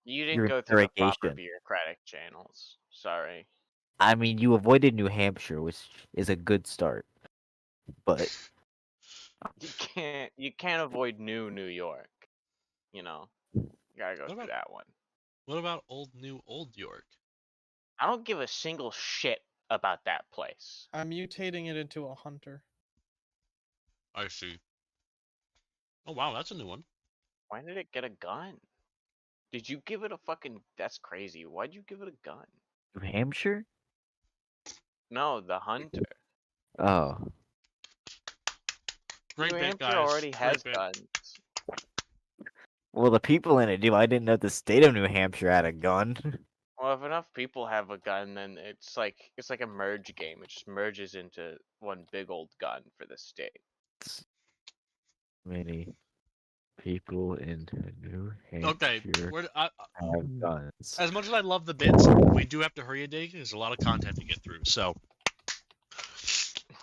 You didn't your go through the proper interrogation. bureaucratic channels. Sorry. I mean, you avoided New Hampshire, which is a good start. But You can't avoid New York. You know, you gotta go What through about that one. what about old York? I don't give a single shit about that place. I'm mutating it into a hunter. I see. Oh wow, that's a new one. Why did it get a gun? Did you give it a fucking? That's crazy. Why'd you give it a gun? New Hampshire? No, the hunter. Oh. Great New bit, Hampshire guys. already has Great bit. guns. Well, the people in it do. I didn't know the state of New Hampshire had a gun. Well, if enough people have a gun, then it's like a merge game. It just merges into one big old gun for the state. Many people in New Hampshire Okay, have guns. as much as I love the bits, we do have to hurry a day. There's a lot of content to get through. So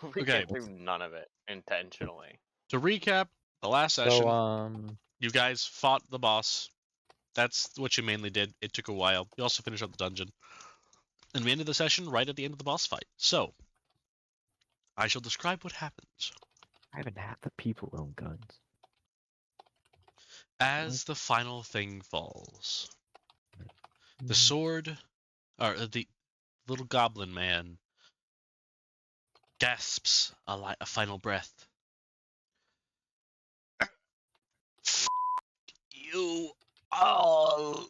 We Okay. get through none of it intentionally. to recap, the last session, So, you guys fought the boss. That's what you mainly did. It took a while. You also finished up the dungeon. And we ended the session right at the end of the boss fight. So, I shall describe what happens. Even half the people own guns. As the final thing falls, the sword, or the little goblin man, gasps a final breath. You all.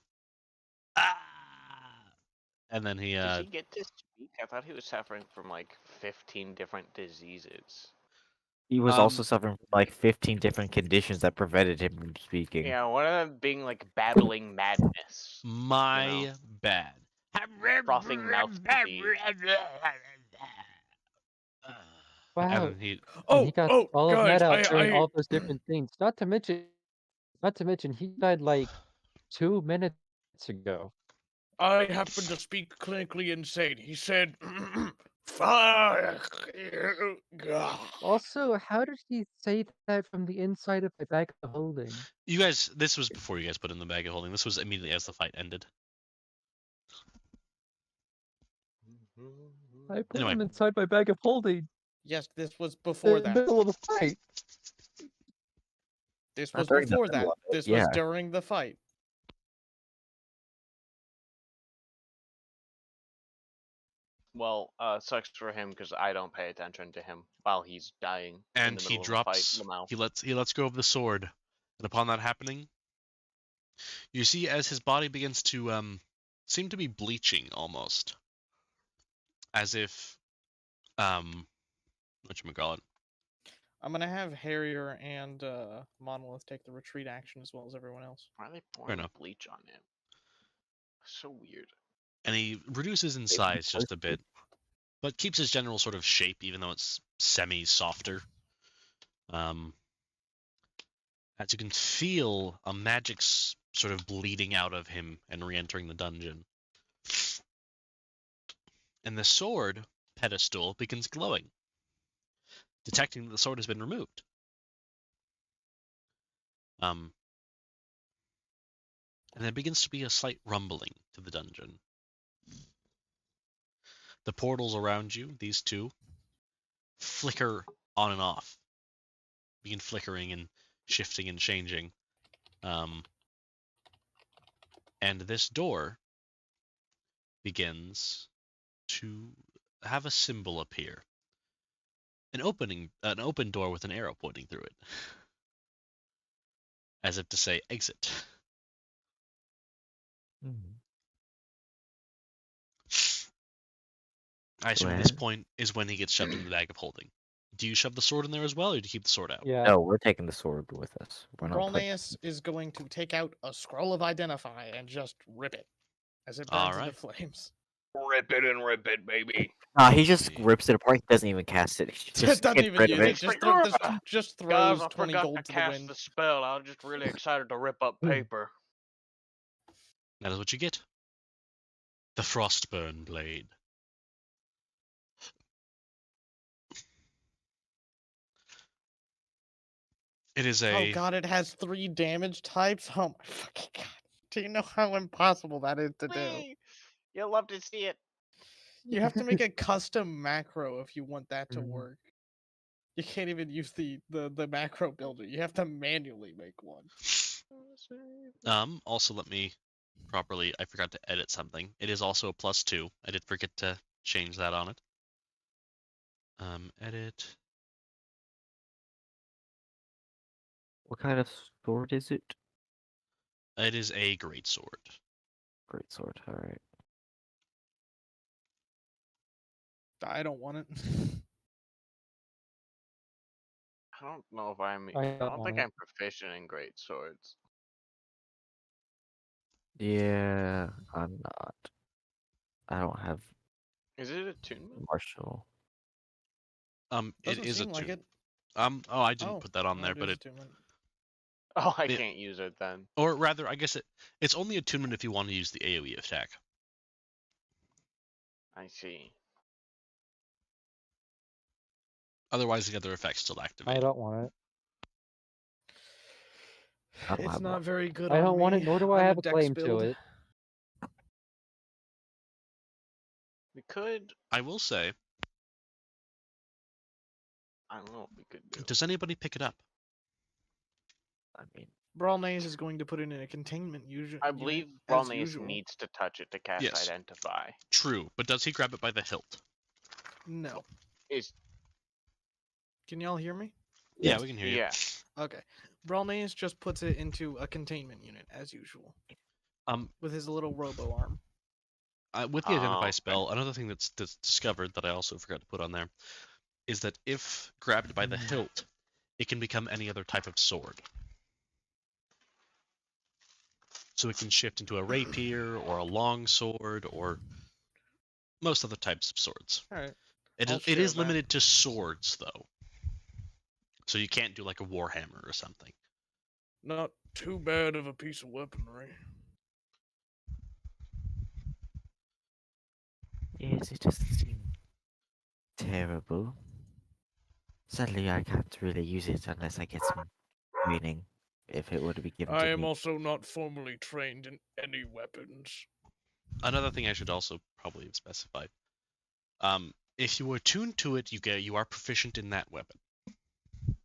And then he Did he get to speak? I thought he was suffering from like 15 different diseases. He was also suffering from like 15 different conditions that prevented him from speaking. Yeah, one of them being like babbling madness. My bad. Frothing mouth disease. wow. And then he And he got all of guys, that out during all those different things. Not to mention, he died like 2 minutes ago. I happen to speak clinically insane. He said, "Fuck you." Also, how did he say that from the inside of my bag of holding? You guys, this was before you guys put in the bag of holding. This was immediately as the fight ended. I put Anyway. him inside my bag of holding. Yes, this was In before the that. middle of the fight. This Not was during the before middle that. of it, This yeah. was during the fight. Well, sucks for him because I don't pay attention to him while he's dying. in And the he middle of a fight, drops. Lamau. He lets go of the sword, and upon that happening, you see as his body begins to seem to be bleaching almost, as if whatchamacallit. I'm gonna have Harrier and Monolith take the retreat action as well as everyone else. Why are they pouring enough. bleach on him? So weird. And he reduces in size just a bit, but keeps his general sort of shape, even though it's semi-softer. As you can feel a magic sort of bleeding out of him and re-entering the dungeon. And the sword pedestal begins glowing, detecting that the sword has been removed. And there begins to be a slight rumbling to the dungeon. The portals around you, these two, flicker on and off, begin flickering and shifting and changing. And this door begins to have a symbol appear. An open door with an arrow pointing through it. As if to say, exit. I assume at this point is when he gets shoved in the bag of holding. Do you shove the sword in there as well, or do you keep the sword out? Yeah. No, we're taking the sword with us. We're not Rolneus is going to take out a scroll of identify and just rip it as it burns into Alright. flames. Rip it, baby. He just rips it apart. He doesn't even cast it. He just Doesn't gets even rid use of it. Just throws Guys, I 20 forgot gold to to the cast wind. the spell. I was just really excited to rip up paper. That is what you get. The Frostburn Blade. It is Oh a god, it has 3 damage types? Oh my fucking god. Do you know how impossible that is to do? Whee! You'll love to see it. You have to make a custom macro if you want that to Mm. work. You can't even use the macro builder. You have to manually make one. Also let me properly, I forgot to edit something. It is also a +2. I did forget to change that on it. Edit. What kind of sword is it? It is a great sword. Great sword. All right. I don't want it. I don't know if I'm. I I don't don't want think it. I'm proficient in great swords. Yeah, I'm not. I don't have Is it attunement? martial. It Doesn't is a seem like tune. it. Oh, I didn't Oh, put that on no, there, it but is it, attunement. Oh, I It- can't use it then. or rather, I guess it's only attunement if you want to use the AoE attack. I see. Otherwise, the other effects still I activate. don't want it. I don't It's have not one. very good I on don't want me. it, nor do I I'm have a dex claim build. to it. We could. I will say, I don't know what we could do. does anybody pick it up? I mean, Brawlnaze is going to put it in a containment I believe as Wellness usual. needs to touch it to cast Yes. Identify. True, but does he grab it by the hilt? No. Is Can y'all hear me? Yeah, yes. we can hear you. yeah. Okay. Brawlnaze just puts it into a containment unit as usual with his little robo arm. With the Identify okay. spell, another thing that's discovered that I also forgot to put on there is that if grabbed by the hilt, it can become any other type of sword. So it can shift into a rapier or a long sword or most other types of swords. All right. It I'll is share that. limited to swords though. So you can't do like a warhammer or something. Not too bad of a piece of weaponry. Yes, it doesn't seem terrible. Sadly, I can't really use it unless I get some training. If it were to be given I to am me. also not formally trained in any weapons. Another thing I should also probably have specified. If you are tuned to it, you are proficient in that weapon.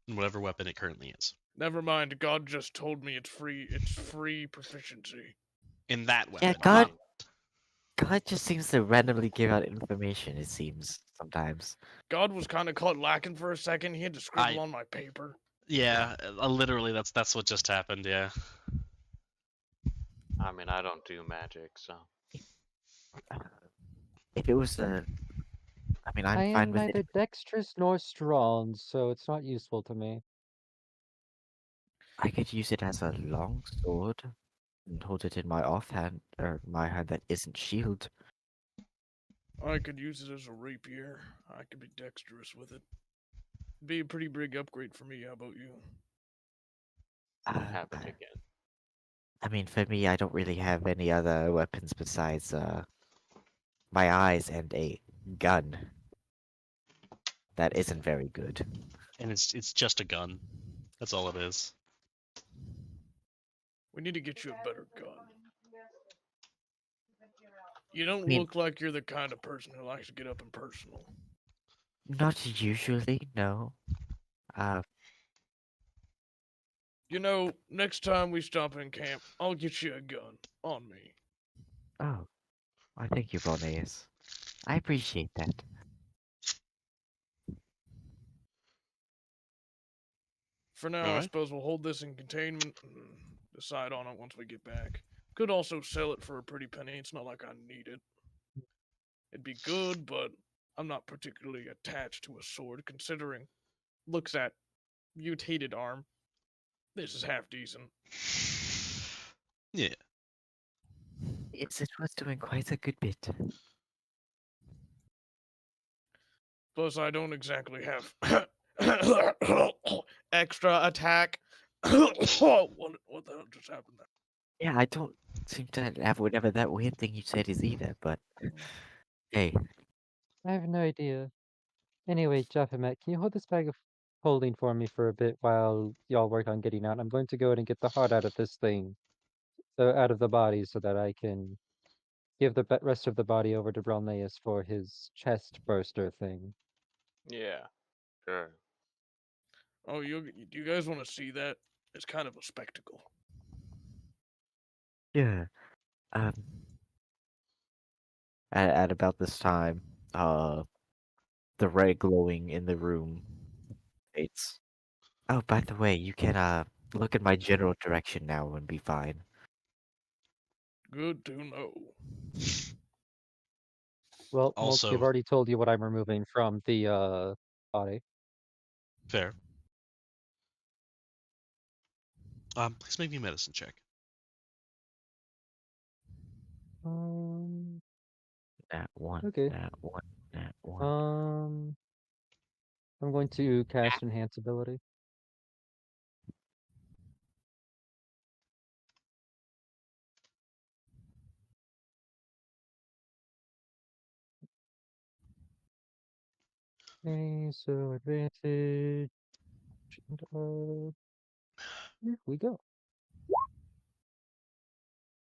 In whatever weapon it currently is. Never mind, God just told me it's free proficiency. In that weapon. Yeah, God. God just seems to randomly give out information. It seems sometimes. God was kind of caught lacking for a second. He had to scribble on my paper. Yeah, literally, that's what just happened. Yeah. I mean, I don't do magic, so. If it was I mean, I'm I fine am with neither it. dexterous nor strong, so it's not useful to me. I could use it as a long sword and hold it in my offhand or my hand that isn't shield. I could use it as a rapier. I could be dexterous with it. Be a pretty big upgrade for me. How about you? Have it again. I mean, for me, I don't really have any other weapons besides my eyes and a gun. That isn't very good. And it's just a gun. That's all it is. We need to get you a better gun. You don't I mean- look like you're the kind of person who likes to get up and personal. Not usually, no. You know, next time we stop in camp, I'll get you a gun. On me. Oh. I thank you, Bonnets. I appreciate that. For now, I Alright. suppose we'll hold this in containment and decide on it once we get back. Could also sell it for a pretty penny. It's not like I need it. It'd be good, but I'm not particularly attached to a sword, considering looks at mutated arm. This is half decent. Yeah. Yes, it was doing quite a good bit. Plus, I don't exactly have extra attack. What the hell just happened there? Yeah, I don't seem to have whatever that weird thing you said is either, but hey, I have no idea. Anyway, Jaffamet, can you hold this bag of holding for me for a bit while y'all work on getting out? I'm going to go ahead and get the heart out of this thing. so out of the body so that I can give the rest of the body over to Brelneus for his chest burster thing. Yeah. Sure. Oh, do you guys want to see that? It's kind of a spectacle. Yeah. Um. At about this time, the red glowing in the room fades. Oh, by the way, you can look in my general direction now and be fine. Good to know. Well, Multi, I've Also, already told you what I'm removing from the body. fair. Please make me a medicine check. Um. That one. Okay. That one. That one. I'm going to cast Enhance ability. Okay, so advantage. And, here we go.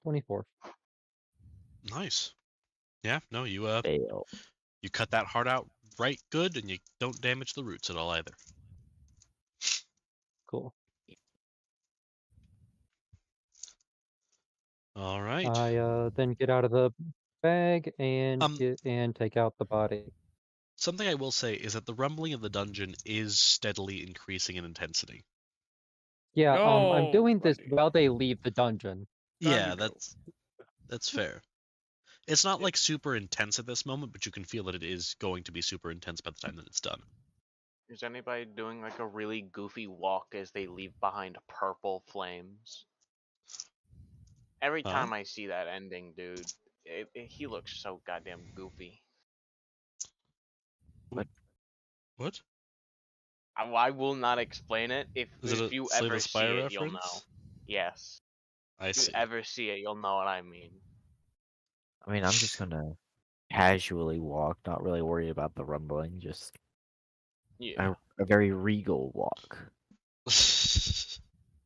24. Nice. Yeah. No, you Fail. you cut that heart out right good, and you don't damage the roots at all either. Cool. All right. I then get out of the bag and Um, take out the body. Something I will say is that the rumbling of the dungeon is steadily increasing in intensity. Yeah, I'm Oh, doing this buddy. while they leave the dungeon. Time Yeah, to go. that's fair. It's not Yeah. like super intense at this moment, but you can feel that it is going to be super intense by the time that it's done. Is anybody doing like a really goofy walk as they leave behind purple flames? Every Huh? time I see that ending, dude, he looks so goddamn goofy. What? I will not explain it. Is it If a you Slay the ever see Spire it, you'll know. reference? Yes. I If you see. ever see it, you'll know what I mean. I mean, I'm just gonna casually walk, not really worry about the rumbling, just Yeah. a very regal walk.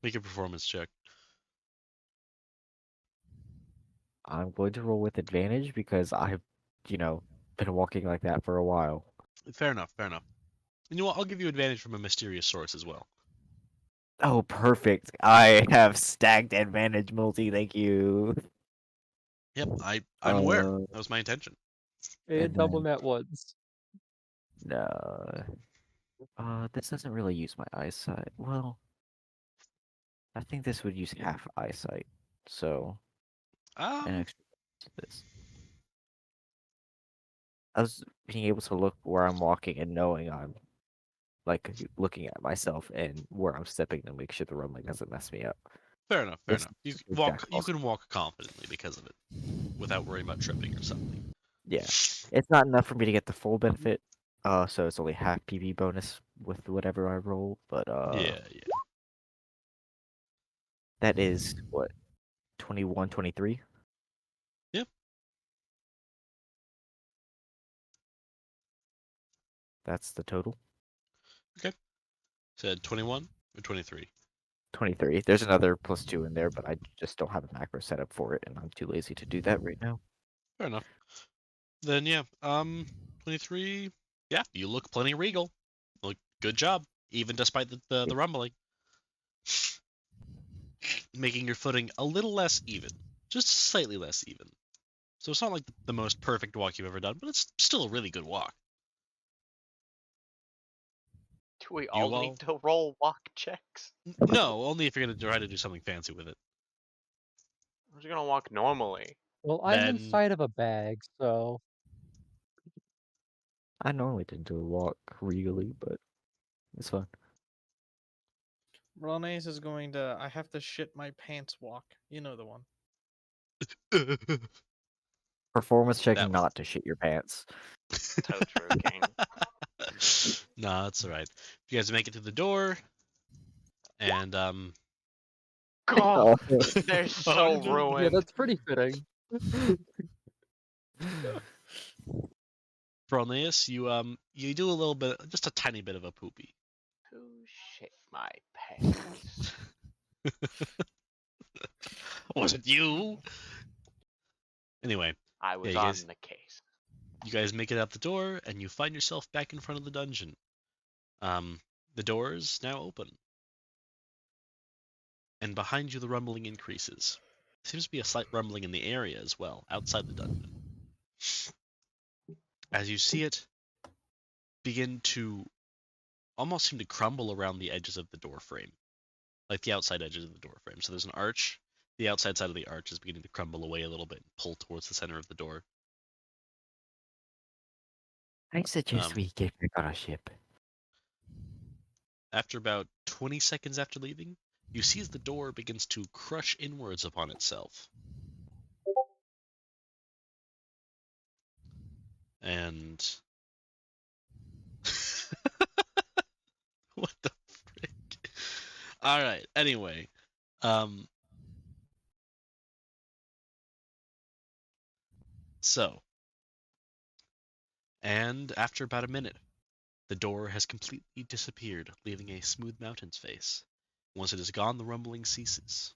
Make a performance check. I'm going to roll with advantage because I've, been walking like that for a while. Fair enough, fair enough. And you know what? I'll give you advantage from a mysterious source as well. Oh, perfect. I have stacked advantage multi, thank you. Yep, I'm aware. Uh, That was my intention. And and double then, net ones. no. This doesn't really use my eyesight. Well, I think this would use half eyesight. So, an Um, extra to this. I was being able to look where I'm walking and knowing I'm like looking at myself and where I'm stepping to make sure the rumbling doesn't mess me up. fair enough, fair It's enough. You also, can walk confidently because of it, without worrying about tripping or something. yeah, it's not enough for me to get the full benefit. So it's only half PB bonus with whatever I roll, but Yeah, yeah. that is what 21, 23. Yep. That's the total. Said 21 or 23. 23. There's another +2 in there, but I just don't have a macro set up for it, and I'm too lazy to do that right now. Fair enough. Then yeah, 23. Yeah, you look plenty regal. Look, good job, even despite the rumbling. Making your footing a little less even, just slightly less even. So it's not like the most perfect walk you've ever done, but it's still a really good walk. Do we You all all? need to roll walk checks? No, only if you're gonna try to do something fancy with it. I'm just gonna walk normally. Well, I'm Then inside of a bag, so I normally tend to walk regally, but it's fun. Rones is going to. I have to shit my pants walk. You know the one. Performance checking that one. not to shit your pants. So true, King. No, that's all right. You guys make it to the door, and God, Oh, they're Oh, so no. yeah, ruined. that's pretty fitting. Bronius, you do a little bit, just a tiny bit of a poopy. To shit my pants. Was it you? Anyway, I was you on guys, the case. you guys make it out the door, and you find yourself back in front of the dungeon. The door is now open, and behind you the rumbling increases. Seems to be a slight rumbling in the area as well, outside the dungeon. As you see it begin to almost seem to crumble around the edges of the door frame, like the outside edges of the door frame. So there's an arch. The outside side of the arch is beginning to crumble away a little bit and pull towards the center of the door. I suggest Um, we get back on our ship. After about 20 seconds after leaving, you see as the door begins to crush inwards upon itself. And what the frick? All right. Anyway, and after about a minute, the door has completely disappeared, leaving a smooth mountain's face. Once it is gone, the rumbling ceases.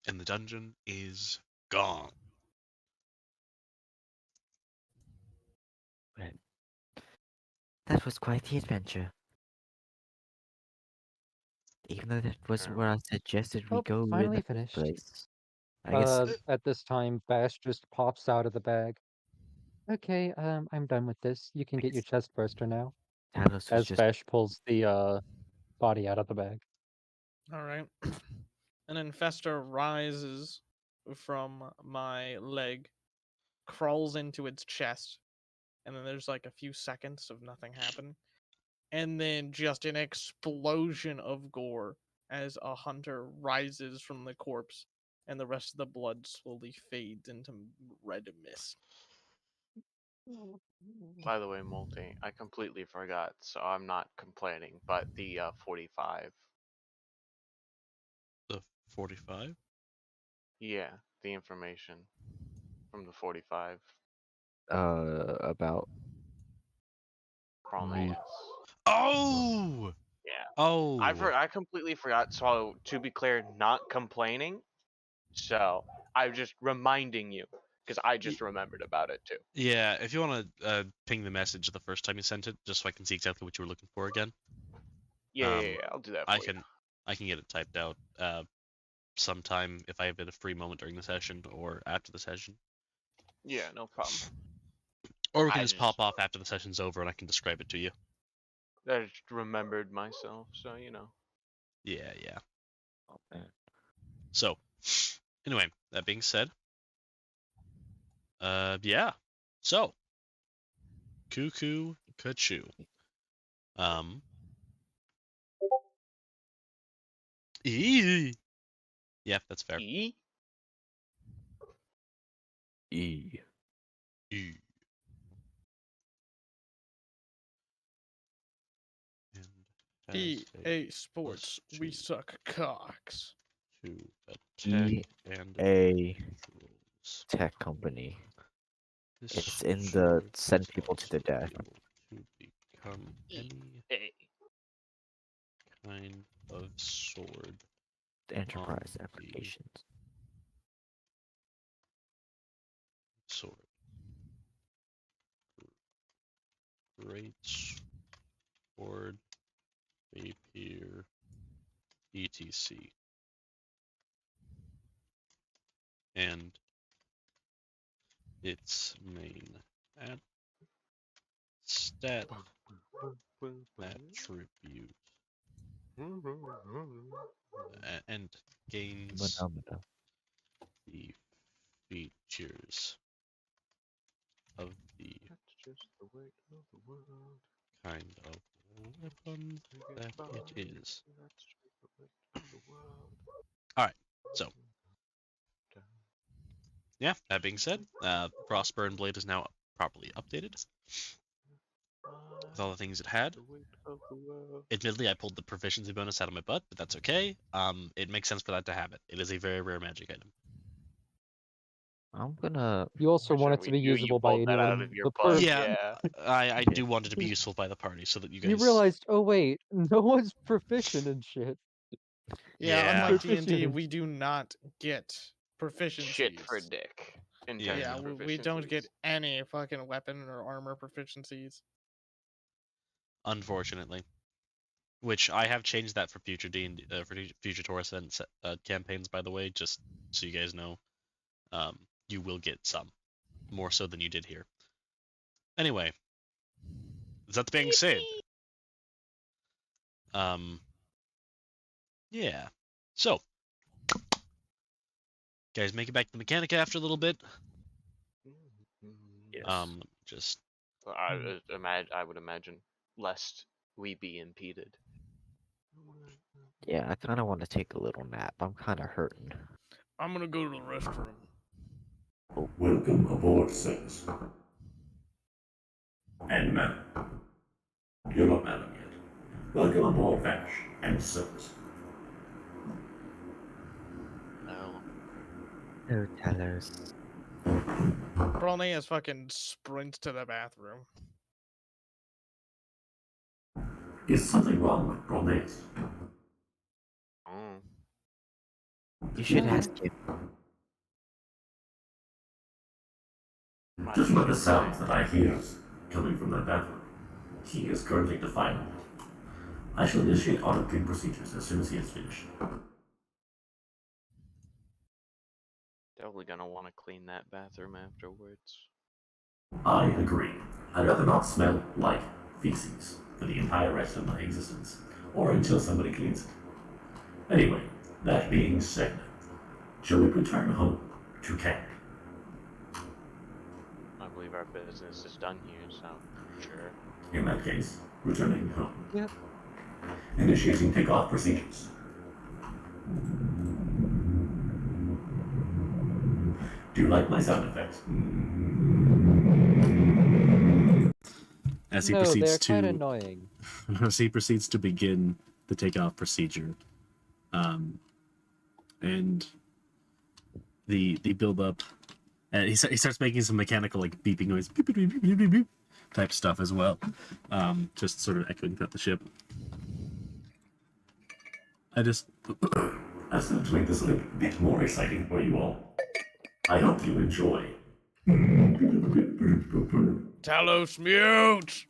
And the dungeon is gone. That was quite the adventure. Even though that wasn't where I suggested we Oh, go in finally the first finished. place. I guess At this time, Bash just pops out of the bag. Okay, I'm done with this. You can get your chest burster now. Talos was As just Bash pulls the body out of the bag. All right. An infestor rises from my leg, crawls into its chest, and then there's like a few seconds of nothing happening. And then just an explosion of gore as a hunter rises from the corpse, and the rest of the blood slowly fades into red mist. By the way, Multi, I completely forgot, so I'm not complaining. But the 45, The 45? yeah, the information from the 45, about Chromaeus. Oh! Yeah, Oh! I completely forgot. So to be clear, not complaining. So I'm just reminding you because I just remembered about it too. Yeah, if you want to ping the message the first time you sent it, just so I can see exactly what you were looking for again. Yeah, I'll do that for I you. can get it typed out sometime if I have a free moment during the session or after the session. Yeah, no problem. Or we can I just pop off after the session's over and I can describe it to you. I just remembered myself, so you know. Yeah, yeah. oh, man. So, anyway, that being said, yeah. So, Cuckoo Kachu. Yeah, that's fair. E? E. E. And has EA Sports, we +2 suck cocks. to attack E and A rolls. tech company. This It's in the sword send is people to also their death. able to become any A. kind of sword. Enterprise the applications. Sword. Great sword, rapier, etc. And its main stat attribute and gains Phenomena. the features of the That's just the way of the world. kind of weapon that it is. That's just the way of the world. Alright, so yeah, that being said, Frostburn Blade is now properly updated with all the things it had. The weight of the world. Admittedly, I pulled the proficiency bonus out of my butt, but that's okay. It makes sense for that to have it. It is a very rare magic item. I'm gonna. You also Wish want I it to we be knew you usable by pulled that anyone out in of your the butt. party. Yeah, Yeah. I do want it to be useful by the party so that you guys. You realized, oh wait, no one's proficient in shit. Yeah, unlike D&D, Proficiency. we do not get proficiencies. Shit for dick. In Yeah. terms Yeah, of we don't get proficiencies. any fucking weapon or armor proficiencies. Unfortunately. Which I have changed that for future for future Taurus and campaigns, by the way, just so you guys know. You will get some. More so than you did here. Anyway. That being said. Yeah. So. Guys make it back to the Mechanica after a little bit. Yes. Just I would imagine, lest we be impeded. Yeah, I kind of want to take a little nap. I'm kind of hurting. I'm gonna go to the restroom. Welcome aboard, sirs. And madam. You're not madam yet. Welcome aboard, Vash and sirs. No. No tellers. Brawlneas fucking sprints to the bathroom. Is something wrong with Bromance? Mm. You should ask him. Just by the sounds that I hear coming from that bathroom, he is currently defiled. I shall initiate auto-clean procedures as soon as he is finished. Definitely gonna want to clean that bathroom afterwards. I agree. I'd rather not smell like feces for the entire rest of my existence, or until somebody cleans it. Anyway, that being said, shall we return home to camp? I believe our business is done here, so sure. In that case, returning home. Yep. Initiating takeoff procedures. Do you like my sound effects? As he No, they're proceeds kind of to annoying. as he proceeds to begin the takeoff procedure, and the build up, and he starts making some mechanical like beeping noise, beep, beep, beep, beep, beep, beep, type stuff as well, just sort of echoing throughout the ship. I just I still to make this a bit more exciting for you all. I hope you enjoy. Talos, mute!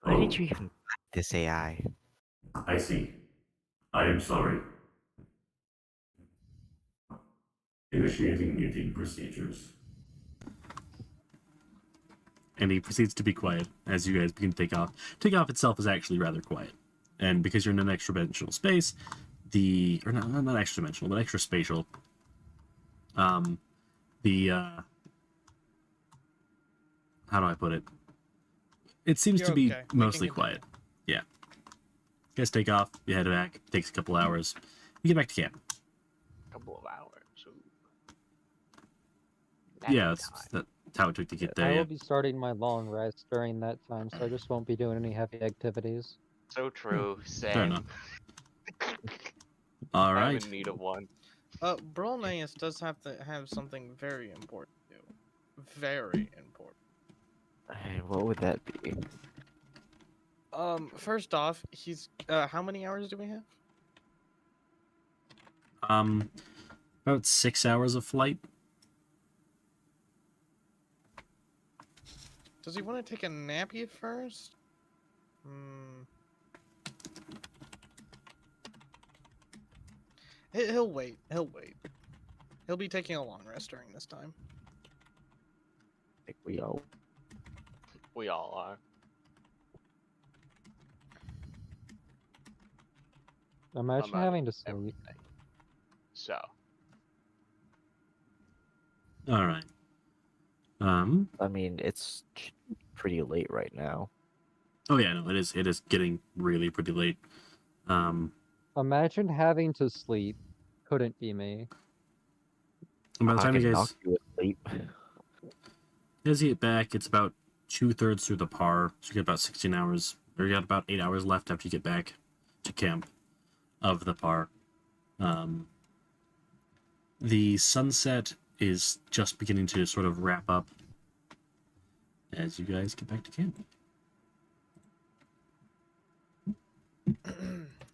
Why did you even like this AI? I see. I am sorry. Initiating muting procedures. and he proceeds to be quiet as you guys begin to take off. Takeoff itself is actually rather quiet, and because you're in an extra dimensional space, or not extra dimensional, but extra spatial. How do I put it? It seems You're to be okay. We can mostly continue. quiet. Yeah. You guys take off. You head back. Takes a couple hours. You get back to camp. Couple of hours. Ooh. Yeah, Nappy that's time. how it took to get there. I Yeah. will be starting my long rest during that time, so I just won't be doing any heavy activities. So true. Fair Same. enough. All I'm right. in need of one. Brolnaeus does have to have something very important to do. Very important. Hey, what would that be? First off, he's how many hours do we have? About 6 hours of flight. Does he want to take a nappy first? Hmm. He'll wait. He'll wait. He'll be taking a long rest during this time. I think we all. We all are. Imagine I'm out of having to sleep. everything. So. All right. I mean, it's pretty late right now. Oh yeah, no, it is. It is getting really pretty late. Imagine having to sleep. Couldn't be me. And by the I time you can guys knock you asleep. as you get back, it's about 2/3 through the par. So you get about 16 hours, or you got about 8 hours left after you get back to camp of the par. The sunset is just beginning to sort of wrap up as you guys get back to camp.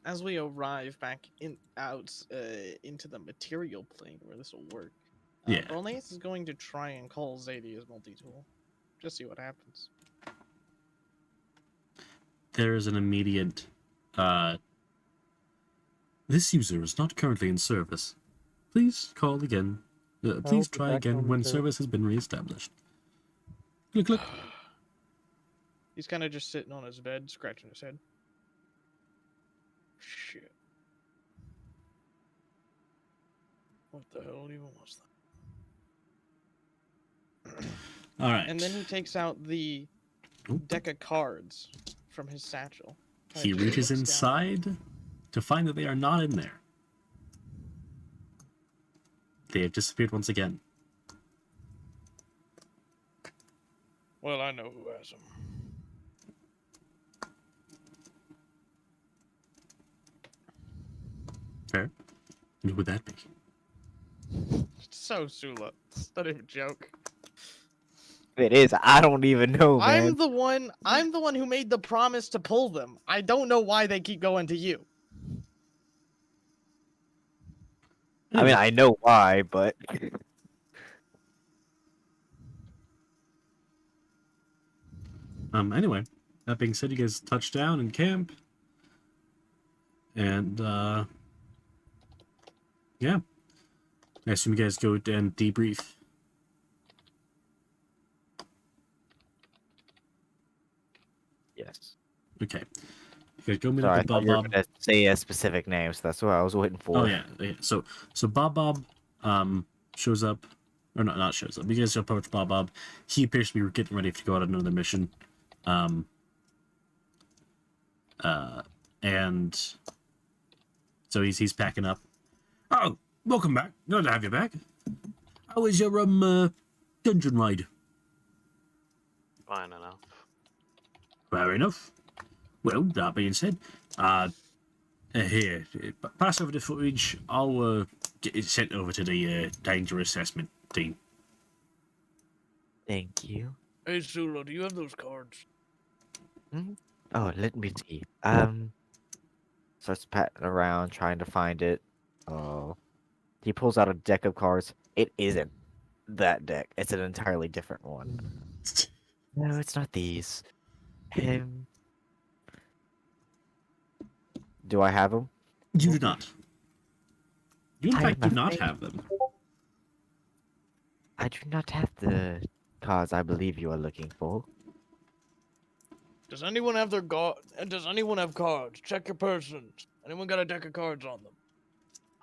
as we arrive back into the material plane where this will work, Yeah. Bernace is going to try and call Zadie's multi-tool. Just see what happens. There is an immediate, this user is not currently in service. Please call again. Please be try back again when momentarily. service has been reestablished. Click, click. He's kind of just sitting on his bed, scratching his head. Shit. What the hell even was that? All right. And then he takes out the Oop. deck of cards from his satchel. He Kinda reaches looks down. inside to find that they are not in there. They have disappeared once again. Well, I know who has them. Fair. And who would that be? So Sula. It's not even a joke. It is. I don't even know, man. I'm the one who made the promise to pull them. I don't know why they keep going to you. I mean, I know why, but Anyway, that being said, you guys touch down in camp. And, yeah. I assume you guys go and debrief. yes. Okay. You guys go meet Sorry, I up with thought Bob you were Bob. gonna say a specific name, so that's what I was waiting for. Oh, yeah. So Bob Bob, shows up. Or not shows up. You guys approach Bob Bob. He appears to be getting ready to go on another mission. And so he's packing up. Oh, welcome back. Good to have you back. How was your dungeon raid? Fine enough. Fair enough. Well, that being said, here, pass over the footage. I'll get it sent over to the danger assessment team. Thank you. Hey, Sula, do you have those cards? Oh, let me see. Starts patting around, trying to find it. Oh, he pulls out a deck of cards. It isn't that deck. It's an entirely different one. No, it's not these. Do I have them? You do not. You, in I fact, am do not afraid- have them. I do not have the cards I believe you are looking for. Does anyone have Does anyone have cards? Check your persons. Anyone got a deck of cards on them?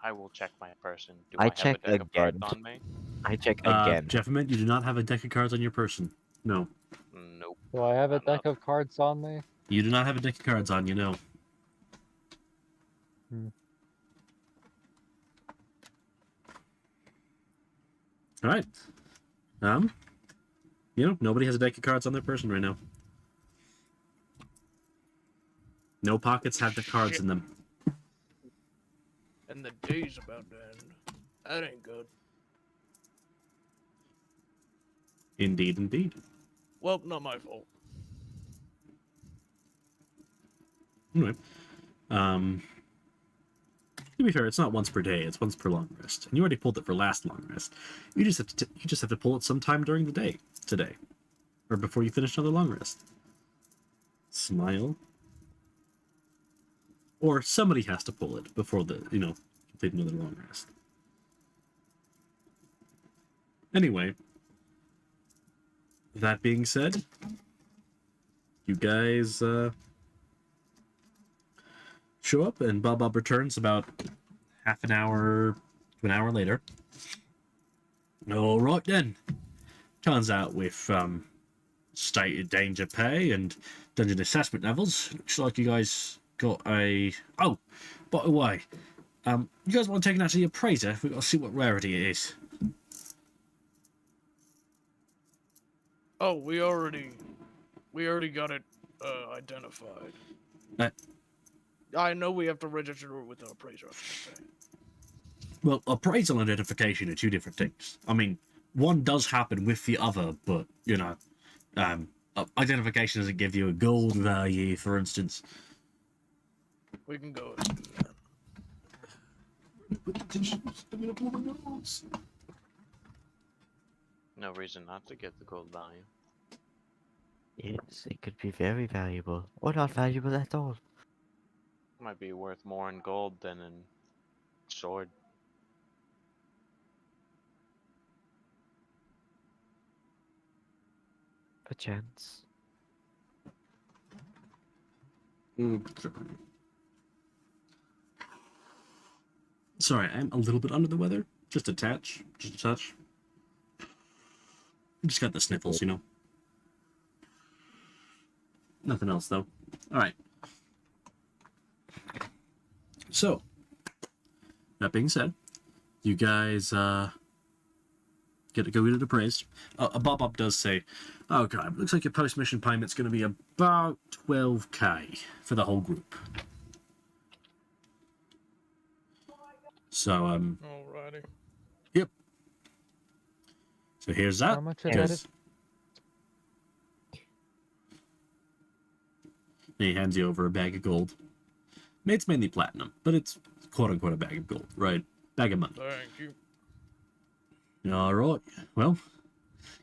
I will check my person. Do I I have a check deck of cards again. on me? I check again. Jefferman, you do not have a deck of cards on your person. No. Nope. Do I have a I'm deck not- of cards on me? You do not have a deck of cards on you, no. Alright. Nobody has a deck of cards on their person right now. No pockets have the cards in them. And the day's about to end. That ain't good. Indeed, indeed. Well, not my fault. Anyway. To be fair, it's not once per day, it's once per long rest. And you already pulled it for last long rest. You just have to pull it sometime during the day today. Or before you finish another long rest. Smile. Or somebody has to pull it before complete another long rest. Anyway, that being said, you guys show up, and Bob returns about half an hour to an hour later. All right then. Turns out with stated danger pay and dungeon assessment levels, looks like you guys got a... Oh, by the way, you guys want to take it out to the appraiser? We've got to see what rarity it is. Oh, we already got it identified. I know we have to register it with the appraiser. I was gonna say. Well, appraisal and identification are two different things. I mean, one does happen with the other, but, identification doesn't give you a gold value, for instance. We can go ahead and do that. Put the tissues. I'm gonna blow my nose. No reason not to get the gold value. Yes, it could be very valuable, or not valuable at all. Might be worth more in gold than in sword. Perchance. Sorry, I'm a little bit under the weather. Just a touch. Just a touch. Just got the sniffles, you know. Nothing else, though. Alright. So, that being said, you guys get to go get it appraised. Bob does say, oh god, looks like your post-mission payment's going to be about 12k for the whole group. So, Alrighty. yep. So here's that. How much of that Here's- is? And he hands you over a bag of gold. It's mainly platinum, but it's quote-unquote a bag of gold, right? Bag of money. Thank you. All right. Well,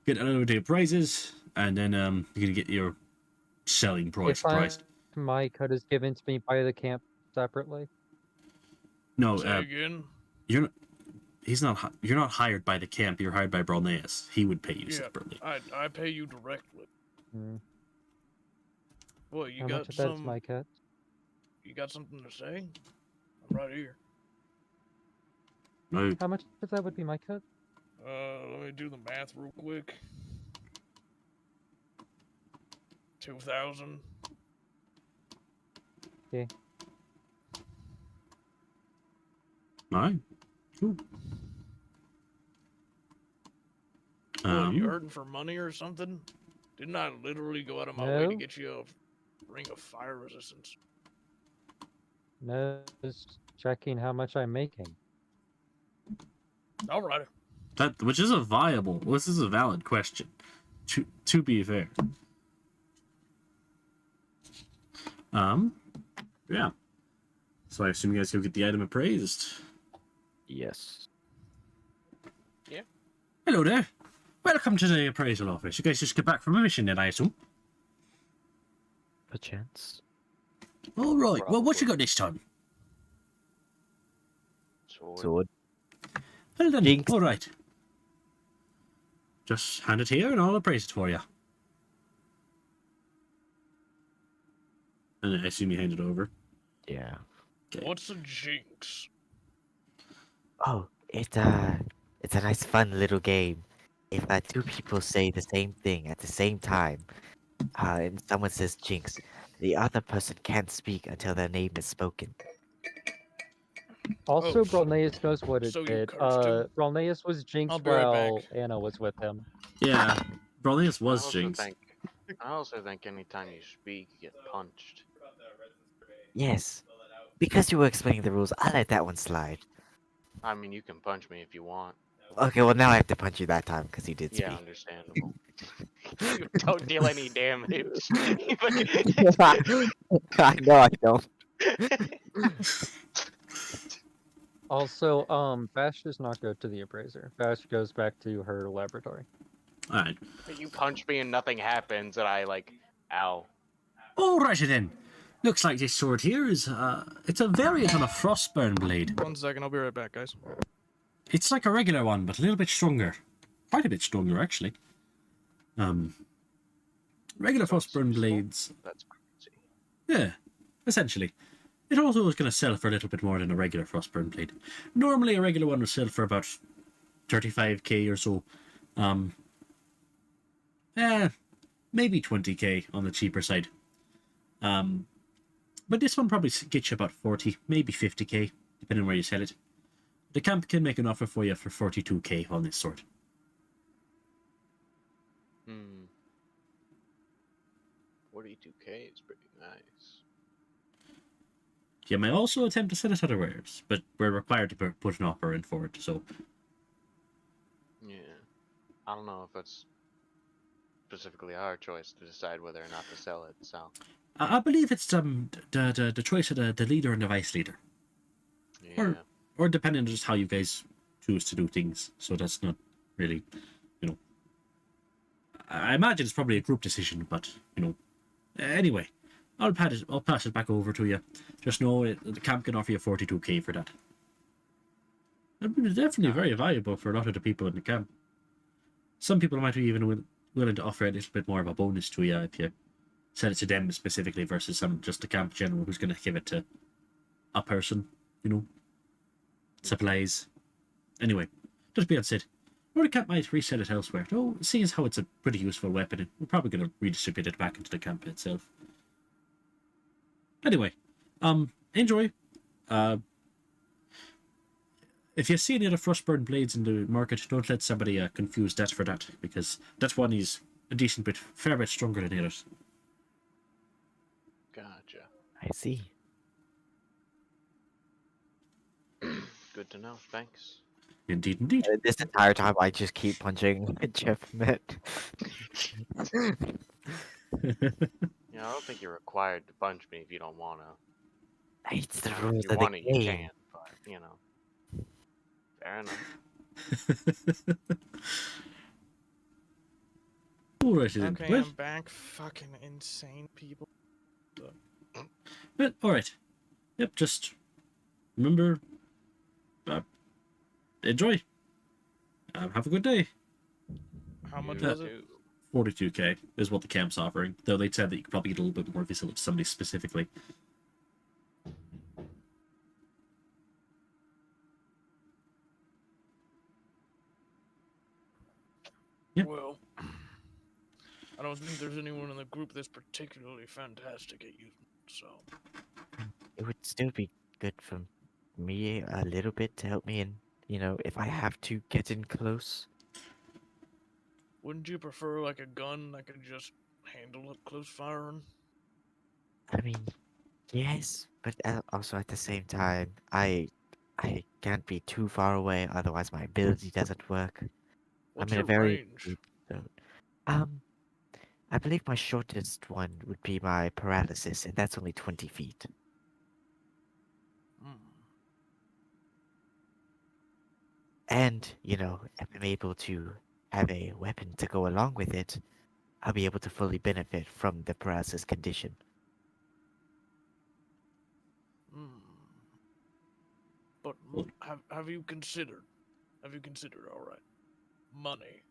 get that over to your prices, and then you're gonna get your selling price If I, priced. my cut is given to me by the camp separately. No, Say again. you're not. He's not. You're not hired by the camp. You're hired by Brolneus. He would pay you Yeah, separately. I pay you directly. Hmm. What, you How got much of that is some? my cut? You got something to say? I'm right here. No. How much of that would be my cut? Let me do the math real quick. 2,000. All right. Cool. What, you hurting for money or something? Didn't I literally go out of my way to No. get you a ring of fire resistance? No, just checking how much I'm making. Alright. That which is a viable. This is a valid question. To be fair. Yeah. So I assume you guys go get the item appraised. Yes. Hello there. Welcome to the appraisal office. You guys just get back from a mission then, I assume? Perchance. All right. Well, what you got this time? Sword. Sword. Well done. Jinx. All right. Just hand it here and I'll appraise it for you. And I assume you hand it over. Yeah. Okay. What's a jinx? Oh, it's a nice fun little game. If two people say the same thing at the same time, and someone says jinx, the other person can't speak until their name is spoken. Also, Oh, Brolneus knows what it so you did. cursed him? Brolneus was jinxed I'll be right while back. Anna was with him. Yeah. Brolneus I was also jinxed. think. I also think anytime you speak, you get punched. Yes. Because you were explaining the rules, I'll let that one slide. I mean, you can punch me if you want. Okay, well now I have to punch you that time because you did Yeah, speak. understandable. You don't deal any damage. I know I don't. Also, Bash does not go to the appraiser. Bash goes back to her laboratory. All right. You punch me and nothing happens, and I like, ow. All righty then. Looks like this sword here is it's a variant on a frostburn blade. 1 second, I'll be right back, guys. It's like a regular one, but a little bit stronger. Quite a bit stronger, actually. Regular frostburn blades. That's crazy. Yeah, essentially. It also is going to sell for a little bit more than a regular frostburn blade. Normally, a regular one would sell for about 35k or so. Maybe 20k on the cheaper side. But this one probably gets you about 40, maybe 50k, depending on where you sell it. The camp can make an offer for you for 42k on this sword. Hmm. 42k is pretty nice. You may also attempt to sell it other wares, but we're required to put an offer in for it, so... Yeah. I don't know if that's specifically our choice to decide whether or not to sell it. So I believe it's the choice of the leader and the vice leader, yeah, or depending on just how you guys choose to do things. So that's not really, you know. I imagine it's probably a group decision, but you know. Anyway, I'll pass it back over to you. Just know the camp can offer you 42k for that. It's definitely very valuable for a lot of the people in the camp. Some people might be even willing to offer a little bit more of a bonus to you if you send it to them specifically versus just the camp general who's going to give it to a person, you know. Supplies. Anyway, just being said, or the camp might resell it elsewhere. Though, seeing as how it's a pretty useful weapon, we're probably going to redistribute it back into the camp itself. Anyway, enjoy. If you see any other frostburn blades in the market, don't let somebody confuse that for that, because that one is a decent bit, fair bit stronger than the others. gotcha. I see. Good to know. Thanks. Indeed, indeed. This entire time, I just keep punching Jeff Met. Yeah, I don't think you're required to punch me if you don't want to. It's the If rules you of the want to, you game. can. But you know, fair enough. Alright then. Okay, Well, I'm back. Fucking insane people. well, alright. Yep, just remember, enjoy. Have a good day. How much You was it? too. 42k is what the camp's offering, though they said that you could probably get a little bit more if you sell it to somebody specifically. Yeah. Well, I don't think there's anyone in the group that's particularly fantastic at using it, so. It would still be good for me a little bit to help me in, if I have to get in close. Wouldn't you prefer like a gun that could just handle up close firing? I mean, yes, but also at the same time, I can't be too far away, otherwise my ability doesn't work. What's I'm in your a very range? deep zone. I believe my shortest one would be my paralysis, and that's only 20 feet. Hmm. And, if I'm able to have a weapon to go along with it, I'll be able to fully benefit from the paralysis condition. Hmm. But Well- have you considered? All right, money?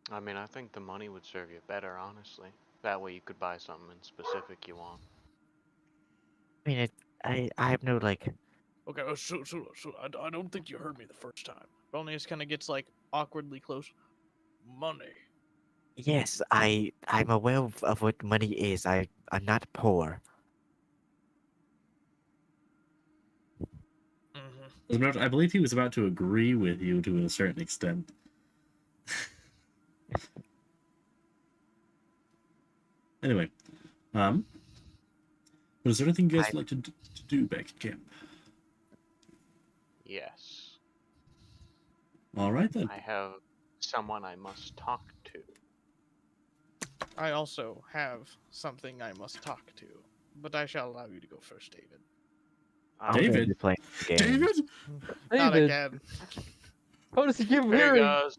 I mean, I think the money would serve you better, honestly. That way you could buy something in specific you want. I mean, I have no, Okay, so I don't think you heard me the first time. Bonus kind of gets like awkwardly close. Money. yes, I'm aware of what money is. I'm not poor. Mm-hmm. As a matter, I believe he was about to agree with you to a certain extent. Anyway, was there anything you guys would like to do back at camp? Yes. All right then. I have someone I must talk to. I also have something I must talk to, but I shall allow you to go first, David. I'm gonna David? be playing the game. David? Not David, again. how does he give him There he hearing? goes.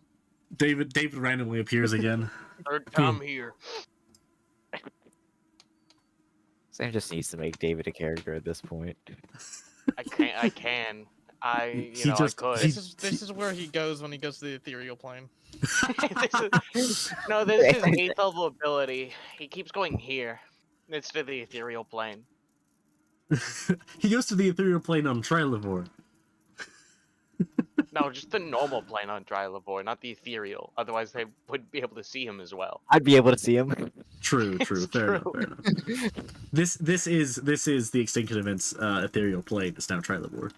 David randomly appears again. Third time here. Sam just needs to make David a character at this point. I can. I He I could. This is where he goes when he goes to the ethereal plane. This is his 8th level ability. He keeps going here. It's to the ethereal plane. He goes to the ethereal plane on Trilivor. No, just the normal plane on Drylavor, not the ethereal. Otherwise, they would be able to see him as well. I'd be able to see him. True. It's Fair enough. true. Fair enough. This is the Extinction Events ethereal plane. It's now Trilivor.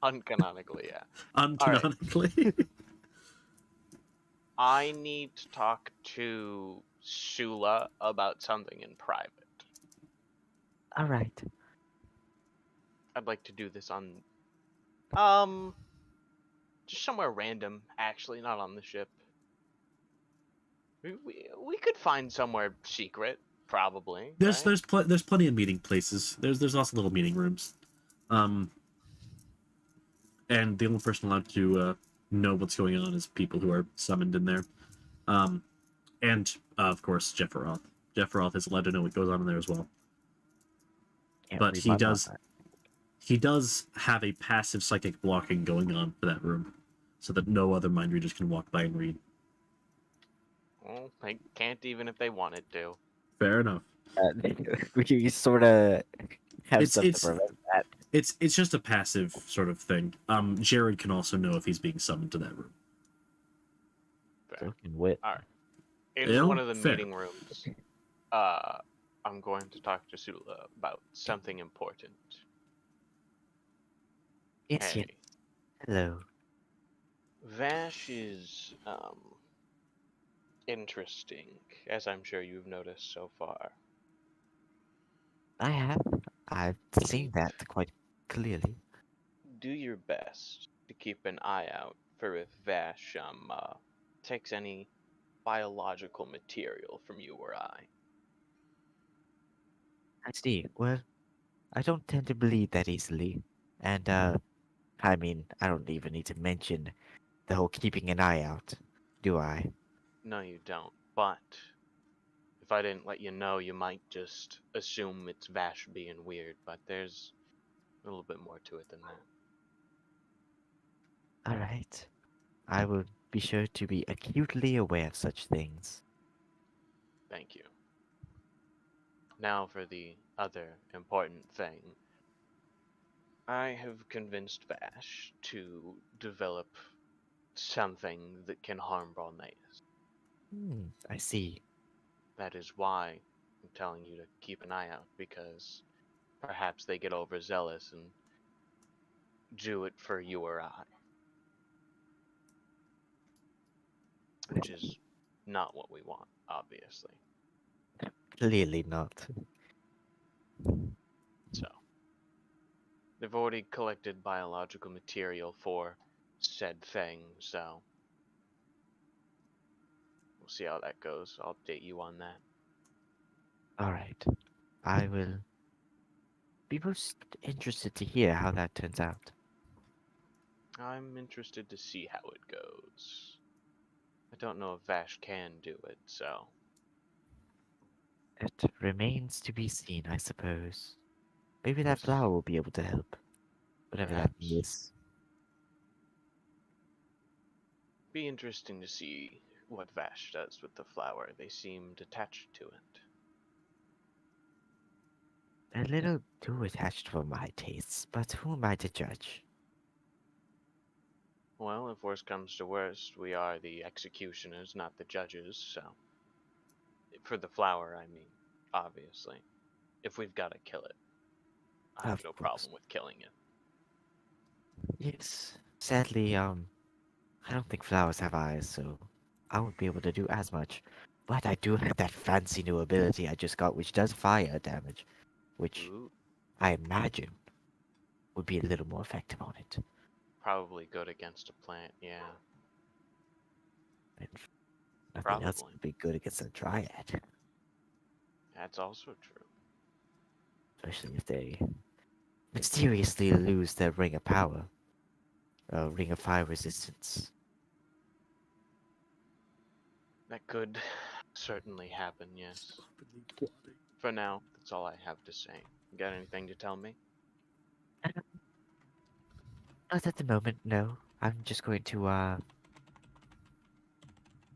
Uncanonically, yeah. Uncanonically. I need to talk to Sula about something in private. All right. I'd like to do this on, just somewhere random, actually, not on the ship. We could find somewhere secret, probably. There's right? there's plenty of meeting places. There's also little meeting rooms. And the only person allowed to know what's going on is people who are summoned in there. Um, and of course, Jeff Roth. Jeff Roth is allowed to know what goes on in there as well. Can't But read he my does mind. he does have a passive psychic blocking going on for that room, so that no other mind readers can walk by and read. Well, they can't even if they wanted to. Fair enough. We sort of have It's stuff to prevent that. it's just a passive sort of thing. Jared can also know if he's being summoned to that room. Fair. Broken wit. All right. In Yeah, one of the fair. meeting rooms, I'm going to talk to Sula about something important. Yes, Hey, yes. Hello. Vash is interesting, as I'm sure you've noticed so far. I have. I've seen that quite clearly. Do your best to keep an eye out for if Vash takes any biological material from you or I. I see. Well, I don't tend to believe that easily. And, I mean, I don't even need to mention the whole keeping an eye out, do I? No, you don't. But if I didn't let you know, you might just assume it's Vash being weird. But there's a little bit more to it than that. Alright. I will be sure to be acutely aware of such things. Thank you. Now for the other important thing. I have convinced Vash to develop something that can harm Brolnaeus. I see. That is why I'm telling you to keep an eye out, because perhaps they get overzealous and do it for you or I. Which is not what we want, obviously. Clearly not. So, they've already collected biological material for said thing, so we'll see how that goes. I'll update you on that. Alright. I will be most interested to hear how that turns out. I'm interested to see how it goes. I don't know if Vash can do it, so It remains to be seen, I suppose. Maybe that Yes. flower will be able to help. Whatever that Perhaps. is. Be interesting to see what Vash does with the flower. They seemed attached to it. A little too attached for my tastes, but who am I to judge? Well, if worst comes to worst, we are the executioners, not the judges, so. For the flower, I mean, obviously. If we've got to kill it, I have Of no course. problem with killing it. Yes. Sadly, I don't think flowers have eyes, so I won't be able to do as much. But I do have that fancy new ability I just got, which does fire damage, which Ooh, I imagine would be a little more effective on it. probably good against a plant, yeah. And nothing else Probably. would be good against a dryad, That's also true. especially if they mysteriously lose their ring of power, ring of fire resistance. That could certainly happen, yes. For now, that's all I have to say. You got anything to tell me? Not at the moment, no. I'm just going to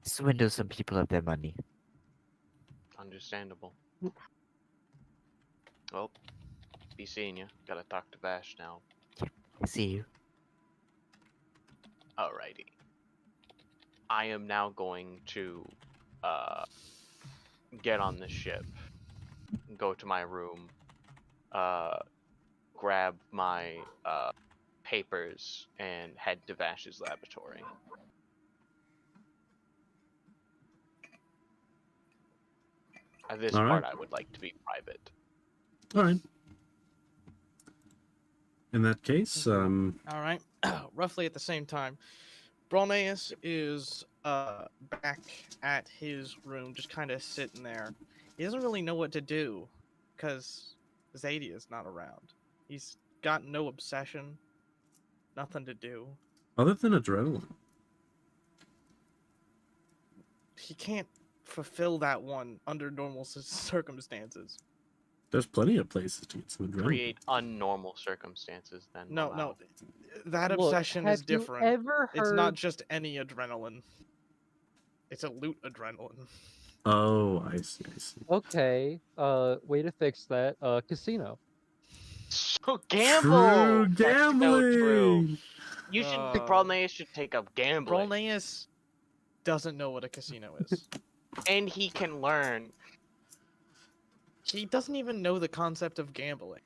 swindle some people of their money. Understandable. Well, be seeing you. Gotta talk to Vash now. I see you. Alrighty. I am now going to get on the ship, go to my room, grab my papers, and head to Vash's laboratory. At this All part, right. I would like to be private. All right. In that case, All right. Roughly at the same time, Brolnaeus is back at his room, just kind of sitting there. He doesn't really know what to do, because Zadia's not around. He's got no obsession, nothing to do. Other than adrenaline. He can't fulfill that one under normal circumstances. There's plenty of places to get some adrenaline. Create unnormal circumstances then. No, allow it. that Look, obsession have is different. You ever heard... It's not just any adrenaline. It's a loot adrenaline. Oh, I see. Okay, way to fix that. Casino. So gamble. True That's so true. gambling. You should. Uh, Brolnaeus should take up gambling, Brolnaeus doesn't know what a casino is. and he can learn. He doesn't even know the concept of gambling.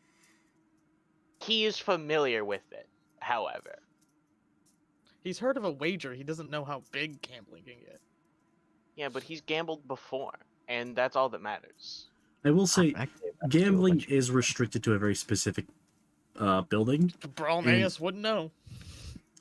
He is familiar with it. However, He's heard of a wager. He doesn't know how big gambling can get. yeah, but he's gambled before, and that's all that matters. I will say, Actually, that's true, gambling but- is restricted to a very specific building. Brolnaeus wouldn't know.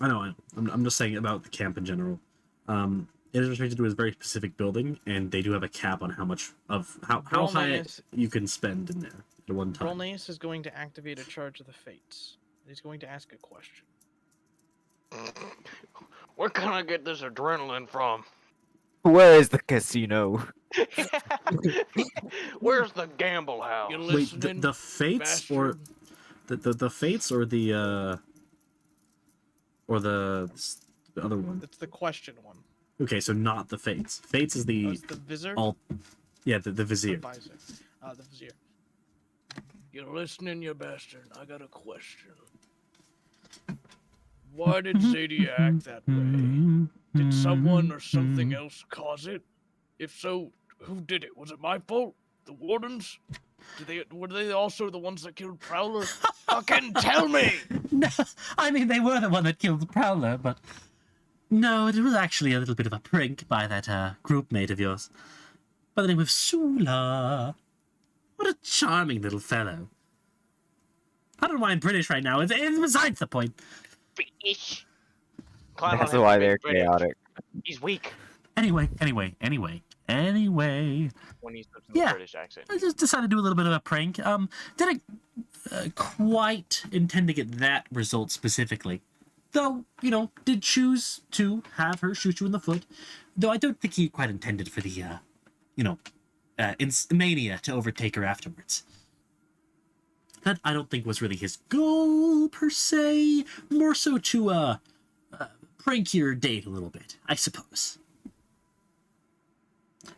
I know. I'm just saying about the camp in general. It is restricted to a very specific building, and they do have a cap on how much of how high Brolnaeus- you can spend in there at one time. Brolnaeus is going to activate a charge of the fates. He's going to ask a question. Where can I get this adrenaline from? Where is the casino? Where's the gamble house? You Wait, listening? the fates or bastard? the fates or the other one? It's the question one. Okay, so not the fates. Fates is the Oh, it's the vizier? all. Yeah, the vizier. Advisor. The vizier. You listening, you bastard? I got a question. Why did Zadia act that way? Did someone or something else cause it? If so, who did it? Was it my fault? The wardens? Were they also the ones that killed Prowler? Fucking tell me! No, I mean they were the one that killed the Prowler, but no, it was actually a little bit of a prank by that group mate of yours, by the name of Sula. What a charming little fellow. I don't know why I'm British right now. It's besides the point. British. That's why they're chaotic. He's weak Anyway. when he starts in the Yeah. British accent. I just decided to do a little bit of a prank. Didn't quite intend to get that result specifically. Though, did choose to have her shoot you in the foot. Though I don't think he quite intended for the, mania to overtake her afterwards. That I don't think was really his goal, per se. More so to, prank your date a little bit, I suppose.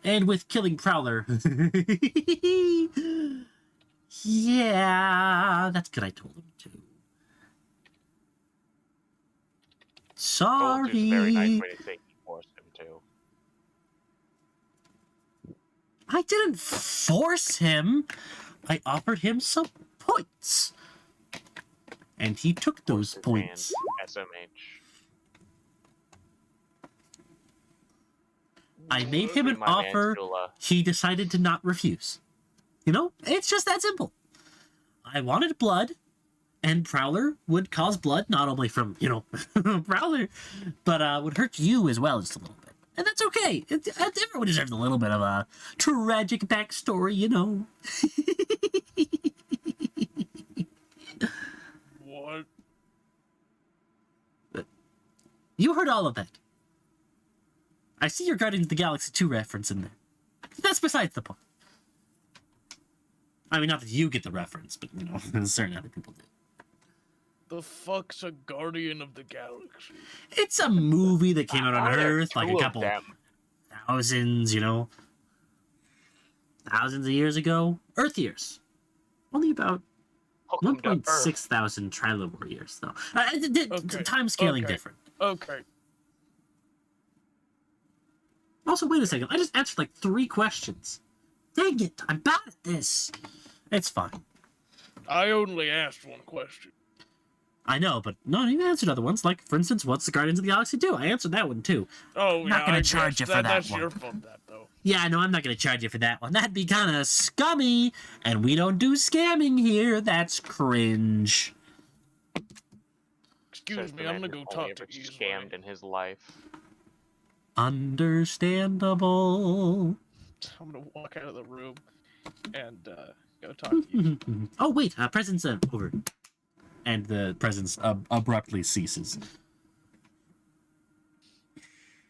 And with killing Prowler... yeah, that's good I told him to. Gold is a very nice Sorry. way to say he forced him to. I didn't force him. I offered him some points. And he took those His points. hand, SMH. I made him an My man offer Sula. he decided to not refuse. It's just that simple. I wanted blood, and Prowler would cause blood, not only from, Prowler, but would hurt you as well just a little bit. And that's okay. Everyone deserves a little bit of a tragic backstory, What? You heard all of that. I see your Guardians of the Galaxy 2 reference in there. That's besides the point. I mean, not that you get the reference, but, certain other people do. The fuck's a Guardian of the Galaxy? It's a movie that came out on Are there Earth like two a of couple them? thousands, thousands of years ago. Earth years. Only about Hook 'em to Earth. 1.6 thousand Trilobor years, though. Okay, Time scaling okay. different. Okay. Also, wait a second. I just answered like 3 questions. Dang it. I'm bad at this. It's fine. I only asked one question. I know, but no, you answered other ones. Like, for instance, what's the Guardians of the Galaxy do? I answered that one, too. Oh, Not yeah, gonna I charge guess you for that That's one. your fault, that, though. Yeah, I know, I'm not going to charge you for that one. That'd be kind of scummy, and we don't do scamming here. That's cringe. Excuse Says the me, I'm man gonna who go only talk to ever Easy. scammed in his life. Understandable. I'm gonna walk out of the room and go talk to you. Oh wait, presence over. And the presence abruptly ceases.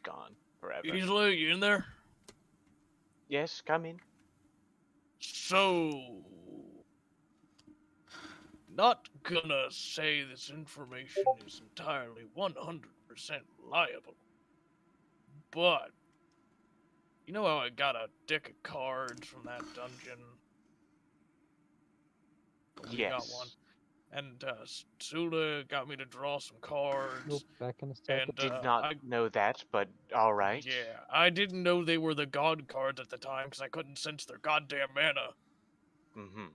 Gone forever. Easily, you in there? Yes, come in. So, not gonna say this information is entirely 100% reliable, but you know how I got a deck of cards from that dungeon? We got one. Yes. And Sula got me to draw some cards. Nope, back in a second. And Did not know that, but all right. yeah, I didn't know they were the god cards at the time because I couldn't sense their goddamn mana. Mm-hmm.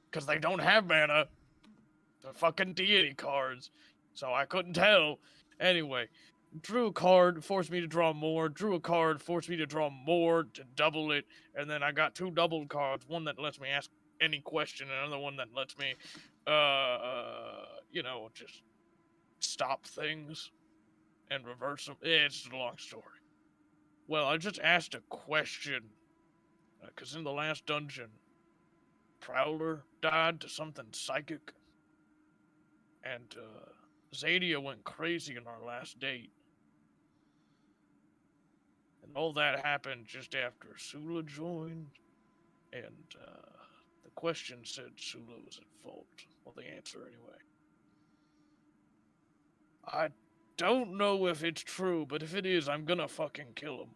Because they don't have mana. They're fucking deity cards. So I couldn't tell. Anyway, drew a card, forced me to draw more. Drew a card, forced me to draw more to double it. And then I got two doubled cards. One that lets me ask any question, and another one that lets me, just stop things and reverse them. It's a long story. Well, I just asked a question. Because in the last dungeon, Prowler died to something psychic. And Zadia went crazy on our last date. And all that happened just after Sula joined. And the question said Sula was at fault. Well, the answer anyway. I don't know if it's true, but if it is, I'm gonna fucking kill him.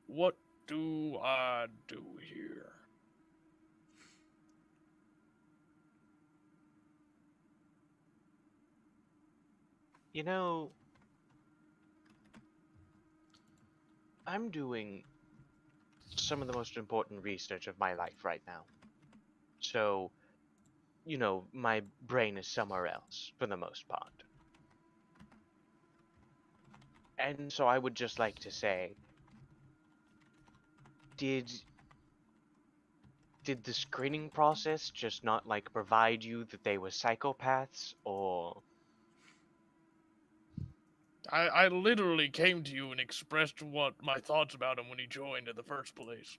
What do I do here? You know, I'm doing some of the most important research of my life right now. So, my brain is somewhere else for the most part. And so I would just like to say, did the screening process just not provide you that they were psychopaths, or I literally came to you and expressed what my thoughts about him when he joined in the first place.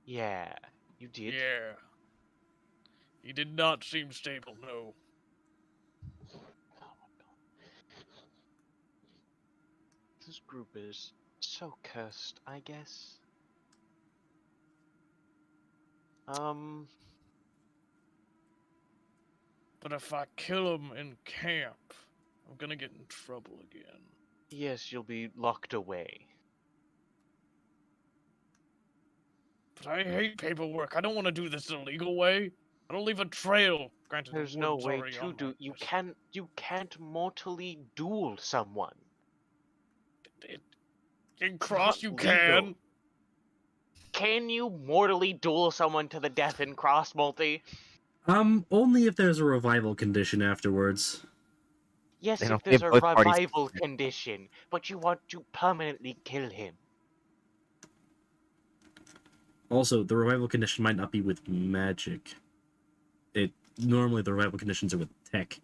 yeah, you did? Yeah. He did not seem stable, no. Oh my god. This group is so cursed, I guess. But if I kill him in camp, I'm gonna get in trouble again. Yes, you'll be locked away. But I hate paperwork. I don't want to do this the legal way. I don't leave a trail. Granted, the There's no warden's way already to on do. my You list. can't mortally duel someone. In Cross, you Not can. legal. Can you mortally duel someone to the death in Cross, Multi? Only if there's a revival condition afterwards. Yes, They if don't there's give a both parties revival consent. condition, but you want to permanently kill him. Also, the revival condition might not be with magic. Normally the revival conditions are with tech.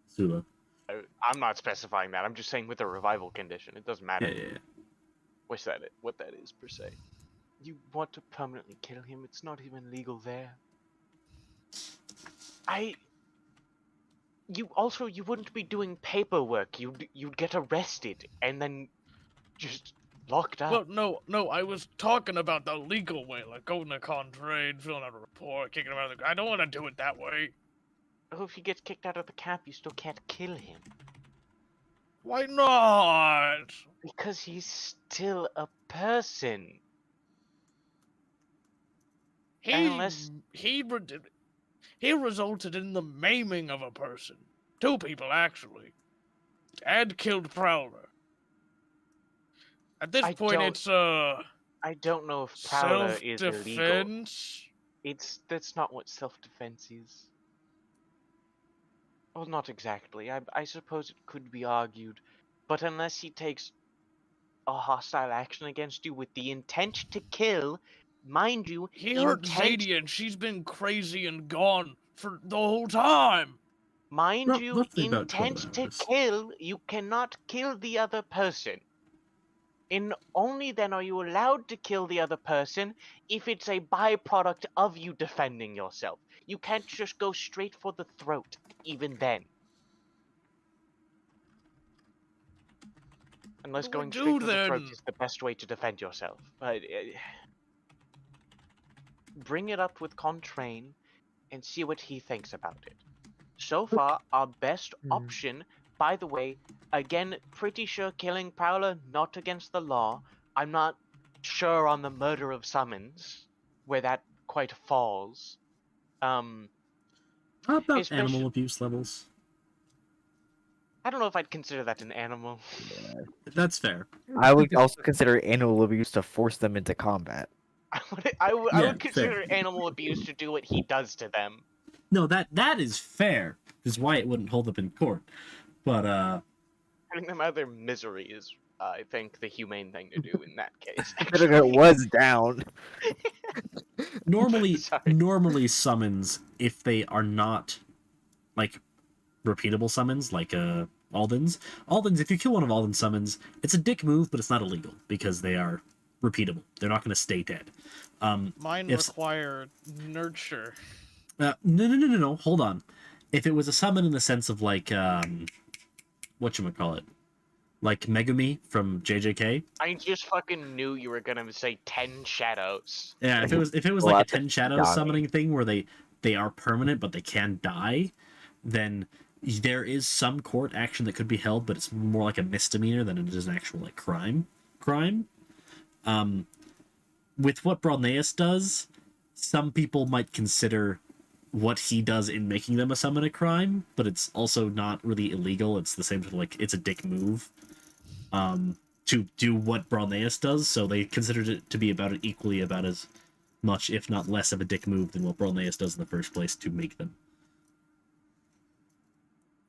Sula. I'm not specifying that. I'm just saying with a revival condition. It doesn't matter. Yeah. What that is per se. You want to permanently kill him? It's not even legal there. You wouldn't be doing paperwork. You'd get arrested and then just locked Well, up. no, I was talking about the legal way, like going to Contrade, filling out a report, kicking him out of the... I don't want to do it that way. Oh, if he gets kicked out of the camp, you still can't kill him. Why not? Because he's still a person. He resulted in the maiming of a person. Two people, actually. And killed Prowler. At this point, it's, I don't know if Prowler is illegal. self-defense? That's not what self-defense is. Well, not exactly. I suppose it could be argued. But unless he takes a hostile action against you with the intent to kill, mind you, He hurt Zadia and she's been crazy and gone for the whole time. Mind you, Roughly about 12 intent to hours. kill, you cannot kill the other person. And only then are you allowed to kill the other person if it's a byproduct of you defending yourself. You can't just go straight for the throat, even then. Unless What do we going straight do for the throat then? is the best way to defend yourself. But bring it up with Contrain and see what he thinks about it. So far, our best option, by the way, again, pretty sure killing Prowler, not against the law. I'm not sure on the murder of summons, where that quite falls. About Especially, animal abuse levels. I don't know if I'd consider that an animal. That's fair. I would also consider animal abuse to force them into combat. I Yeah, would consider fair. animal abuse to do what he does to them. No, that is fair. Is why it wouldn't hold up in court. But Putting them out of their misery is, I think, the humane thing to do in that case. Considering it was down. normally Sorry. normally summons, if they are not like repeatable summons, like Alden's, if you kill one of Alden's summons, it's a dick move, but it's not illegal because they are repeatable. They're not going to stay dead. Mine if- require nurture. No. Hold on. If it was a summon in the sense of like whatchamacallit, like Megumi from JJK. I just fucking knew you were gonna say 10 shadows. Yeah, if it was Well, like a that's 10 shadows Dami. summoning thing where they are permanent but they can die, then there is some court action that could be held, but it's more like a misdemeanor than it is an actual like crime. With what Bralneus does, some people might consider what he does in making them a summon a crime, but it's also not really illegal. It's the same sort of like it's a dick move to do what Bralneus does, so they considered it to be about as much, if not less, of a dick move than what Bralneus does in the first place to make them.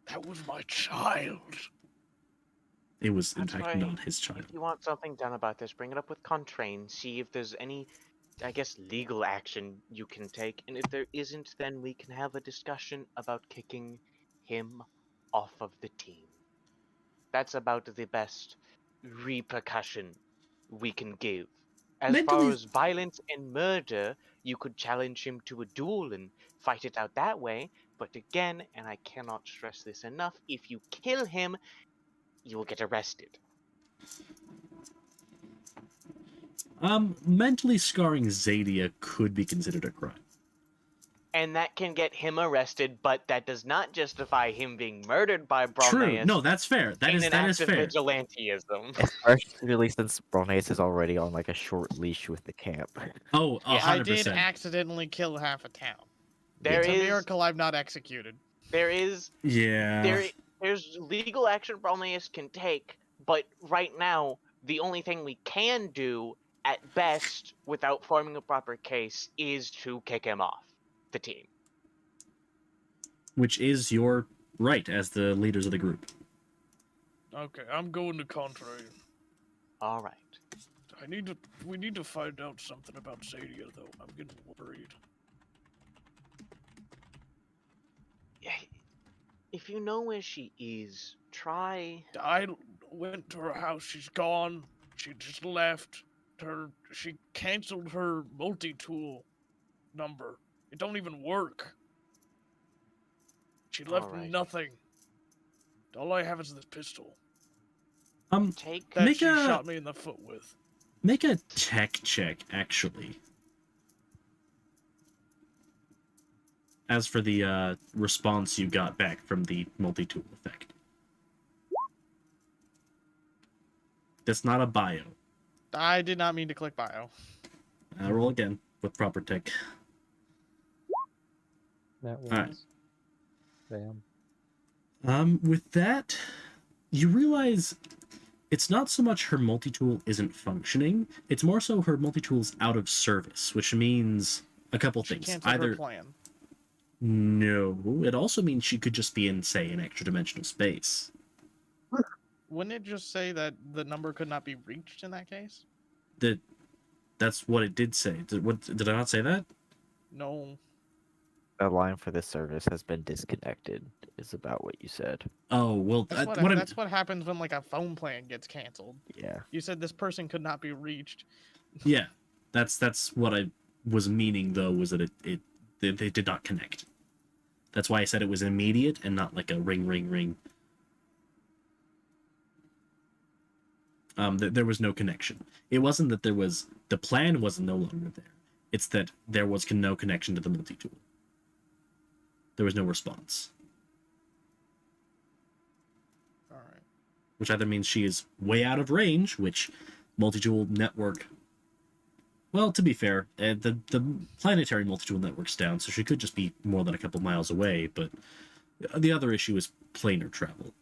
That was my child. It was, in That's fact, why not his child. If you want something done about this, bring it up with Contrain, see if there's any, I guess, legal action you can take, and if there isn't, then we can have a discussion about kicking him off of the team. That's about the best repercussion we can give. As far Mentally- as violence and murder, you could challenge him to a duel and fight it out that way, but again, and I cannot stress this enough, if you kill him, you will get arrested. Mentally scarring Zadia could be considered a crime. And that can get him arrested, but that does not justify him being murdered by True. Bralneus No, that's fair. That in is an that act is of fair. vigilantism. Especially since Bralneus is already on like a short leash with the camp. Oh, Yeah, 100%. I did accidentally kill half a town. There It's a is, miracle I'm not executed. there's legal action Bralneus can take, but right now, the only thing we can do, at best, without forming a proper case, is to kick him off the team. Which is your right as the leaders of the group. Okay, I'm going to Contrain. Alright. We need to find out something about Sadia, though. I'm getting worried. If you know where she is, try... I went to her house. She's gone. She just left. She canceled her multi-tool number. It don't even work. She left Alright. nothing. All I have is this pistol Take... that Make she a- shot me in the foot with. Make a tech check, actually. As for the response you got back from the multi-tool effect. That's not a bio. I did not mean to click bio. Roll again with proper tech. That was. Alright. Damn. With that, you realize it's not so much her multi-tool isn't functioning, it's more so her multi-tool's out of service, which means a couple She things. canceled Either her plan. no, it also means she could just be in, say, an extra dimensional space. Wouldn't it just say that the number could not be reached in that case? That's what it did say. Did I not say that? No. The line for this service has been disconnected. Is about what you said. Oh well, That's what happens when like a phone plan gets canceled. Yeah. You said this person could not be reached. yeah, that's what I was meaning though, was that they did not connect. That's why I said it was immediate and not like a ring, ring, ring. There was no connection. It wasn't that the plan was no longer there. It's that there was no connection to the multi-tool. There was no response. All right. Which either means she is way out of range, which multi-tool network... Well, to be fair, the planetary multi-tool network's down, so she could just be more than a couple miles away, but the other issue is planar travel.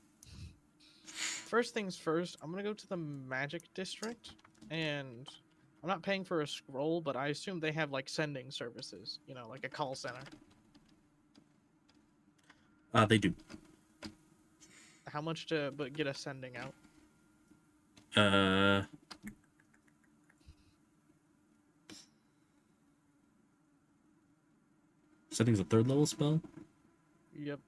First things first, I'm gonna go to the magic district, and I'm not paying for a scroll, but I assume they have like sending services, you know, like a call center. They do. How much to get a sending out? Sending's a 3rd level spell. Yep.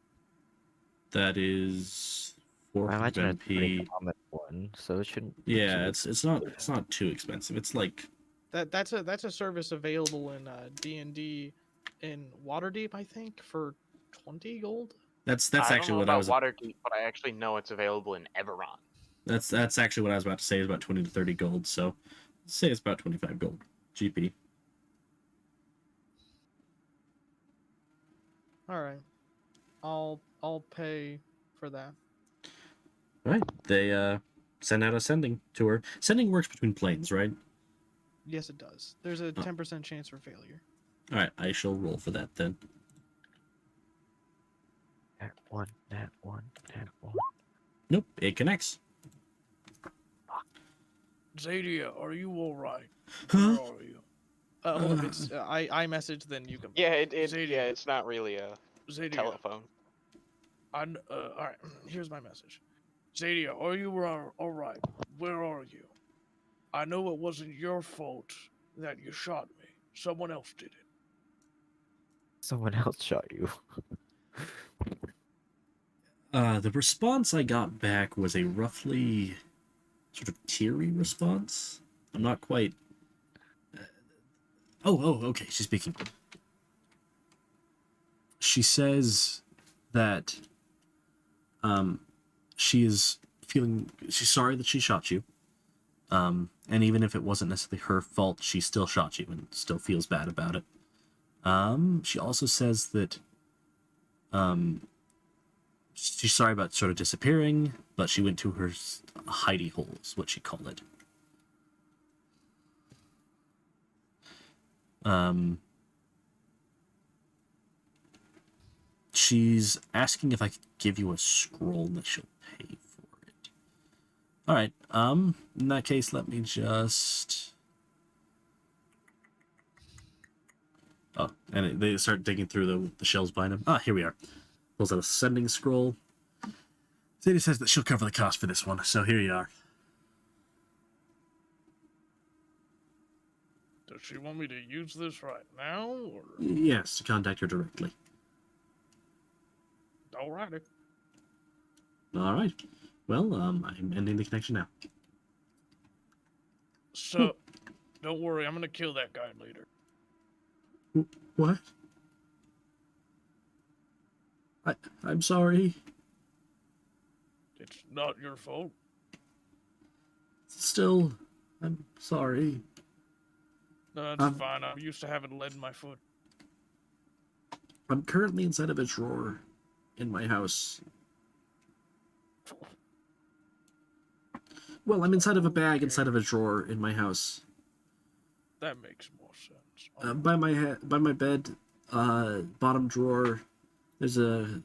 That is I 400 imagine it's pretty MP. common one, so it shouldn't. Yeah, it's not too expensive. It's like That's a service available in D&D in Waterdeep, I think, for 20 gold. that's I don't actually know what I about was. Waterdeep, but I actually know it's available in Everon. That's actually what I was about to say. Is about 20 to 30 gold. So, let's say it's about 25 gold GP. All right. I'll pay for that. All right. They send out a sending to her. Sending works between planes, right? Yes, it does. There's a 10% chance for failure. All right. I shall roll for that then. Nat one, nat one, nat one. Nope. It connects. Zadia, are you all right? Huh? Where are you? Hold on, it's I message, then you can. Yeah, Zadia. it's not really a Zadia, telephone. all right. Here's my message. Zadia, are you all right? Where are you? I know it wasn't your fault that you shot me. Someone else did it. Someone else shot you. The response I got back was a roughly sort of teary response. I'm not quite. Okay. She's speaking. She says that she's sorry that she shot you. And even if it wasn't necessarily her fault, she still shot you and still feels bad about it. She also says that she's sorry about sort of disappearing, but she went to her hidey hole, is what she called it. She's asking if I could give you a scroll that she'll pay for it. All right. In that case, let me just. Oh, and they start digging through the shelves behind him. Ah, here we are. Pulls out a sending scroll. Sadie says that she'll cover the cost for this one, so here you are. Does she want me to use this right now, or? Yes, to contact her directly. Alrighty. All right. Well, I'm ending the connection now. So, don't worry, I'm gonna kill that guy later. What? I'm sorry. It's not your fault. Still, I'm sorry. No, that's fine. I'm used to having lead in my foot. I'm currently inside of a drawer in my house. Well, I'm inside of a bag inside of a drawer in my house. That makes more sense. By my bed, bottom drawer, there's a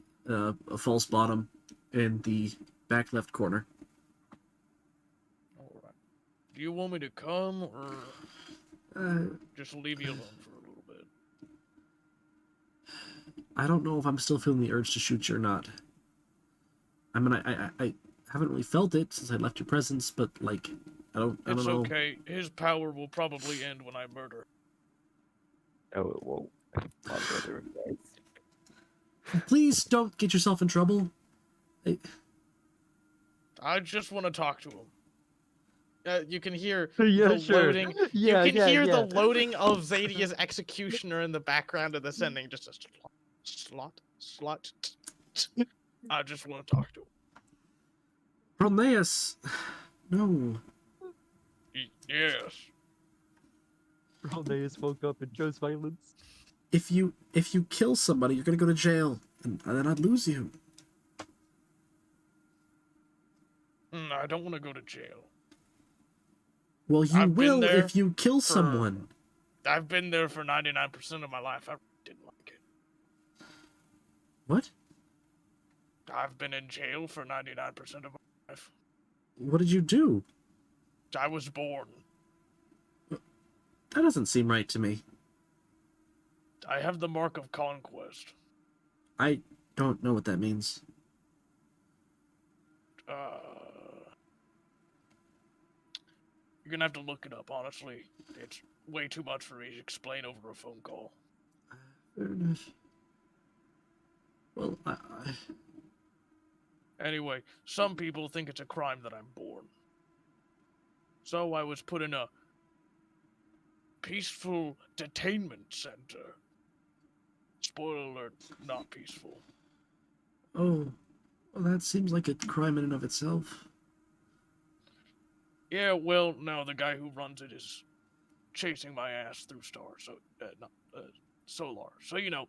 false bottom in the back left corner. Alright. Do you want me to come, or just leave you alone for a little bit? I don't know if I'm still feeling the urge to shoot you or not. I mean, I haven't really felt it since I left your presence, but like, I don't It's know. okay. His power will probably end when I murder. Oh, it won't. My brother, guys. Please don't get yourself in trouble. I just want to talk to him. You can hear Yeah, the sure. loading. Yeah, you can yeah, hear the yeah. loading of Zadia's executioner in the background of the sending. Just a slot. I just want to talk to him. Pronaeus, no. Yes. Rondeus woke up and chose violence. If you kill somebody, you're gonna go to jail, and then I'd lose you. I don't want to go to jail. Well, you I've been will there if you kill for- someone. I've been there for 99% of my life. I didn't like it. What? I've been in jail for 99% of my life. What did you do? I was born. That doesn't seem right to me. I have the mark of conquest. I don't know what that means. You're gonna have to look it up, honestly. It's way too much for me to explain over a phone call. Fair enough. Well, Anyway, some people think it's a crime that I'm born. So I was put in a peaceful detainment center. Spoiler alert, not peaceful. oh, well, that seems like a crime in and of itself. Yeah, well, no, the guy who runs it is chasing my ass through Solar. So, you know,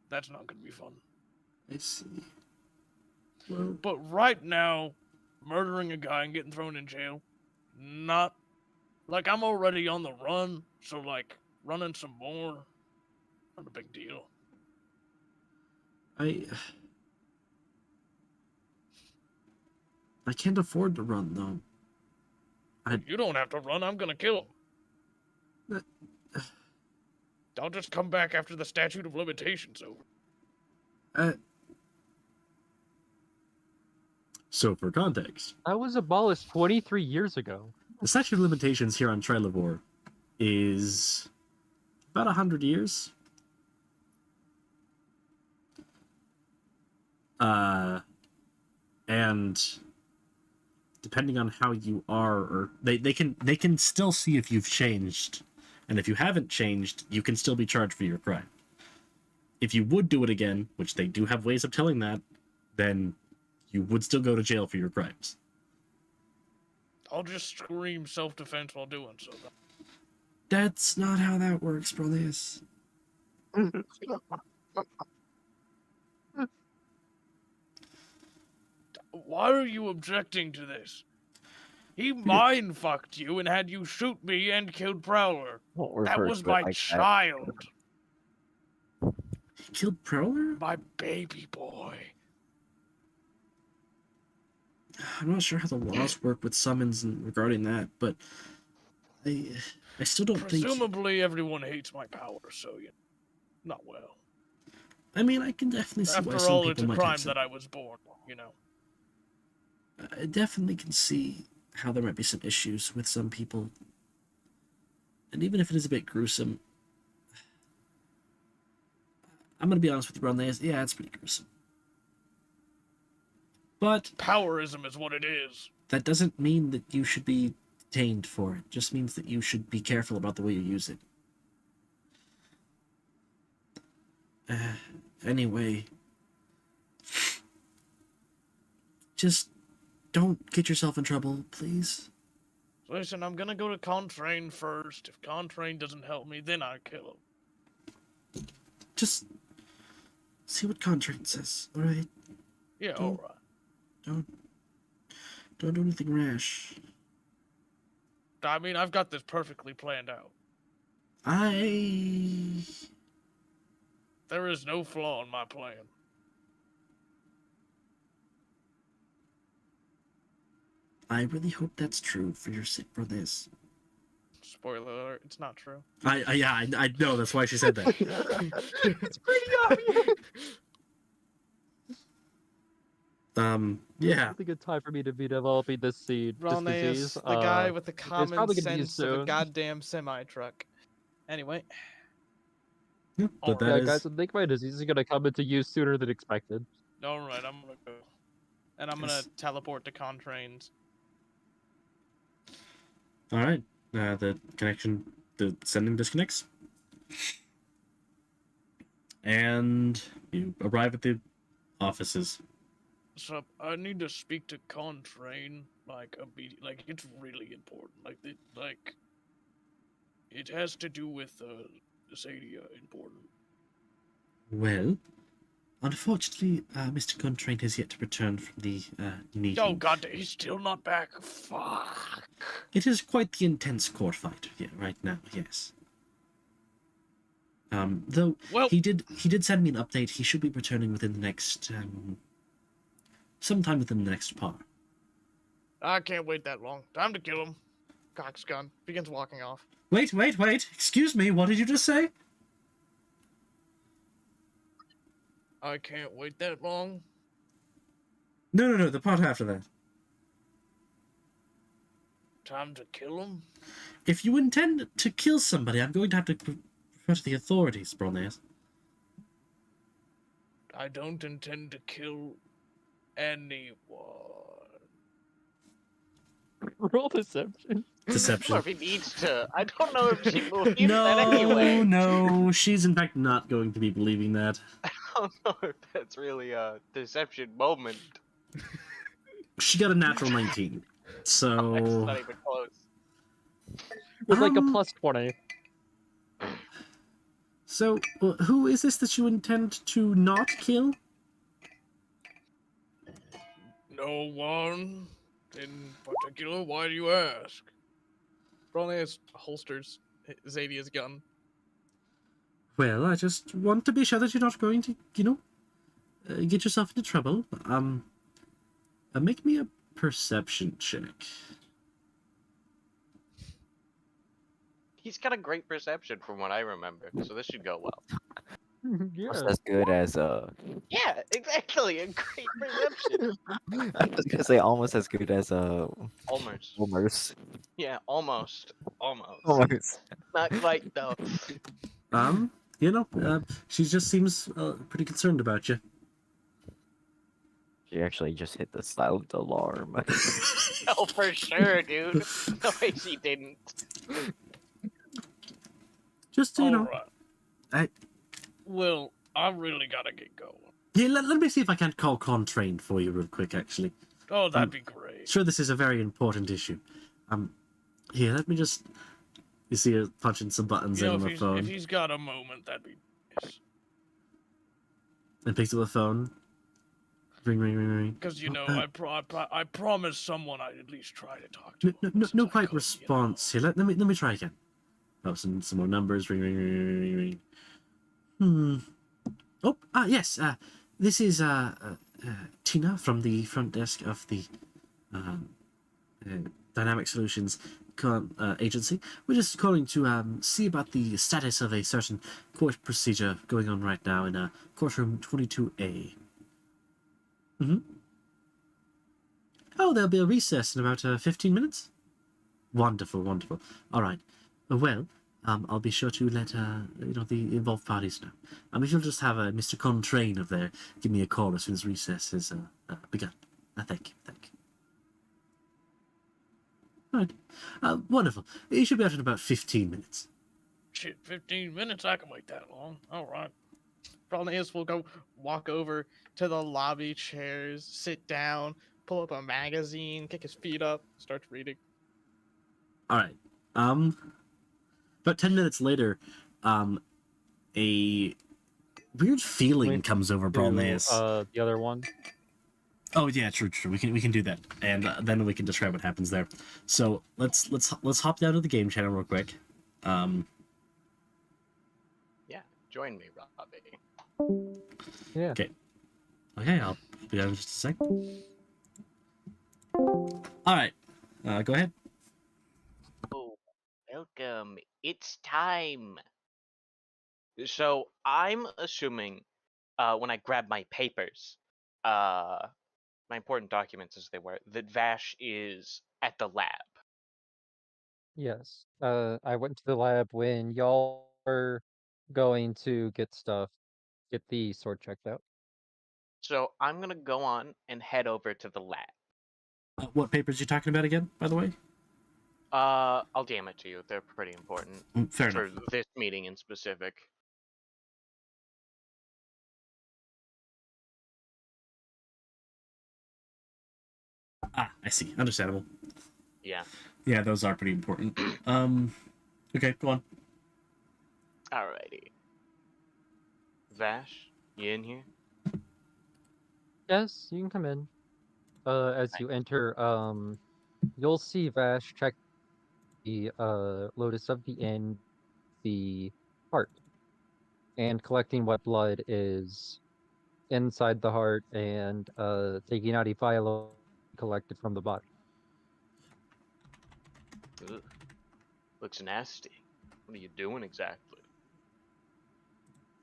that's not gonna be fun. I see. Well, But right now, murdering a guy and getting thrown in jail, not... Like, I'm already on the run, so, like, running some more, not a big deal. I can't afford to run, though. You don't have to run, I'm gonna kill him. I'll just come back after the statute of limitations over. So, for context, That was abolished 23 years ago. the statute of limitations here on Trilivor is about 100 years. And depending on how you are, or they can still see if you've changed, and if you haven't changed, you can still be charged for your crime. If you would do it again, which they do have ways of telling that, then you would still go to jail for your crimes. I'll just scream self-defense while doing so. That's not how that works, Proleus. Why are you objecting to this? He mind-fucked you and had you shoot me and killed Prowler. That was my child. He killed Prowler? My baby boy. I'm not sure how the laws work with summons and regarding that, but I still don't think... Presumably everyone hates my power, so you know, not well. I mean, I can definitely see why After some all, people it's a might crime have some... that I was born, you know. I definitely can see how there might be some issues with some people. And even if it is a bit gruesome, I'm going to be honest with you, Ron. Yeah, it's pretty gruesome. But Powerism is what it is. that doesn't mean that you should be detained for it. It just means that you should be careful about the way you use it. Anyway, just don't get yourself in trouble, please. Listen, I'm gonna go to Contrain first. If Contrain doesn't help me, then I kill him. Just see what Contract says, alright? Yeah, Don't- alright. Don't do anything rash. I mean, I've got this perfectly planned out. There is no flaw in my plan. I really hope that's true for your sake, for this. Spoiler alert, it's not true. I know, that's why she said that. It's pretty obvious. Yeah. It's a good time for me to be developing this seed. Just Ronneus, disease. the guy with the probably common gonna be sense of a soon. goddamn semi-truck. Anyway. Yeah, but Alright. Yeah, that is guys, I think my disease is gonna come into use sooner than expected. Alright, I'm gonna go. And I'm gonna Yes. teleport to Contrains. all right. The connection, the sending disconnects, and you arrive at the offices. So I need to speak to Contrain, like like it's really important. It has to do with Zadia important. Well, unfortunately, Mr. Contrain has yet to return from the meeting. Oh god, he's still not back. Fuck. It is quite the intense court fight right now. Yes. Though Well, he did send me an update. He should be returning within the next sometime within the next par. I can't wait that long. Time to kill him. Cock's gun. Begins walking off. Wait! Excuse me. What did you just say? I can't wait that long. No. The part after that. Time to kill him. If you intend to kill somebody, I'm going to have to refer to the authorities, Bronez. I don't intend to kill anyone. Roll deception. Deception. Or if he needs to. I don't know if she believes that anyway. No. She's in fact not going to be believing that. I don't know if that's really a deception moment. She got a natural 19. It's So not even close. With like a plus 20. So, who is this that you intend to not kill? No one in particular. Why do you ask? Bronius holsters Zadia's gun. Well, I just want to be sure that you're not going to, get yourself into trouble. Make me a perception check. He's got a great perception from what I remember, so this should go well. Yeah. Almost as good as Yeah, exactly. A great perception. I was gonna say almost as good as Almost. Almost. Yeah, almost. Almost. Almost. Not quite though. She just seems pretty concerned about you. She actually just hit the silent alarm. Oh, for sure, dude. No way she didn't. Just, Alright. Well, I really gotta get going. Yeah, let me see if I can't call Contrain for you real quick, actually. Oh, that'd be great. Sure, this is a very important issue. Here, let me just... You see her punching some buttons in on the phone. If he's got a moment, that'd be nice. And picks up the phone. Ring, ring, ring, ring. Because, I promised someone I'd at least try to talk to him. No since I quite could, response here. Let me try again. Oh, some more numbers. Ring, ring, ring, ring, ring. Oh, yes. This is Tina from the front desk of the Dynamic Solutions agency. We're just calling to see about the status of a certain court procedure going on right now in courtroom 22A. Oh, there'll be a recess in about 15 minutes. Wonderful. All right. Well, I'll be sure to let the involved parties know. If you'll just have Mr. Contrain of there give me a call as soon as recess has begun. Thank you. All right. Wonderful. You should be out in about 15 minutes. Shit, 15 minutes? I can wait that long. Alright. Bronius will go walk over to the lobby chairs, sit down, pull up a magazine, kick his feet up, starts reading. All right. About 10 minutes later, a weird feeling Wait, comes over Brolnaeus. The other one. Oh yeah, true. We can do that, and then we can describe what happens there. So let's hop down to the game channel real quick. Yeah, join me, Robbie. Yeah. Okay, I'll be down in just a sec. All right, go ahead. Oh, welcome. It's time. So I'm assuming, when I grab my papers, my important documents as they were, that Vash is at the lab. Yes. I went to the lab when y'all were going to get the sword checked out. So I'm gonna go on and head over to the lab. What papers you talking about again, by the way? I'll damn it to you. They're pretty important Fair for enough. this meeting in specific. Ah, I see. Understandable. Yeah. Yeah, those are pretty important. Okay, go on. Alrighty. Vash, you in here? Yes, you can come in. As Nice. you enter, you'll see Vash check the lotus of the inn, the heart, and collecting what blood is inside the heart, and taking out a vial collected from the body. Ugh, looks nasty. What are you doing exactly?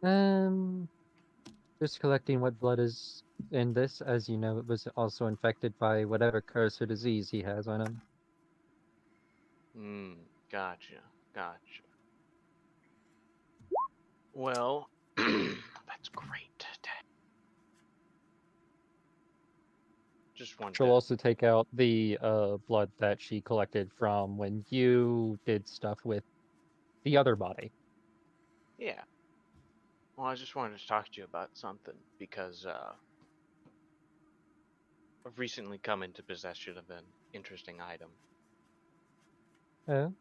Um, just collecting what blood is in this, as you know, it was also infected by whatever curse or disease he has on him. Hmm, gotcha, gotcha. Well, that's great. Just wanted She'll to, also take out the blood that she collected from when you did stuff with the other body. yeah. Well, I just wanted to talk to you about something because I've recently come into possession of an interesting item. Oh,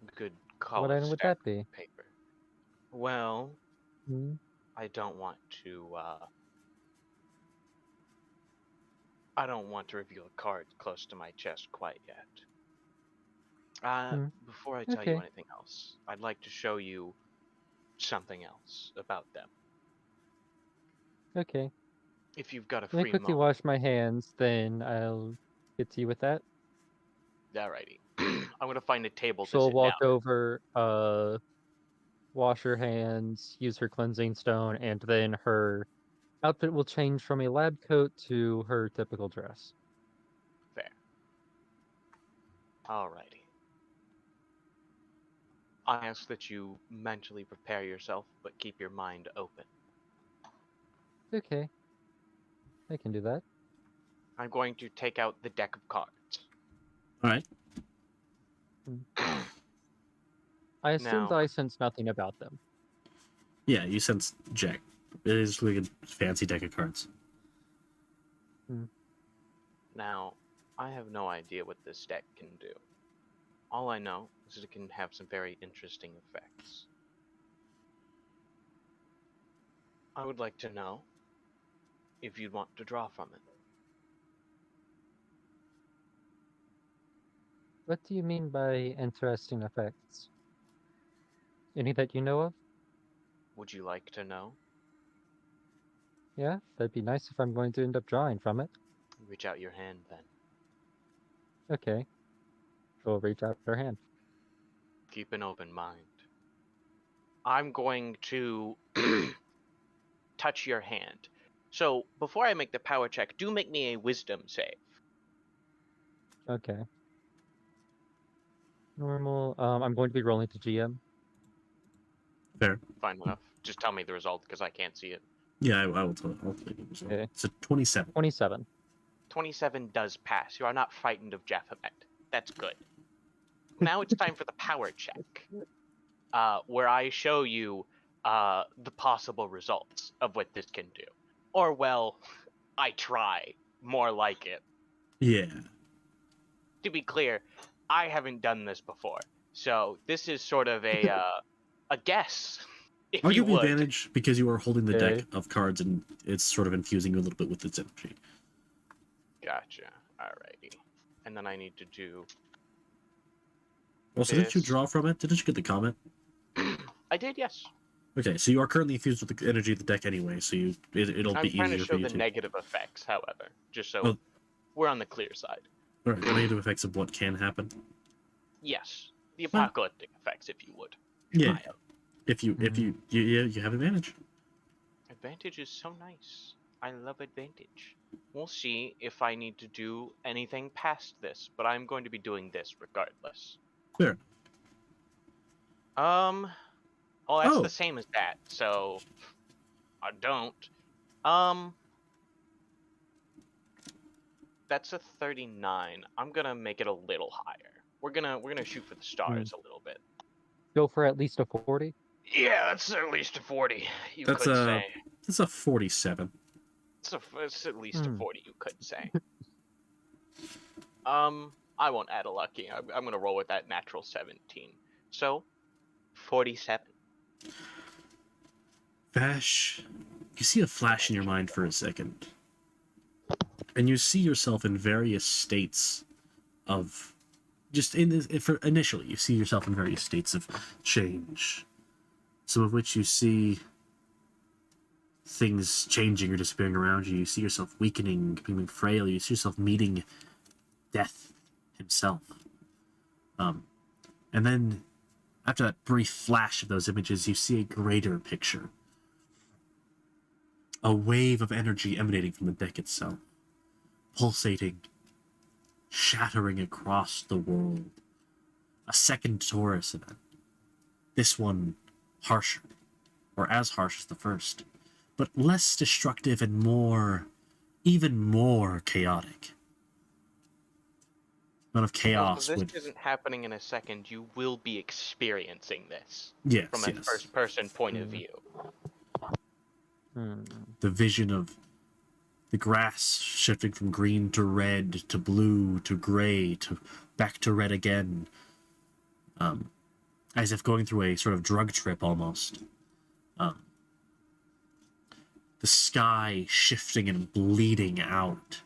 You could what call a item would stack that be? of paper. Well, Hmm? I don't want to. I don't want to reveal a card close to my chest quite yet. Hmm. Before I tell you Okay. anything else, I'd like to show you something else about them. Okay. If you've got a Let me free quickly moment. wash my hands, then I'll get to you with that. Alrighty. I'm gonna find a table to She'll sit down. walk over, wash her hands, use her cleansing stone, and then her outfit will change from a lab coat to her typical dress. Fair. Alrighty. I ask that you mentally prepare yourself, but keep your mind open. Okay, I can do that. I'm going to take out the deck of cards. All right. I assume Now, that I sense nothing about them. Yeah, you sense Jack. It is like a fancy deck of cards. now, I have no idea what this deck can do. All I know is that it can have some very interesting effects. I would like to know if you'd want to draw from it. What do you mean by interesting effects? Any that you know of? Would you like to know? Yeah, that'd be nice if I'm going to end up drawing from it. Reach out your hand then. Okay. She'll reach out her hand. Keep an open mind. I'm going to touch your hand. So, before I make the power check, do make me a wisdom save. Okay. Normal. I'm going to be rolling to GM. Fair. Fine enough. Just tell me the result because I can't see it. Yeah, I will tell. I'll tell you as well. Okay. It's a 27. 27. 27 does pass. You are not frightened of Japhet. That's good. Now it's time for the power check, where I show you the possible results of what this can do. Or, well, I try. More like it. Yeah. To be clear, I haven't done this before, so this is sort of a guess, if I'll you give you would. advantage because you are holding the deck Okay. of cards and it's sort of infusing you a little bit with its energy. Gotcha. Alrighty. And then I need to do. Also, didn't you This. draw from it? Didn't you get the comment? I did, yes. Okay, so you are currently infused with the energy of the deck anyway, so it'll I'm be trying to easier show for you the to. negative effects, however, just so Oh. we're on the clear side. All right, the negative effects of what can happen. Yes, the Well- apocalyptic effects, if you would. Yeah, Child. if you you have advantage. Advantage is so nice. I love advantage. We'll see if I need to do anything past this, but I'm going to be doing this regardless. Fair. Oh, that's Oh. the same as that. So I don't. Um, that's a 39. I'm gonna make it a little higher. We're gonna shoot for the stars a little bit. Go for at least a 40. Yeah, that's at least a 40. You That's could say. a 47. It's at least a 40. You could say. I won't add a lucky. I'm gonna roll with that natural 17. So, 47. Vash, you see a flash in your mind for a second, and you see yourself in various states of just in this, for initially you see yourself in various states of change, some of which you see things changing or disappearing around you. You see yourself weakening, becoming frail. You see yourself meeting death himself, and then after that brief flash of those images, you see a greater picture, a wave of energy emanating from the deck itself, pulsating, shattering across the world. A second Torus event. This one harsher, or as harsh as the first, but less destructive and even more chaotic. Amount of chaos This would. isn't happening in a second. You will be experiencing this Yes, from a yes. first-person point of view. The vision of the grass shifting from green to red to blue to gray to back to red again, as if going through a sort of drug trip almost. The sky shifting and bleeding out.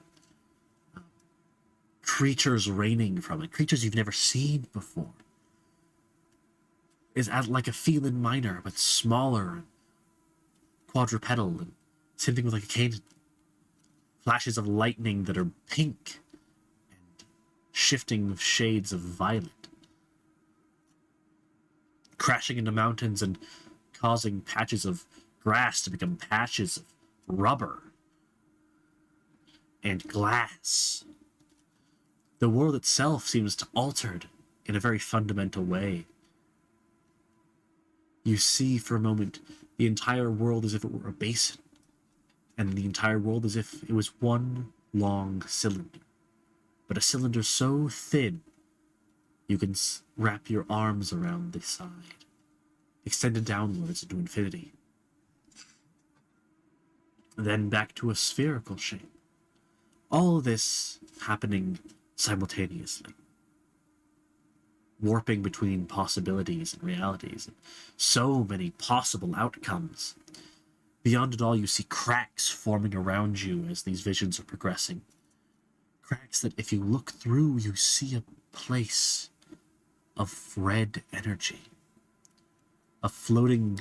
Creatures raining from it, creatures you've never seen before. Is like a feline minor, but smaller and quadrupedal, and same thing with like a cane. Flashes of lightning that are pink and shifting shades of violet. Crashing into mountains and causing patches of grass to become patches of rubber and glass. The world itself seems to altered in a very fundamental way. You see for a moment the entire world as if it were a basin, and the entire world as if it was one long cylinder, but a cylinder so thin you can wrap your arms around the side, extended downwards into infinity. Then back to a spherical shape. All of this happening simultaneously. Warping between possibilities and realities. And so many possible outcomes. Beyond it all, you see cracks forming around you as these visions are progressing. Cracks that if you look through, you see a place of red energy. Of floating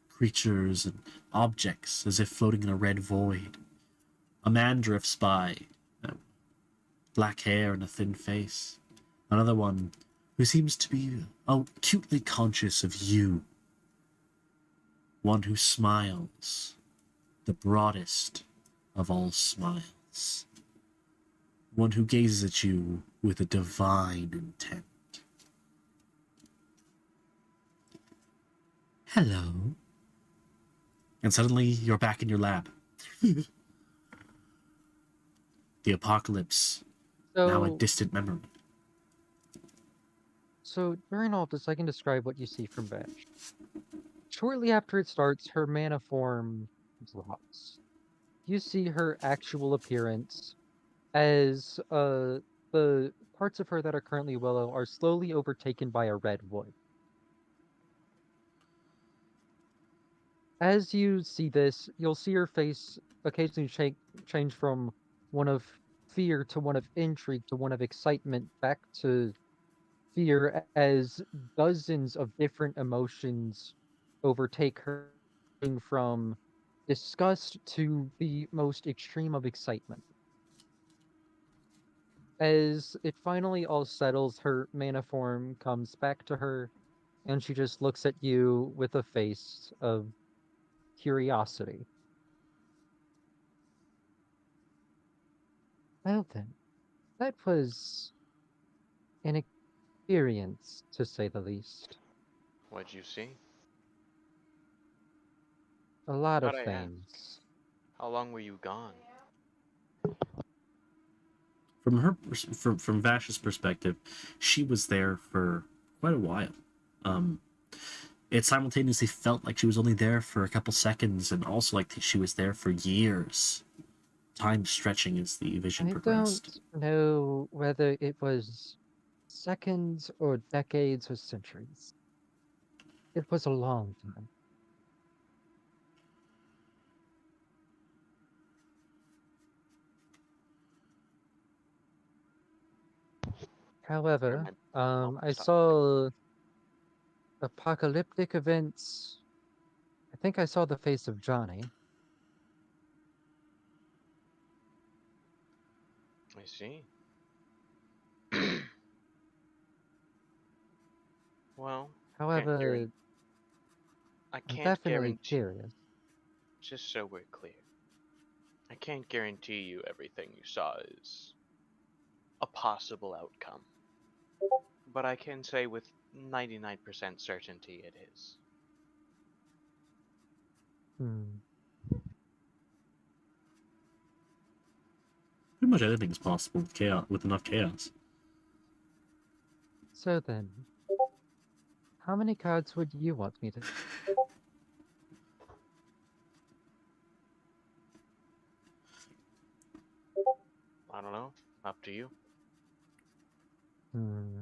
creatures and objects as if floating in a red void. A man drifts by, black hair and a thin face. Another one who seems to be acutely conscious of you. One who smiles, the broadest of all smiles. One who gazes at you with a divine intent. Hello. And suddenly you're back in your lab. The apocalypse, now a distant memory. So during all this, I can describe what you see from Vash. Shortly after it starts, her mana form drops. You see her actual appearance as the parts of her that are currently willow are slowly overtaken by a red wood. As you see this, you'll see her face occasionally change from one of fear to one of intrigue to one of excitement back to fear as dozens of different emotions overtake her, ranging from disgust to the most extreme of excitement. As it finally all settles, her mana form comes back to her, and she just looks at you with a face of curiosity. Well then, that was an experience, to say the least. What'd you see? A lot of How'd I ask? things. How long were you gone? From Vash's perspective, she was there for quite a while. It simultaneously felt like she was only there for a couple seconds, and also like she was there for years. Time stretching as the vision I progressed. don't know whether it was seconds or decades or centuries. It was a long time. However, I Stop. saw apocalyptic events. I think I saw the face of Johnny. I see. Well, However, I I'm can't definitely guarantee. curious. Just so we're clear, I can't guarantee you everything you saw is a possible outcome, but I can say with 99% certainty it is. Hmm. Pretty much anything is possible with chaos, with enough chaos. So then, how many cards would you want me to? I don't know. Up to you. Hmm.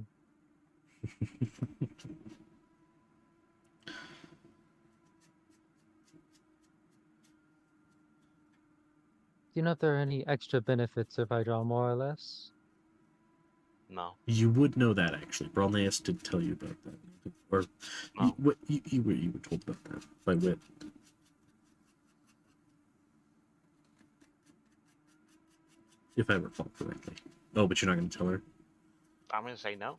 Do you know if there are any extra benefits if I draw more or less? No. You would know that actually. Brawlnaeus did tell you about that, or No. you were told about that by Wit. If I recall correctly. Oh, but you're not going to tell her. I'm gonna say no.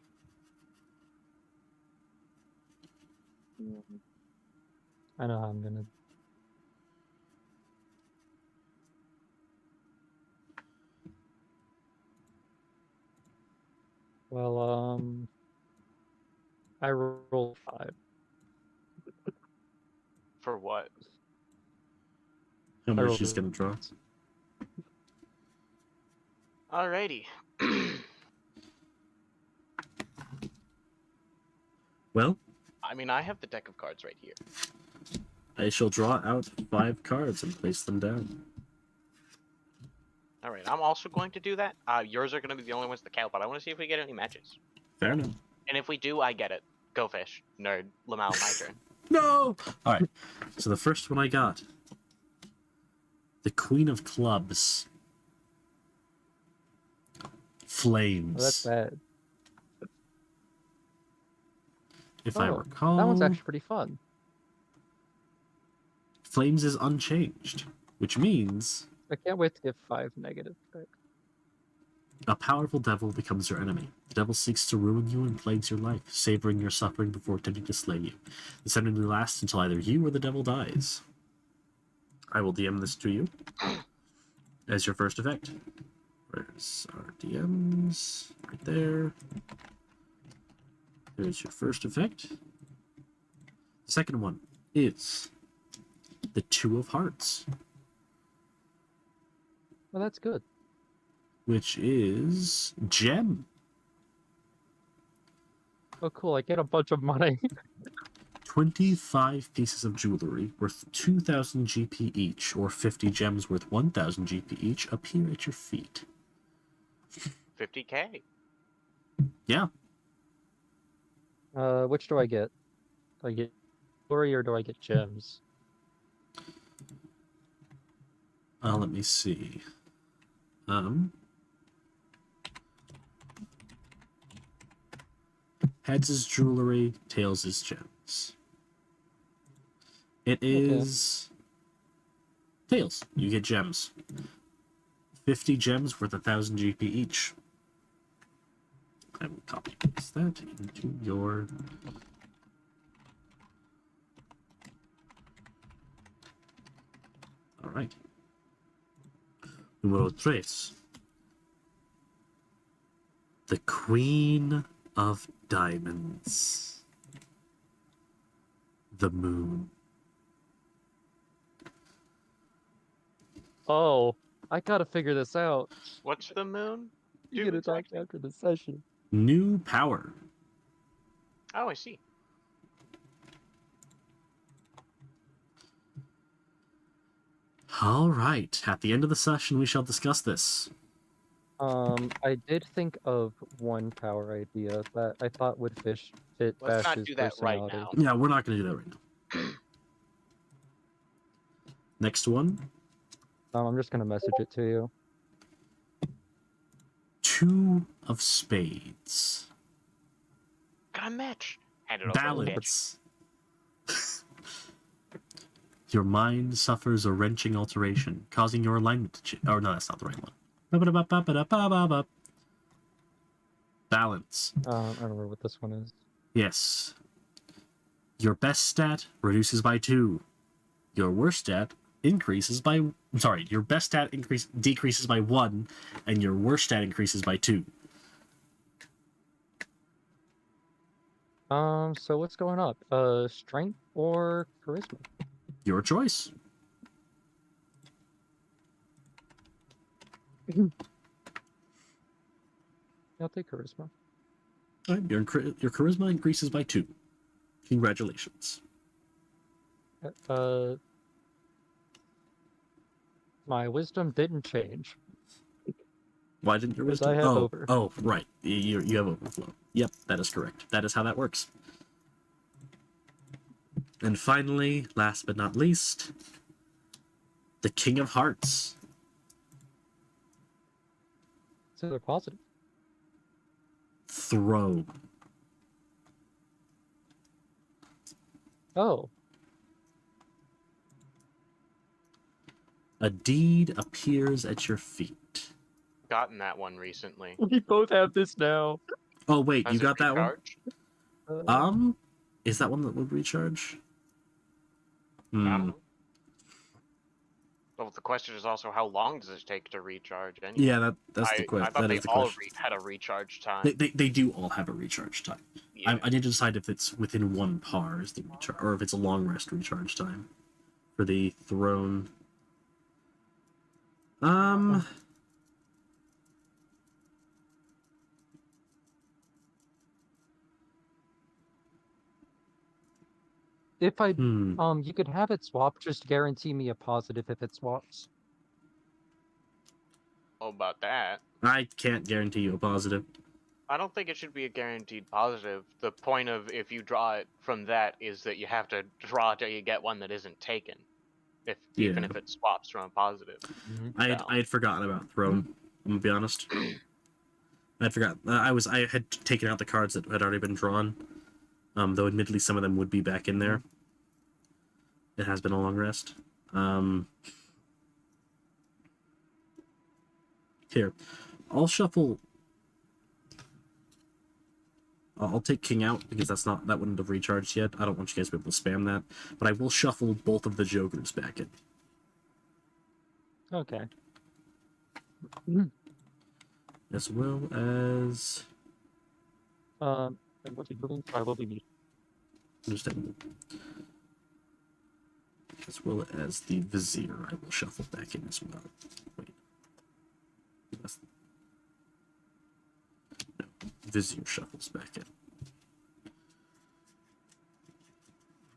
I know how I'm gonna. Well, I rolled 5. For what? How I much rolled she's going to draw? Alrighty. Well, I mean, I have the deck of cards right here. I shall draw out 5 cards and place them down. Alright, I'm also going to do that. Yours are going to be the only ones to count, but I want to see if we get any matches. Fair enough. And if we do, I get it. Go fish. Nerd. Lamau, my turn. No! Alright, so the first one I got. The Queen of Clubs. Flames. Well, that's bad. If I Oh, recall, that one's actually pretty fun. Flames is unchanged, which means I can't wait to get 5 negative. a powerful devil becomes your enemy. The devil seeks to ruin you and plagues your life, savoring your suffering before attempting to slay you. This enemy lasts until either you or the devil dies. I will DM this to you as your first effect. Where's our DMs? Right there. There's your first effect. The second one is the Two of Hearts, Well, that's good. which is Gem. Oh, cool. I get a bunch of money. 25 pieces of jewelry worth 2,000 GP each, or 50 gems worth 1,000 GP each, appear at your feet. 50k. Yeah. Which do I get? Do I get jewelry or do I get gems? Let me see. Heads is jewelry, tails is gems. It is tails. You get gems. 50 gems worth 1,000 GP each. I will copy paste that into your. All right. Numero 3. The Queen of Diamonds. The Moon. Oh, I gotta figure this out. What's the moon? You're do gonna talk exactly? after the session. New power. Oh, I see. All right. At the end of the session, we shall discuss this. I did think of one power idea that I thought would fit Let's not Vash's do that right personality. now. Yeah, we're not going to do that right now. Next one. I'm just gonna message it to you. 2 of spades. Got a match. Hand it over, bitch. Balance. Your mind suffers a wrenching alteration, causing your alignment to change. Oh, no, that's not the right one. Ba-ba-da-ba-ba-da-ba-ba-ba. Balance. I don't remember what this one is. Yes. Your best stat reduces by 2. Your worst stat increases by... Sorry, your best stat decreases by 1, and your worst stat increases by 2. So what's going up? Strength or charisma? Your choice. I'll take charisma. Your charisma increases by 2. Congratulations. My wisdom didn't change. Why didn't your Because wisdom? I have over. Oh, right. You have overflow. Yep, that is correct. That is how that works. And finally, last but not least, the King of Hearts. So they're positive. Throw. Oh, A deed appears at your feet. Gotten that one recently. we both have this now. Oh wait, Does you it got that one? recharge? Is that one that would recharge? I don't Hmm. know. Well, the question is also how long does it take to recharge? Anyway? Yeah, that's the I question. thought That they is the all question. had a recharge time. They do all have a recharge time. Yeah. I need to decide if it's within 1 par is the recharge, or if it's a long rest recharge time for the throne. If I Hmm. you could have it swap, just guarantee me a positive if it swaps. Oh, about that. I can't guarantee you a positive. I don't think it should be a guaranteed positive. The point of if you draw it from that is that you have to draw till you get one that isn't taken. Even Yeah. if it swaps from a positive. I had forgotten about throne. I'm gonna be honest. I'd forgotten. I had taken out the cards that had already been drawn. Though admittedly some of them would be back in there. It has been a long rest. Here, I'll shuffle. I'll take King out because that wouldn't have recharged yet. I don't want you guys to be able to spam that, but I will shuffle both of the Jokers back in. Okay. As well as And what's it doing? I will be meeting. understandable. As well as the Vizier, I will shuffle back in as well. Wait. No, Vizier shuffles back in.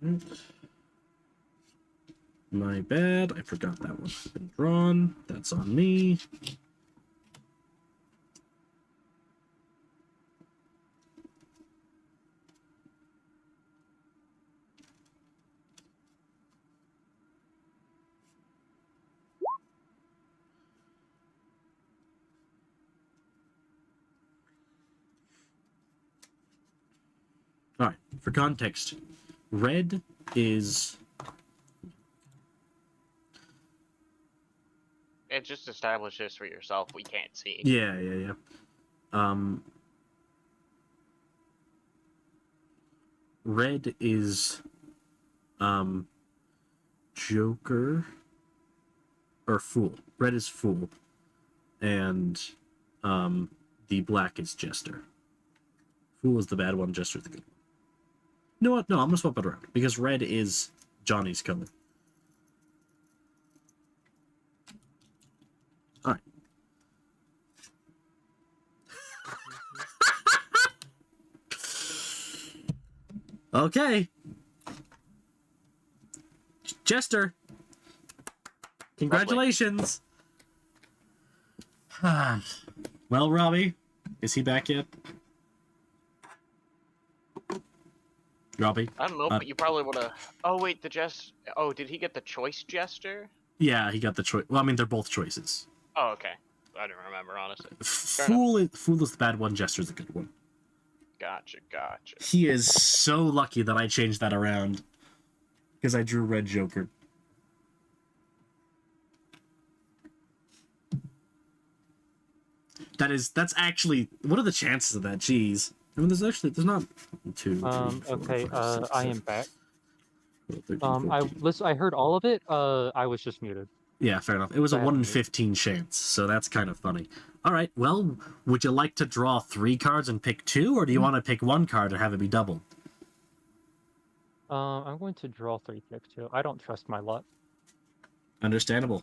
Right. My bad, I forgot that one's been drawn. That's on me. Alright, for context, red is... It just establishes for yourself we can't see. Yeah. Red is Joker or Fool. Red is Fool, and the black is Jester. Fool is the bad one, Jester is the good one. You know what? No, I'm gonna swap it around because red is Johnny's color. All right. Okay. Jester. Congratulations. Well, Robbie, is he back yet? Robbie? I don't know, but you probably would have. Oh wait, the jest. Oh, did he get the choice jester? Yeah, he got the choice. Well, I mean, they're both choices. Oh, okay. I don't remember honestly. Fool is the bad one. Jester's the good one. Gotcha. He is so lucky that I changed that around because I drew red Joker. That's actually, what are the chances of that? Jeez. I mean, there's not 2. 3, 4, Okay. 5, 6, I 7, am back. 12, 13, 14. I heard all of it. I was just muted. Yeah, fair enough. It was a 1 in 15 chance, so that's kind of funny. All right. Well, would you like to draw 3 cards and pick 2, or do you want to pick 1 card and have it be doubled? I'm going to draw 3, pick 2. I don't trust my luck. Understandable.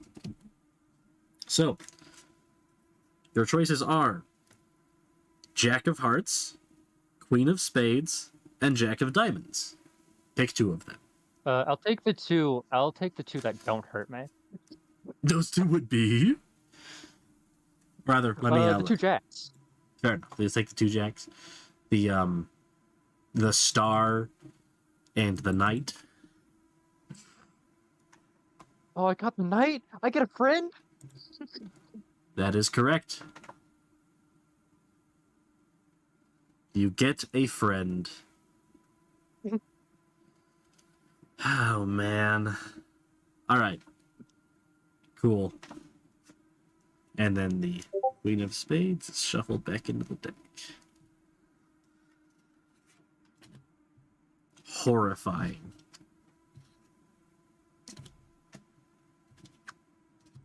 So, your choices are Jack of Hearts, Queen of Spades, and Jack of Diamonds. Pick 2 of them. I'll take the 2. I'll take the 2 that don't hurt me. Those 2 would be. Rather, let me. The 2 jacks. Fair enough. Let's take the 2 jacks. The star and the knight. Oh, I got the knight. I get a friend. That is correct. You get a friend. Oh, man. All right. Cool. And then the Queen of Spades is shuffled back into the deck. Horrifying.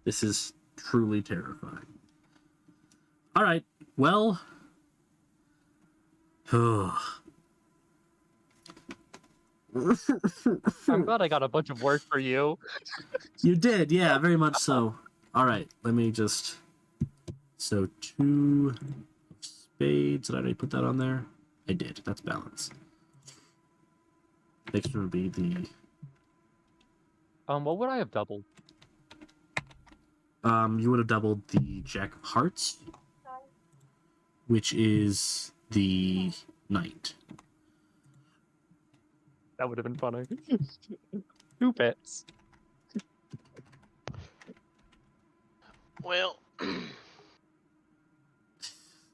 This is truly terrifying. All right. Well. I'm glad I got a bunch of work for you. You did, yeah, very much so. All right, let me just. So 2 of spades. Did I already put that on there? I did. That's balance. Next one would be the. What would I have doubled? You would have doubled the Jack of Hearts, which is the Knight. That would have been funny. 2 bits. Well,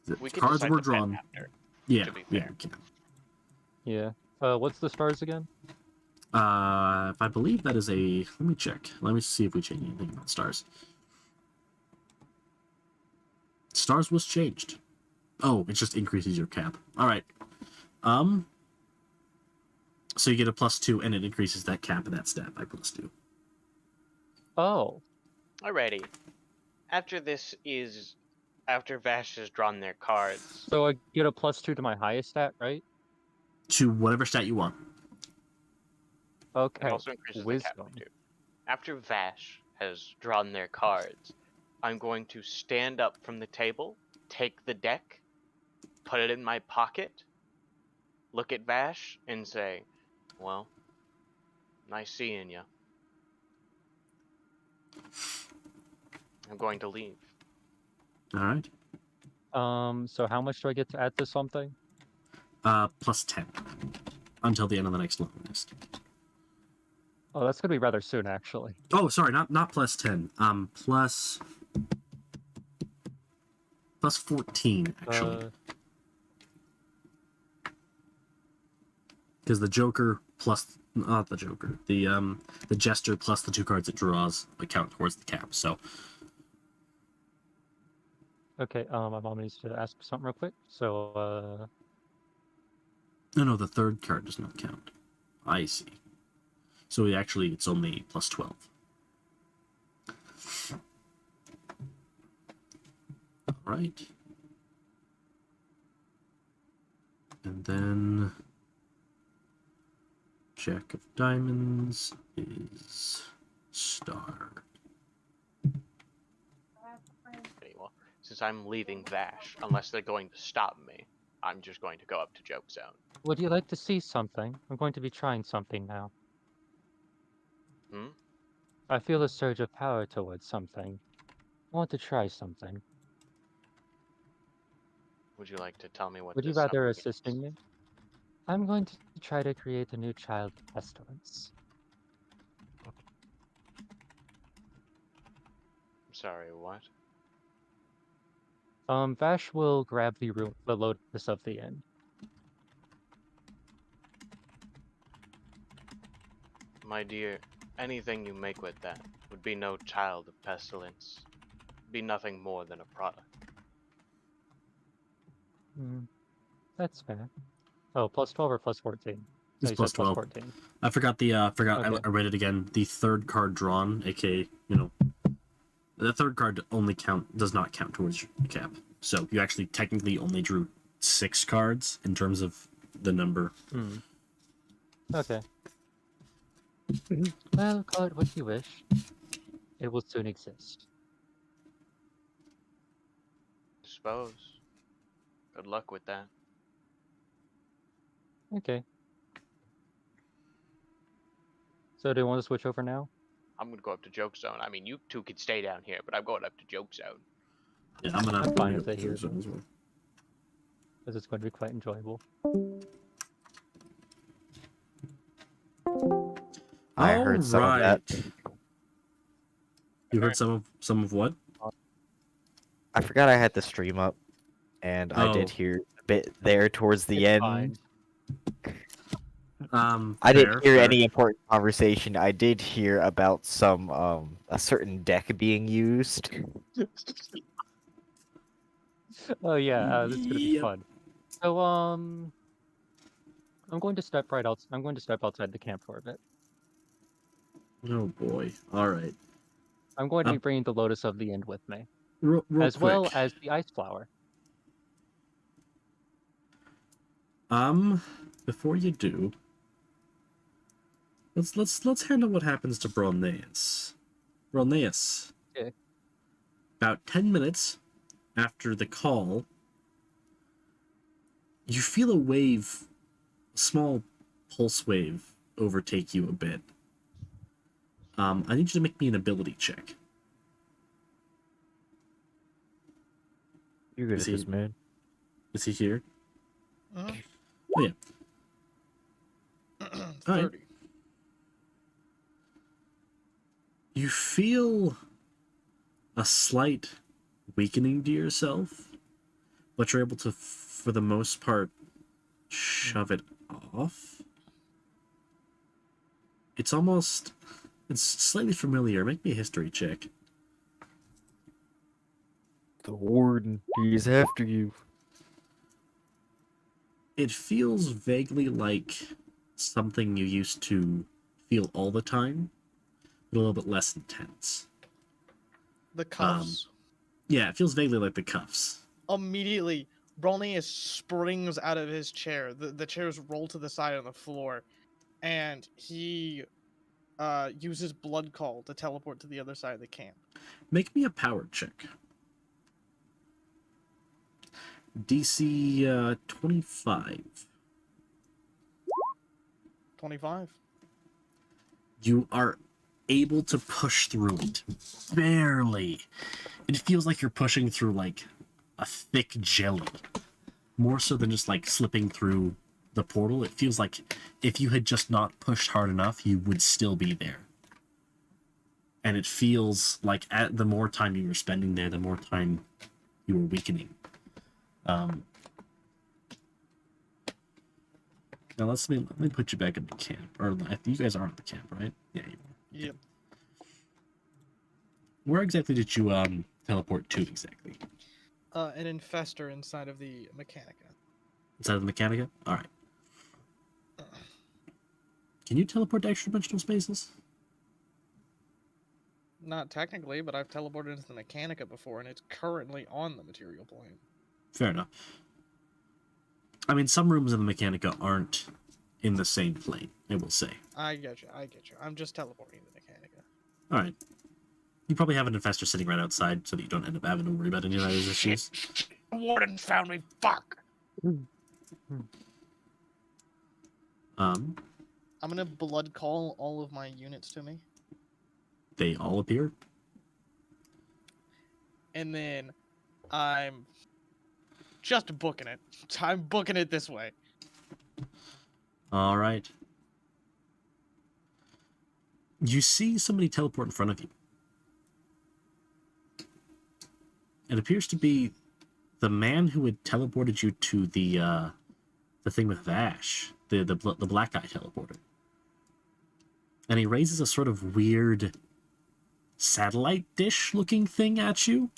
The we can cards decide were the pen drawn. after. Yeah, to be yeah, fair. we can. Yeah. What's the stars again? I believe that is a. Let me check. Let me see if we changed anything about stars. Stars was changed. Oh, it just increases your cap. All right. So you get a +2, and it increases that cap of that stat by +2. Oh. Alrighty. After Vash has drawn their cards. So I get a +2 to my highest stat, right? To whatever stat you want. It Okay. also increases the Wisdom. cap by 2. After Vash has drawn their cards, I'm going to stand up from the table, take the deck, put it in my pocket, look at Vash, and say, well, nice seeing ya. I'm going to leave. All right. So how much do I get to add to something? +10 until the end of the next long list. Oh, that's gonna be rather soon, actually. Oh, sorry, not +10. +14 actually, because the Joker plus not the Joker, the Jester plus the 2 cards it draws count towards the cap. So. Okay. My mom needs to ask something real quick. So, No, the 3rd card does not count. I see. So it's only +12. All right. And then Jack of Diamonds is star. since I'm leaving Vash, unless they're going to stop me, I'm just going to go up to Joke Zone. Would you like to see something? I'm going to be trying something now. Hmm? I feel a surge of power towards something. I want to try something. Would you like to tell me what Would you this rather something assist is? me? I'm going to try to create a new child pestilence. I'm sorry, what? Vash will grab the lotus of the end. My dear, anything you make with that would be no child of pestilence. Be nothing more than a product. Hmm, that's fair. Oh, plus 12 or plus 14? No, It's you plus said plus 12. 14. I forgot Okay. I read it again. The third card drawn, aka, the third card does not count towards your cap. So you actually technically only drew 6 cards in terms of the number. Hmm. Okay. Well, call it what you wish. It will soon exist. Suppose. Good luck with that. Okay. So do you want to switch over now? I'm gonna go up to Joke Zone. I mean, you two could stay down here, but I'm going up to Joke Zone. Yeah, I'm fine go if they to hear this one them. as well. Because it's going to be quite enjoyable. I heard some of that. You heard some of what? I forgot I had the stream up, and I did Oh. hear a bit there towards the It's end. fine. I didn't hear any important conversation. I did hear about some a certain deck being used. Oh yeah, this is gonna be Yep. fun. So I'm going to step right out. I'm going to step outside the camp for a bit. Oh boy. All right. I'm going to be bringing the lotus of the end with me, Real as quick. well as the ice flower. Before you do, let's handle what happens to Bronneus. Bronneus. Okay. About 10 minutes after the call, you feel a wave, a small pulse wave, overtake you a bit. I need you to make me an ability check. You're good Is at this, he- man. Is he here? Uh-huh. Oh yeah. Alright. 30. You feel a slight weakening to yourself, but you're able to, for the most part, shove it off. It's slightly familiar. Make me a history check. The warden, he's after you. It feels vaguely like something you used to feel all the time, but a little bit less intense. The cuffs. Yeah, it feels vaguely like the cuffs. Immediately, Bronnius springs out of his chair. The chairs roll to the side on the floor, and he uses blood call to teleport to the other side of the camp. Make me a power check. DC 25. 25. You are able to push through it. Barely. It feels like you're pushing through like a thick jelly. More so than just like slipping through the portal. It feels like if you had just not pushed hard enough, you would still be there. And it feels like the more time you were spending there, the more time you were weakening. Now let me put you back in the camp. Or you guys are in the camp, right? Yeah, you are. Yep. Where exactly did you teleport to exactly? An infestor inside of the Mechanica. Inside of the Mechanica? Alright. Can you teleport to extra-dimensional spaces? Not technically, but I've teleported into the Mechanica before, and it's currently on the material plane. Fair enough. I mean, some rooms in the Mechanica aren't in the same plane, I will say. I get you. I'm just teleporting to the Mechanica. Alright. You probably have an infestor sitting right outside so that you don't end up having to worry about any of those issues. The warden found me. Fuck. Um, I'm gonna blood call all of my units to me, they all appear. and then I'm just booking it. I'm booking it this way. All right. You see somebody teleport in front of you. It appears to be the man who had teleported you to the thing with Vash, the black guy teleporter. And he raises a sort of weird satellite dish looking thing at you.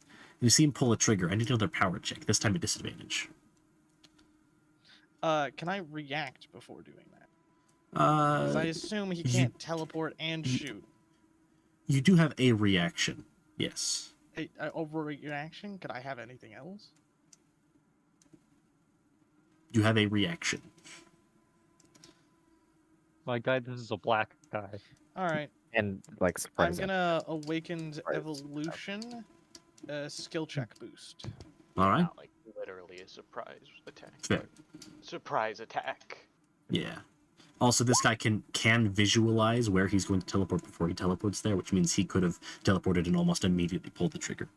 And you see him pull a trigger. I need another power check. This time at disadvantage. Can I react before doing that? 'Cause I assume he can't teleport and shoot. You do have a reaction. Yes. A overreaction? Could I have anything else? You have a reaction. My guy, this is a black guy. All right. And like I'm surprise. gonna awakened Right. evolution, skill check boost. All right. Not like literally a surprise attack. Fair. Surprise attack. Yeah. Also, this guy can visualize where he's going to teleport before he teleports there, which means he could have teleported and almost immediately pulled the trigger.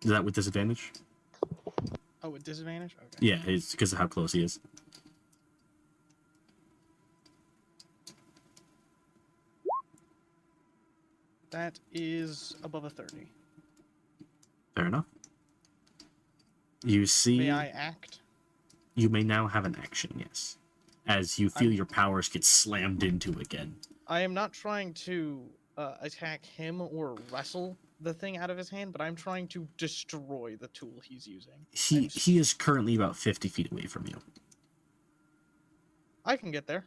Is that with disadvantage? Oh, with disadvantage? Okay. Yeah, it's because of how close he is. That is above a 30. Fair enough. You see... May I act? You may now have an action, yes. As you feel your powers get slammed into again. I am not trying to attack him or wrestle the thing out of his hand, but I'm trying to destroy the tool he's using. He is currently about 50 feet away from you. I can get there.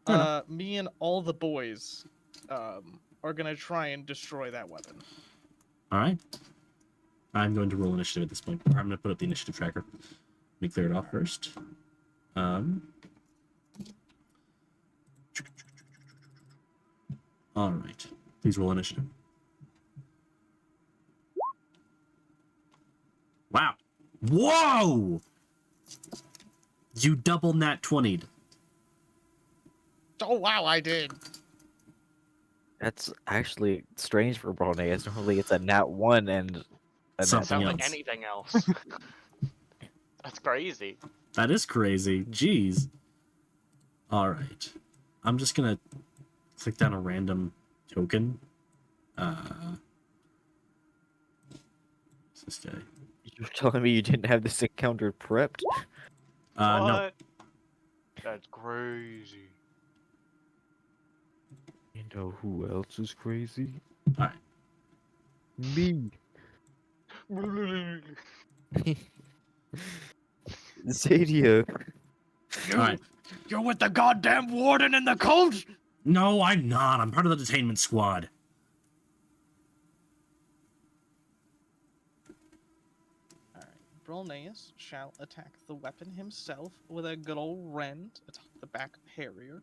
Fair enough. Me and all the boys are gonna try and destroy that weapon. Alright. I'm going to roll initiative at this point. Or I'm going to put up the initiative tracker. Let me clear it off first. Alright. Please roll initiative. Wow. Whoa! You double nat 20'd. Oh wow, I did. That's actually strange for Broneus. Normally it's a nat 1 and a Something Sounds else. like anything else. That's crazy. That is crazy. Jeez. Alright. I'm just gonna click down a random token. What's this guy? You're telling me you didn't have this encounter prepped? No. What? That's crazy. You know who else is crazy? Alright. Me. Zadia. Alright. You're with the goddamn warden and the cult? No, I'm not. I'm part of the detainment squad. Alright. Brolneus shall attack the weapon himself with a good old rend atop the back Harrier.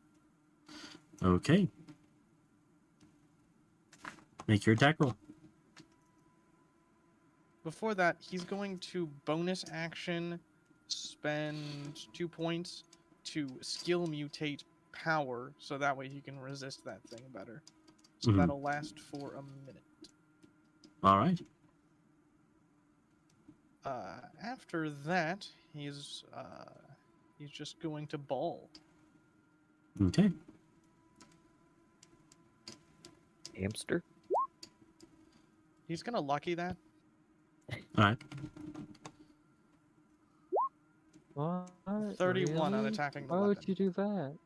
Okay. Make your attack roll. Before that, he's going to bonus action spend 2 points to skill mutate power, so that way he can resist that thing better. So Mhm. that'll last for a minute. Alright. After that, he's just going to ball. Okay. Hamster? He's gonna lucky that. Alright. What? 31 on Really? attacking the Why would weapon. you do that?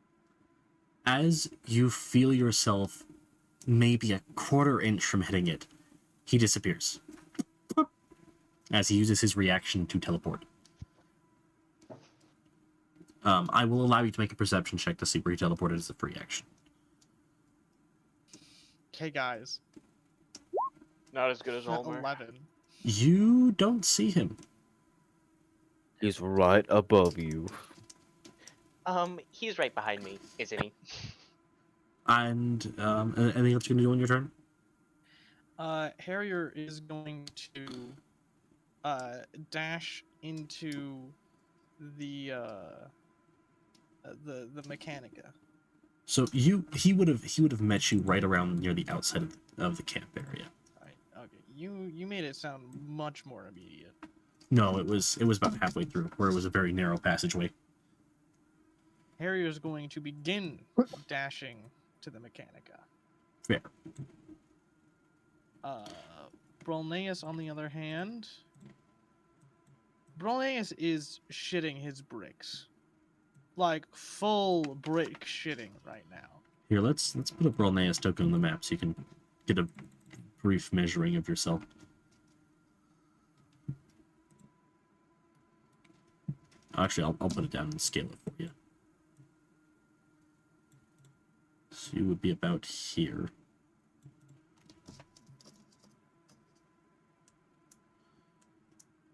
As you feel yourself maybe a quarter inch from hitting it, he disappears. As he uses his reaction to teleport. I will allow you to make a perception check to see where he teleported as a free action. Okay, guys. Not as good as Olmer. 11. You don't see him. He's right above you. He's right behind me, isn't he? And anything else you're gonna do on your turn? Harrier is going to dash into the Mechanica. So he would have met you right around near the outside of the camp area. Right. Okay. You made it sound much more immediate. No, it was about halfway through, where it was a very narrow passageway. Harrier is going to begin dashing to the Mechanica. Fair. Brolneus, on the other hand, Brolneus is shitting his bricks, like full brick shitting right now. Here, let's put a Brolneus token on the map so you can get a brief measuring of yourself. Actually, I'll put it down and scale it for you. So you would be about here.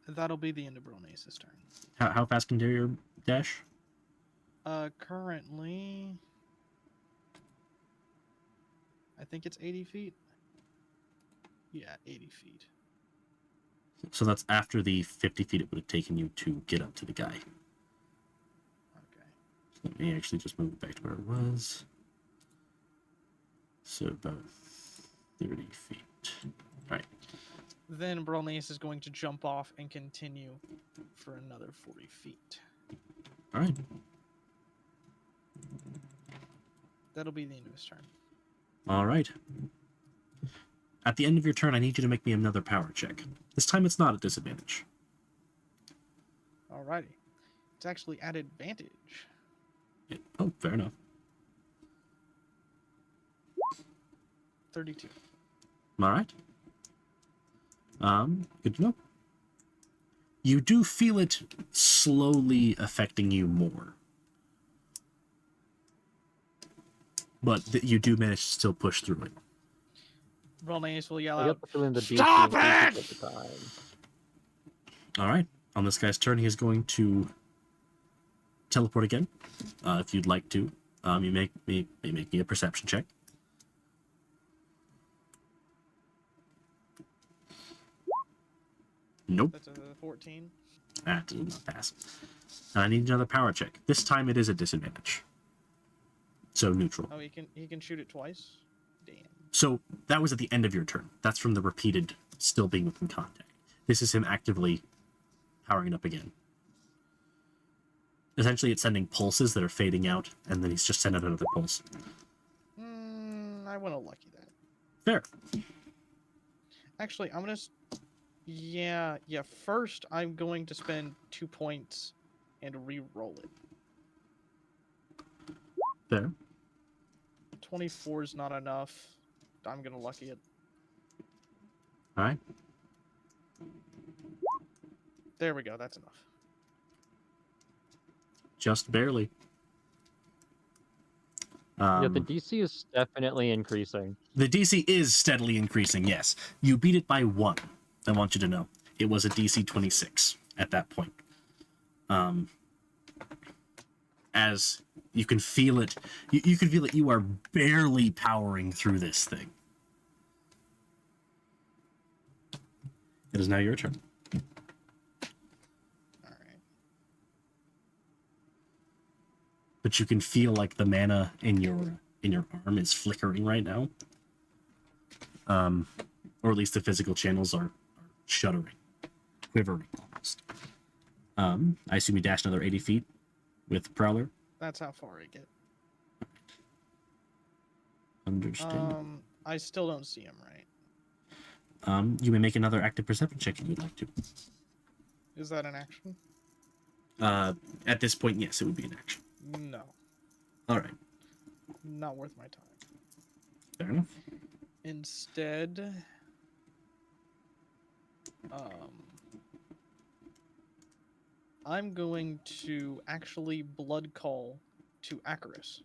That'll be the end of Brolneus' turn. How fast can your dash? Currently, I think it's 80 feet. Yeah, 80 feet. So that's after the 50 feet it would have taken you to get up to the guy. Okay. So let me actually just move it back to where it was. So about 30 feet. All right. Then Brolneus is going to jump off and continue for another 40 feet. All right. That'll be the end of his turn. All right. At the end of your turn, I need you to make me another power check. This time it's not a disadvantage. Alrighty. It's actually at advantage. Oh, fair enough. 32. All right. Good to know. You do feel it slowly affecting you more. But you do manage to still push through it. Brolneus will yell I out, get the feeling the DC "Stop increases it!" at the time. All right. On this guy's turn, he is going to teleport again. If you'd like to, you make me a perception check. Nope. That's a 14. That did not pass. I need another power check. This time it is a disadvantage. So neutral. Oh, he can shoot it twice? Damn. So that was at the end of your turn. That's from the repeated still being within contact. This is him actively powering it up again. Essentially, it's sending pulses that are fading out, and then he's just sending another pulse. I want to lucky that. Fair. Actually, I'm gonna. Yeah. First, I'm going to spend 2 points and re-roll it. Fair. 24 is not enough. I'm gonna lucky it. All right. There we go. That's enough. Just barely. Yeah, the DC is definitely increasing. The DC is steadily increasing, yes. You beat it by 1. I want you to know. It was a DC 26 at that point. As you can feel it, you can feel that you are barely powering through this thing. It is now your turn. Alright. But you can feel like the mana in your arm is flickering right now. Or at least the physical channels are shuddering, quivering almost. I assume you dash another 80 feet with Prowler. That's how far I get. Understand. I still don't see him right. You may make another active perception check if you'd like to. Is that an action? At this point, yes, it would be an action. No. All right. Not worth my time. Fair enough. Instead, I'm going to actually blood call to Acarus,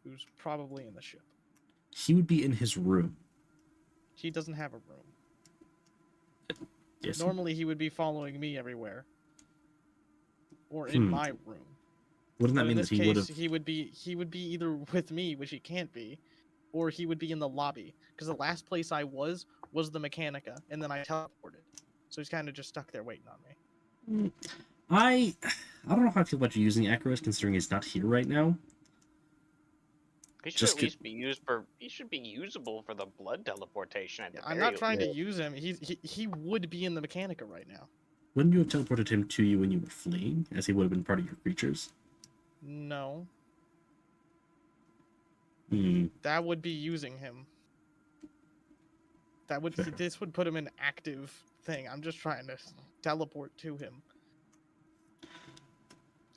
who's probably in the ship. He would be in his room. He doesn't have a room. Yes. Normally, he would be following me everywhere. Or in my room. Wouldn't that And in mean this that he would case, have? he would be either with me, which he can't be, or he would be in the lobby. Because the last place I was the Mechanica, and then I teleported. So he's kind of just stuck there waiting on me. I don't know how I feel about you using Icarus, considering he's not here right now. He should Just at least be used for. He should be usable for the blood teleportation. At the I'm very not trying least. to use him. He would be in the Mechanica right now. Wouldn't you have teleported him to you when you were fleeing, as he would have been part of your creatures? No, Hmm. that would be using him. That would this would put him in active thing. I'm just trying to teleport to him.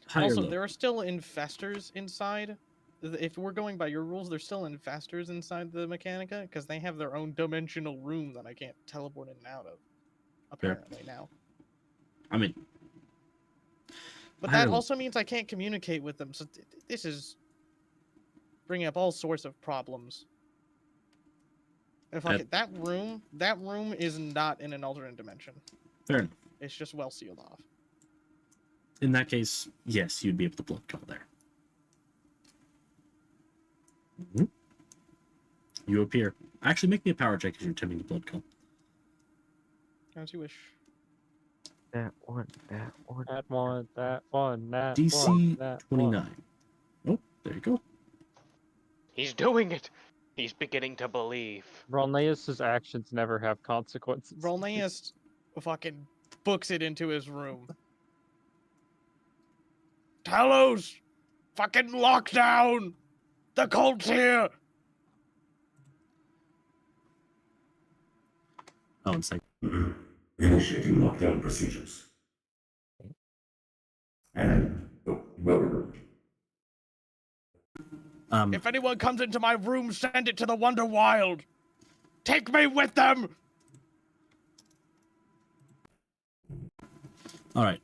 High or Also, low? there are still infestors inside. If we're going by your rules, there's still infestors inside the Mechanica because they have their own dimensional room that I can't teleport in and out of. Fair. Apparently now. I mean, But high or that low? also means I can't communicate with them. So this is bringing up all sorts of problems. And fuck it, that room is not in an alternate dimension. Fair enough. It's just well sealed off. In that case, yes, you'd be able to blood call there. Mhm. You appear. Actually, make me a power check as you're attempting to blood call. As you wish. That one, that one. That one, that one, that DC one, that 29. Oh, there you go. He's doing it. He's beginning to believe. Rolneus's actions never have consequences. Rolneus fucking books it into his room. Talos! Fucking lockdown! The cult's here! Oh, and second. Initiating lockdown procedures. And If anyone comes into my room, send it to the Wonder Wild! Take me with them! All right.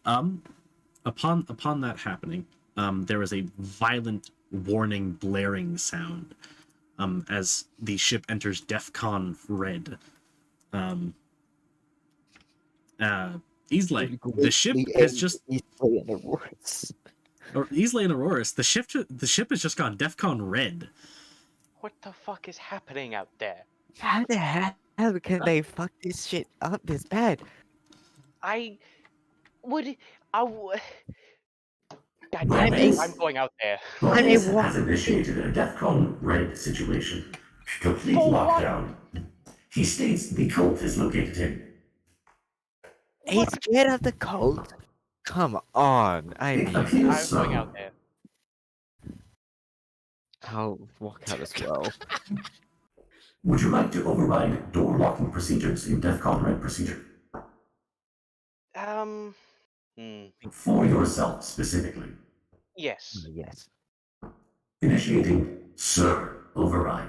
Upon that happening, there is a violent warning blaring sound as the ship enters DEFCON red. Islay, the ship has just Islay and Aurorus. or Islay and Aurorus, the ship has just gone DEFCON red. What the fuck is happening out there? How the hell can they fuck this shit up this bad? I would. God damn Well, it! this- I'm going out there. This has initiated a DEFCON red situation. Complete For what? lockdown. He states the cult is located in. He's scared of the cult? Come on. I It mean, appears I'm going so. out there. I'll walk out as well. Would you like to override door locking procedures in DEFCON red procedure? For yourself specifically. Yes. Yes. Initiating Sir Override.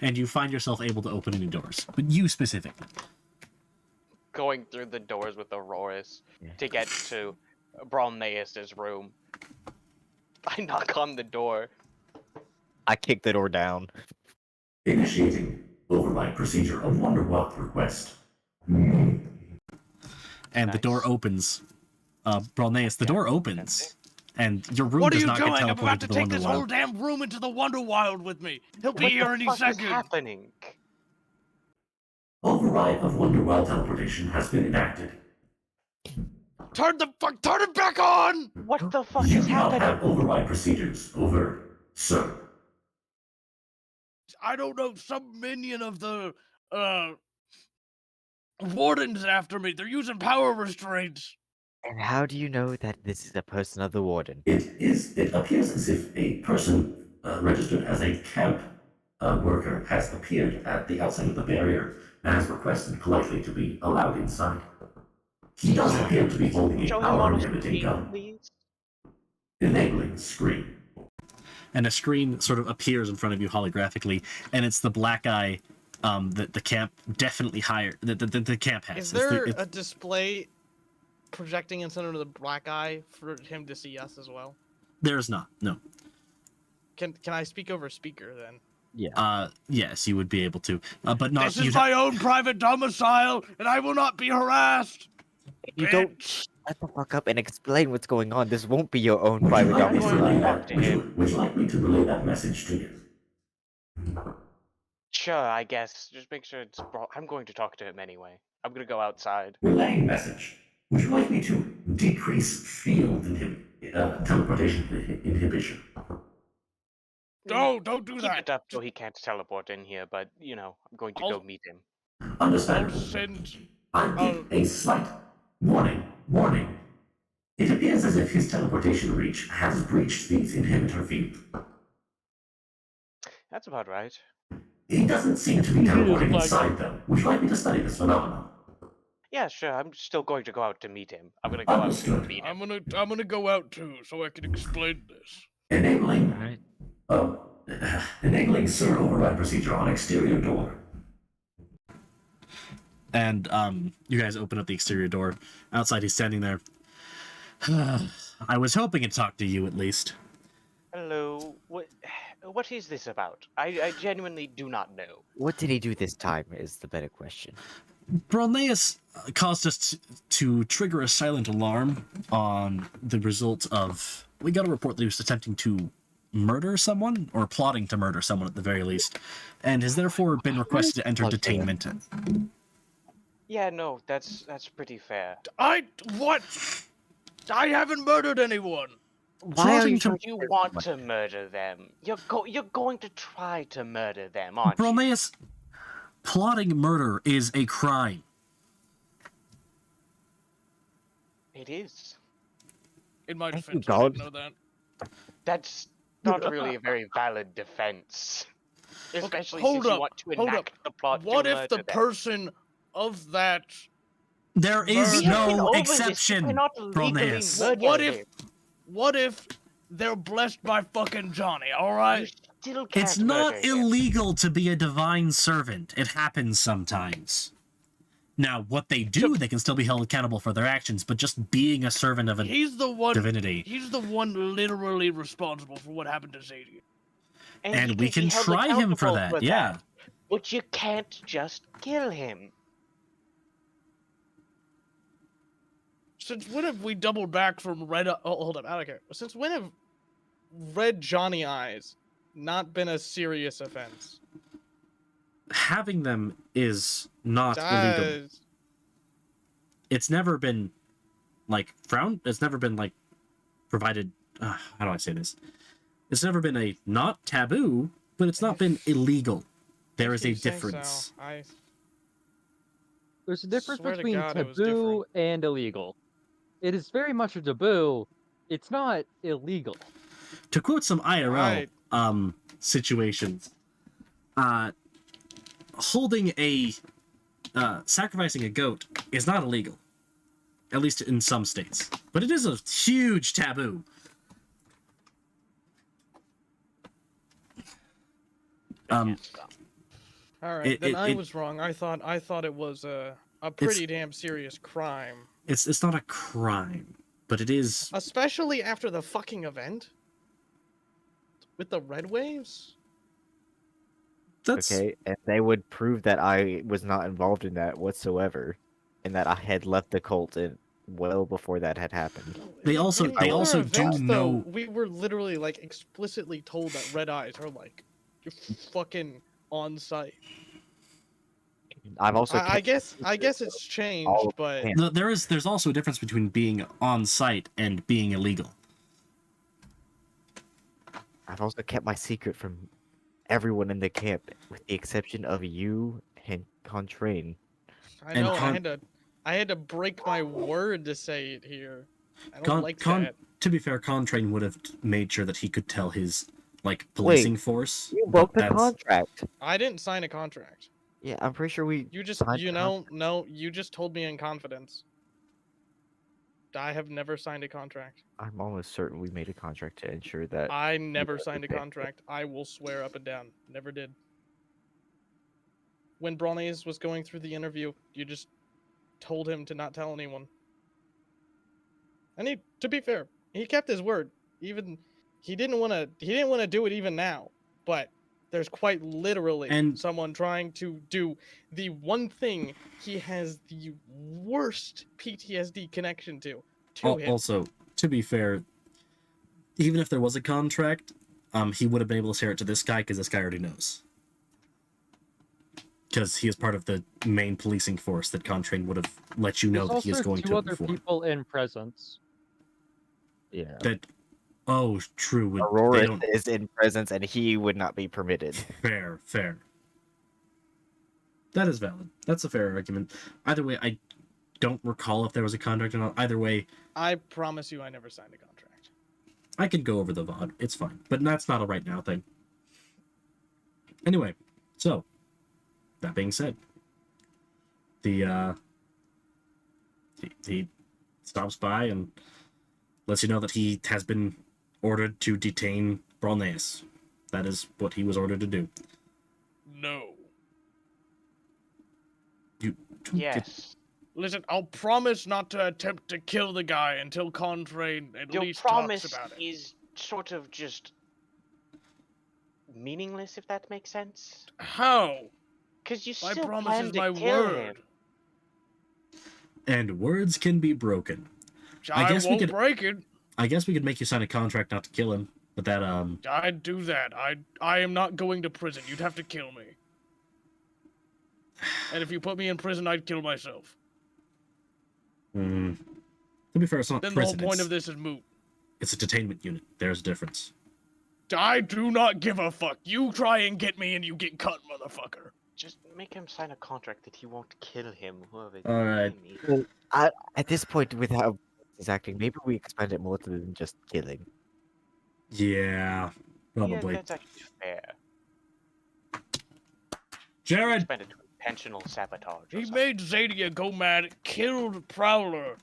And you find yourself able to open any doors, but you specifically. Going through the doors with Aurorus Yeah. to get to Bralneus's room. I knock on the door. I kick the door down. Initiating Override procedure of Wonderwalk request. And the door Nice. opens. Bralneus, the door opens. And your room What are does you not get doing? I'm teleported about to to the take this whole Wonderwild. damn room into the Wonder Wild with me. He'll be What here the any fuck is second. happening? Override of Wonderwell teleportation has been enacted. Turn it back on! What the fuck You is now happening? have override procedures over Sir. I don't know, some minion of the, Warden's after me. They're using power restraints. And how do you know that this is a person of the Warden? It appears as if a person registered as a camp worker has appeared at the outside of the barrier and has requested politely to be allowed inside. He does appear to be holding a Show him on a power-limiting screen, gun. please. Enabling screen. And a screen sort of appears in front of you holographically, and it's the black eye that the camp definitely hired. The camp has. Is It's the- there it's- a display projecting in center of the black eye for him to see us as well? There's not. No. Can I speak over speaker then? Yes, you would be able to, but not. This is my own private domicile, and I will not be harassed. You don't Shut the fuck up and explain what's going on. This won't be your own private I'm Would you going conversation. to like talk that? to Would him. you, would you like me to relay that message to you? Sure, I guess. Just make sure it's. I'm going to talk to him anyway. I'm gonna go outside. Relaying message. Would you like me to decrease field teleportation inhibition? No, don't do Keep that. it up so he can't teleport in here, but I'm going to go I'll- meet him. I'll Understand. send. I give a slight warning. Warning. It appears as if his teleportation reach has breached these inhibitor field. That's about right. He doesn't seem to be teleporting inside them. Would you like me to study this phenomenon? Yeah, sure. I'm still going to go out to meet him. I'm gonna go out Understood. to meet him. I'm gonna go out too, so I can explain this. Enabling. Alright. Enabling Sir Override procedure on exterior door. And you guys open up the exterior door. Outside, he's standing there. I was hoping to talk to you at least. Hello. What is this about? I genuinely do not know. What did he do this time is the better question. Brolneus caused us to trigger a silent alarm on the result of... We got a report that he was attempting to murder someone, or plotting to murder someone at the very least, and has therefore been requested to enter detainment. Yeah, no, that's pretty fair. What? I haven't murdered anyone. Why are you Plotting to... You want to murder them. You're going to try to murder them, aren't you? Brolneus, plotting murder is a crime. It is. In my Thank you, defense, I didn't God. know that. That's not really a very valid defense. Especially hold since you up, want to hold enact the plot What to if murder the them. person of that? There is We have been no over this. You exception, cannot legally Brolneus. murder What if? him. What if they're blessed by fucking Johnny? All You right. still can't It's not murder him. illegal to be a divine servant. It happens sometimes. Now, what they do, they can still be held accountable for their actions, but just being a servant of a He's the one. divinity. He's the one literally responsible for what happened to Zadie. he And we can can be held try him for accountable that, yeah. But you can't just kill him. Since when have we doubled back from red? Oh, hold up, I don't care. Since when have red Johnny eyes not been a serious offense? Having them is not illegal. Does- It's never been, like, frowned. It's never been, like, provided. How do I say this? It's never been a not taboo, but it's not been illegal. There is If a you say difference. So. There's a difference Swear to between God, it was taboo and illegal. It is very much a taboo. It's not illegal. To quote some IRL Right. Situations, holding a sacrificing a goat is not illegal, at least in some states, but it is a huge taboo. All right, then I it- was wrong. I thought it was a pretty damn serious crime, It's not a crime, but it is. especially after the fucking event with the red waves. That's Okay, and they would prove that I was not involved in that whatsoever, and that I had left the cult well before that had happened. They also- In they other also do events, though, know- we were literally like explicitly told that red eyes are like you're fucking on site. I've also I kept guess it's changed, all of but them. there's also a difference between being on site and being illegal. I've also kept my secret from everyone in the camp, with the exception of you and Contrain. I And know I had to break my word to say it here. I don't like that. To be fair, Contrain would have made sure that he could tell his policing force. You broke the That's- contract. I didn't sign a contract. Yeah, I'm pretty sure we. You just signed the contract. no, you just told me in confidence. I have never signed a contract. I'm almost certain we made a contract to ensure that. I never broke signed a the contract. I will swear up and down. Never did. When Bronnies was going through the interview, you just told him to not tell anyone. And to be fair, he kept his word. Even he didn't want to do it even now. But there's quite literally someone trying to do the one thing he has the worst PTSD connection to. to him. Also, to be fair, even if there was a contract, he would have been able to share it to this guy because this guy already knows. Because he is part of the main policing force that Contrain would have let you know There's that he is also going two to other before. people in presence. Yeah. That, oh, true. They Aurora don't. is in presence, and he would not be permitted. Fair. That is valid. That's a fair argument. Either way, I don't recall if there was a contract or not. Either way, I promise you, I never signed a contract. I can go over the VOD. It's fine. But that's not a right now thing. Anyway, so, that being said, he stops by and lets you know that he has been ordered to detain Bronneus. That is what he was ordered to do. No. Yes. Listen, I'll promise not to attempt to kill the guy until Contrain at Your least promise talks about it. is sort of just meaningless, if that makes sense. How? Because you My still promise plan is to my kill word. him. And words can be broken. I guess we won't could- break it. I guess we could make you sign a contract not to kill him, but that, I'd do that. I am not going to prison. You'd have to kill me. And if you put me in prison, I'd kill myself. to be fair, it's not Then prison. the whole point it's, of this is moot. it's a detainment unit. There's a difference. I do not give a fuck. You try and get me and you get cut, motherfucker. Just make him sign a contract that he won't kill him. Whoever All right. he needs. At this point, with how he's acting, maybe we expand it more to than just killing. Yeah, probably. Yeah, that's actually fair. Jared! Spend it to intentional sabotage. or He something. made Zadia go mad, killed Prowler.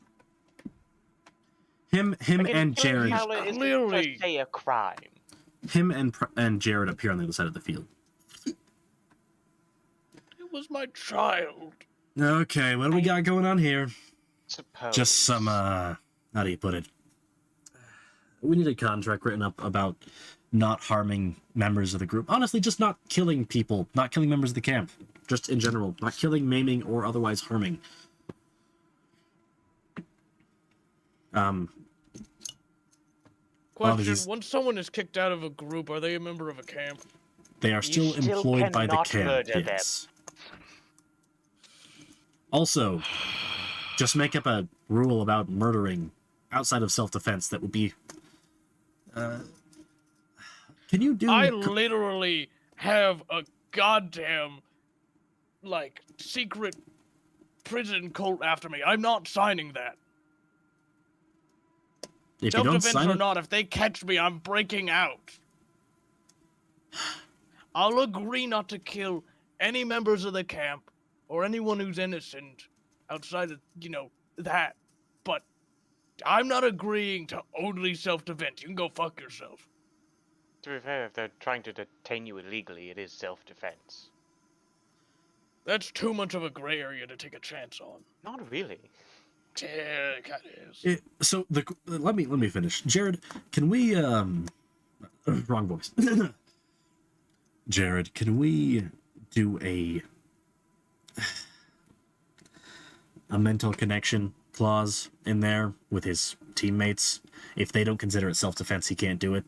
Him Again, and killing Jared. Prowler isn't per clearly- se a crime. Him and Jared appear on the other side of the field. It was my child. Okay, what do we got going on here? Suppose. Just some, how do you put it? We need a contract written up about not harming members of the group. Honestly, just not killing people, not killing members of the camp. Just in general. Not killing, maiming, or otherwise harming. Question, these- once someone is kicked out of a group, are they a member of a camp? They are still still employed by the cannot camp. murder them. Yes. Also, just make up a rule about murdering outside of self-defense that would be. Can you do? I literally have a goddamn, like, secret prison cult after me. I'm not signing that. if you don't Self-defense sign or it, not, if they catch me, I'm breaking out. I'll agree not to kill any members of the camp or anyone who's innocent outside of, that. But I'm not agreeing to only self-defense. You can go fuck yourself. To be fair, if they're trying to detain you illegally, it is self-defense. That's too much of a gray area to take a chance on. Not really. Yeah, it kind of is. so let me finish. Jared, can we wrong voice. Jared, can we do a mental connection clause in there with his teammates? If they don't consider it self-defense, he can't do it.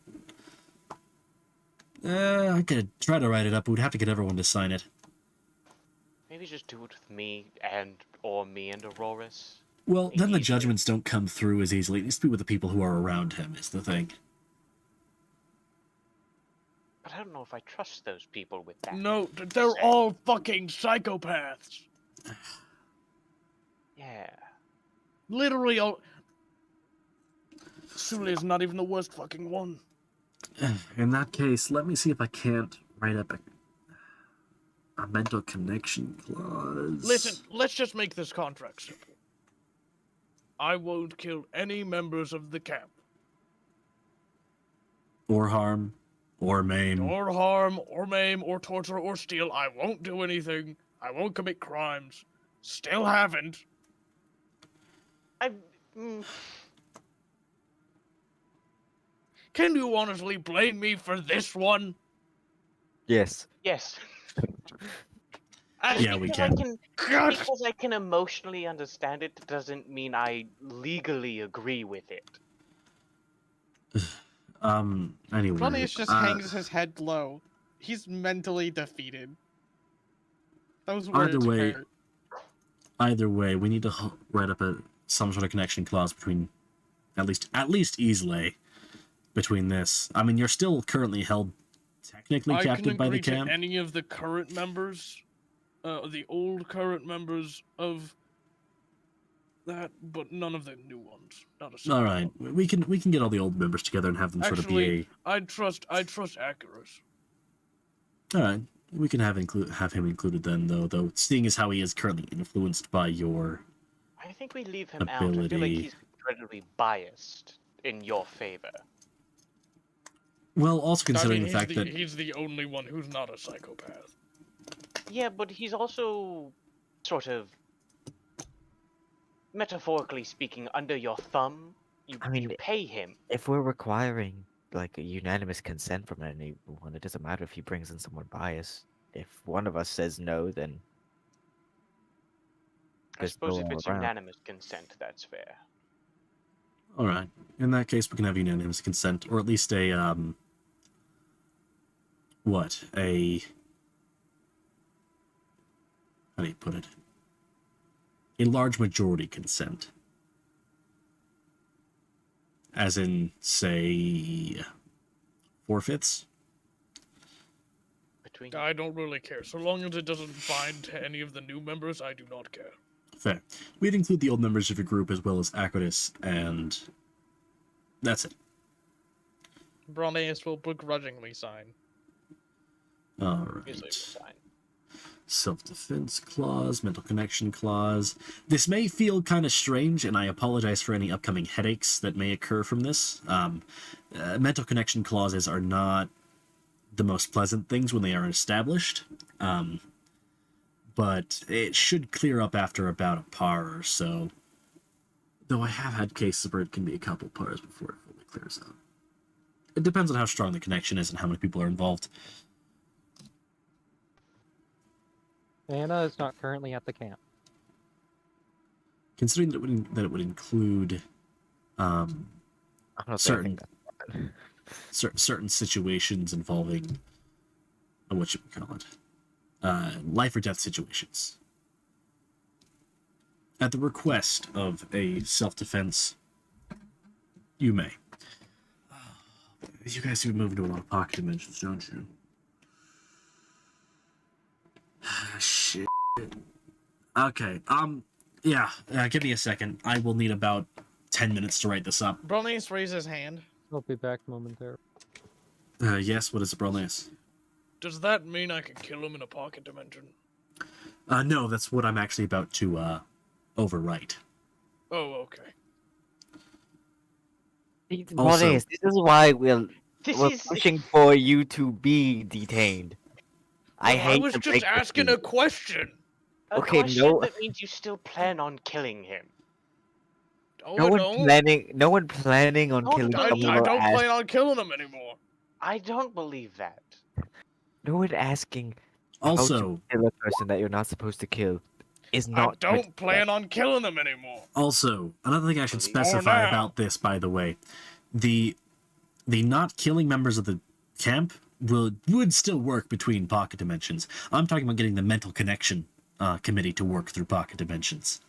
I could try to write it up, but we'd have to get everyone to sign it. Maybe just do it with me and Aurorus. Well, then the Easily. judgments don't come through as easily. It needs to be with the people who are around him, is the thing. But I don't know if I trust those people with that. No, they're Say. all fucking psychopaths. Yeah. Literally all... Sulia's not even the worst fucking one. In that case, let me see if I can't write up a mental connection clause. Listen, let's just make this contract simple. I won't kill any members of the camp. Or harm, or maim. Or harm, or maim, or torture, or steal. I won't do anything. I won't commit crimes. Still haven't. Can you honestly blame me for this one? Yes. Yes. Just Yeah, we because can. God. because I can emotionally understand it doesn't mean I legally agree with it. Anyway. Ronius just hangs his head low. He's mentally defeated. Those words Either way, hurt. we need to write up some sort of connection clause between at least Easley between this. I mean, you're still currently held technically I can captive by the agree to camp. any of the current members, the old current members of that, but none of the new ones. Not a single All right, one. we can get all the old members together and have them sort of be Actually, I trust Acarus. a. All right, we can have him included then, though. Seeing as how he is currently influenced by your. I think we leave him out. I feel like Ability. he's incredibly biased in your favor. Well, also considering the he's fact that he's the only one who's not a psychopath. Yeah, but he's also sort of, metaphorically speaking, under your thumb. You pay him. If we're requiring like a unanimous consent from anyone, it doesn't matter if he brings in someone biased. If one of us says no, then I there's suppose no if one it's around. unanimous consent, that's fair. all right, in that case, we can have unanimous consent, or at least a how do you put it? A large majority consent. As in, say, 4/5? Between I don't really care. So long as it doesn't bind to any of the new members, I do not care. Fair. We'd include the old members of your group as well as Aquidus, and that's it. Ronius will begrudgingly sign. All usually right. we're fine. Self-defense clause, mental connection clause. This may feel kind of strange, and I apologize for any upcoming headaches that may occur from this. Mental connection clauses are not the most pleasant things when they are established, but it should clear up after about a par or so. Though I have had cases where it can be a couple pars before it fully clears up. It depends on how strong the connection is and how many people are involved. Anna is not currently at the camp. Considering that it would include I'm not certain saying certain situations involving what should we call it? Life or death situations. At the request of a self-defense, you may. You guys do move into a lot of pocket dimensions, don't you? Shit. Okay. Yeah. Give me a second. I will need about 10 minutes to write this up. Ronius raises his hand. I'll be back momentarily. Yes. What is it, Brolnius? Does that mean I can kill him in a pocket dimension? No. That's what I'm actually about to overwrite. Oh, okay. Also- Ronius, this is why we're This pushing for you to be detained. I Well, hate was to just break this asking to a you. question. a Okay, question no- that means you still plan on killing him. Oh, No I one don't. planning on Don't killing I- I someone or don't plan on killing him anymore. I don't believe that. no one asking how to Also, kill a person that you're not supposed to kill is I not don't plan on killing him anymore. another thing I should Believe- specify now. about this, by the way, the not killing members of the camp would still work between pocket dimensions. I'm talking about getting the mental connection committee to work through pocket dimensions.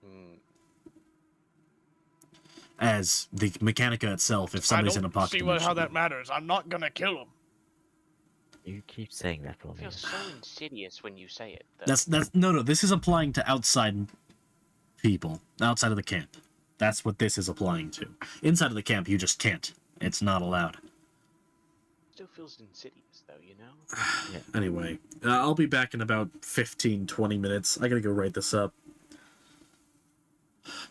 Hmm. As the Mechanica itself, if I somebody's in a don't pocket see dimension. how that matters. I'm not gonna kill him. You keep saying that, It feels Ronius. so insidious when you say it. Though. That's no. This is applying to outside people, outside of the camp. That's what this is applying to. Inside of the camp, you just can't. It's not allowed. Still feels insidious, though, you know? Yeah. Anyway, I'll be back in about 15-20 minutes. I gotta go write this up.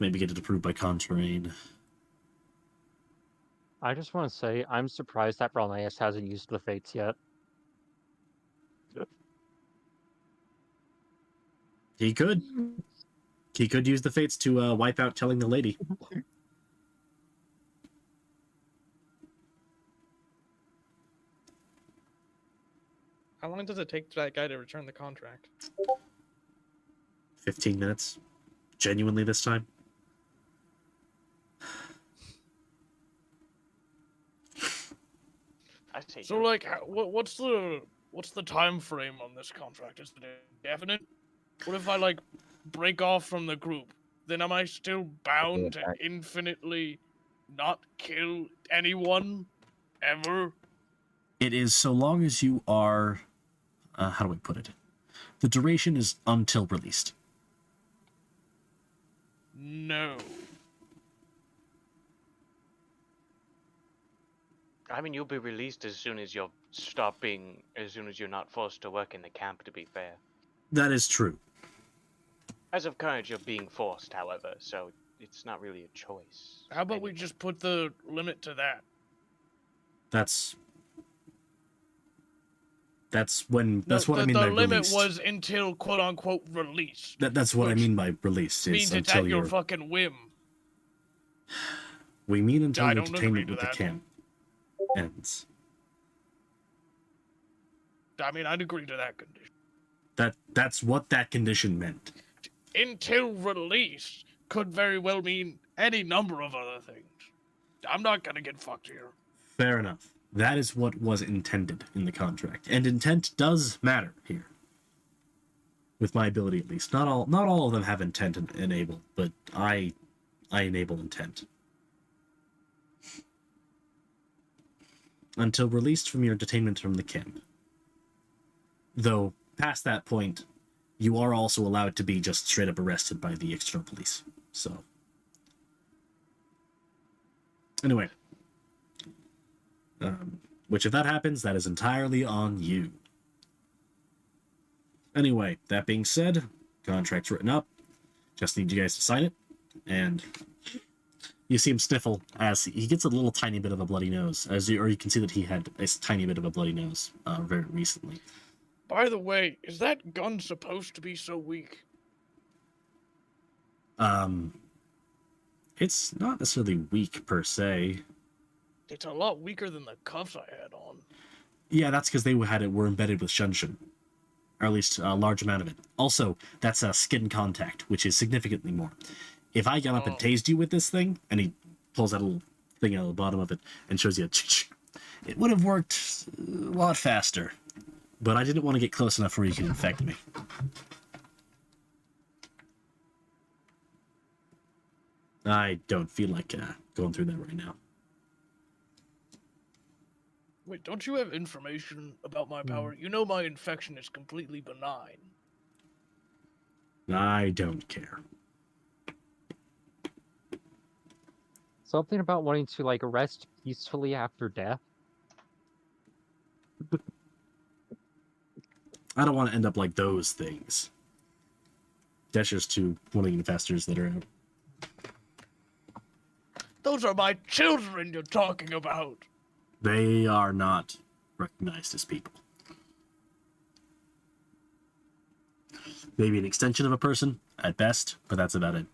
Maybe get it approved by Contrain. I just want to say I'm surprised that Ronius hasn't used the fates yet. He could. He could use the fates to wipe out telling the lady. How long does it take for that guy to return the contract? 15 minutes. Genuinely this time. I say So, like, what's the time frame on this contract? Is it definite? What if I like break off from the group? Then am I still bound to infinitely not kill anyone ever? It is so long as you are... how do I put it? The duration is until released. No. I mean, you'll be released as soon as you're not forced to work in the camp, to be fair. That is true. As of current, you're being forced, however, so it's not really a choice. How about we anymore. just put the limit to that? That's what I mean by The limit released. was until quote unquote release. That's what I which mean by released. Means Is it's until at your you're... fucking whim. We mean until I your don't agree detainment to with the that. camp ends. I mean, I'd agree to that condition. That's what that condition meant. Until release could very well mean any number of other things. I'm not gonna get fucked here. Fair enough. That is what was intended in the contract, and intent does matter here. With my ability, at least, not all of them have intent enabled, but I enable intent. Until released from your detainment from the camp. Though past that point, you are also allowed to be just straight up arrested by the external police. So, anyway. Which, if that happens, that is entirely on you. Anyway, that being said, contract's written up. Just need you guys to sign it. And you see him sniffle as he gets a little tiny bit of a bloody nose. Or you can see that he had a tiny bit of a bloody nose very recently. By the way, is that gun supposed to be so weak? It's not necessarily weak per se. It's a lot weaker than the cuffs I had on. Yeah, that's because they were embedded with Shunshin. Or at least a large amount of it. Also, that's a skin contact, which is significantly more. If I got up and tased you with this thing, and he pulls that little thing out of the bottom of it and shows you it would have worked a lot faster. But I didn't want to get close enough where you could infect me. I don't feel like going through that right now. Wait, don't you have information about my power? You know my infection is completely benign. I don't care. Something about wanting to like rest peacefully after death. I don't want to end up like those things. That's just two willing investors that are out. Those are my children you're talking about. They are not recognized as people. Maybe an extension of a person, at best, but that's about it.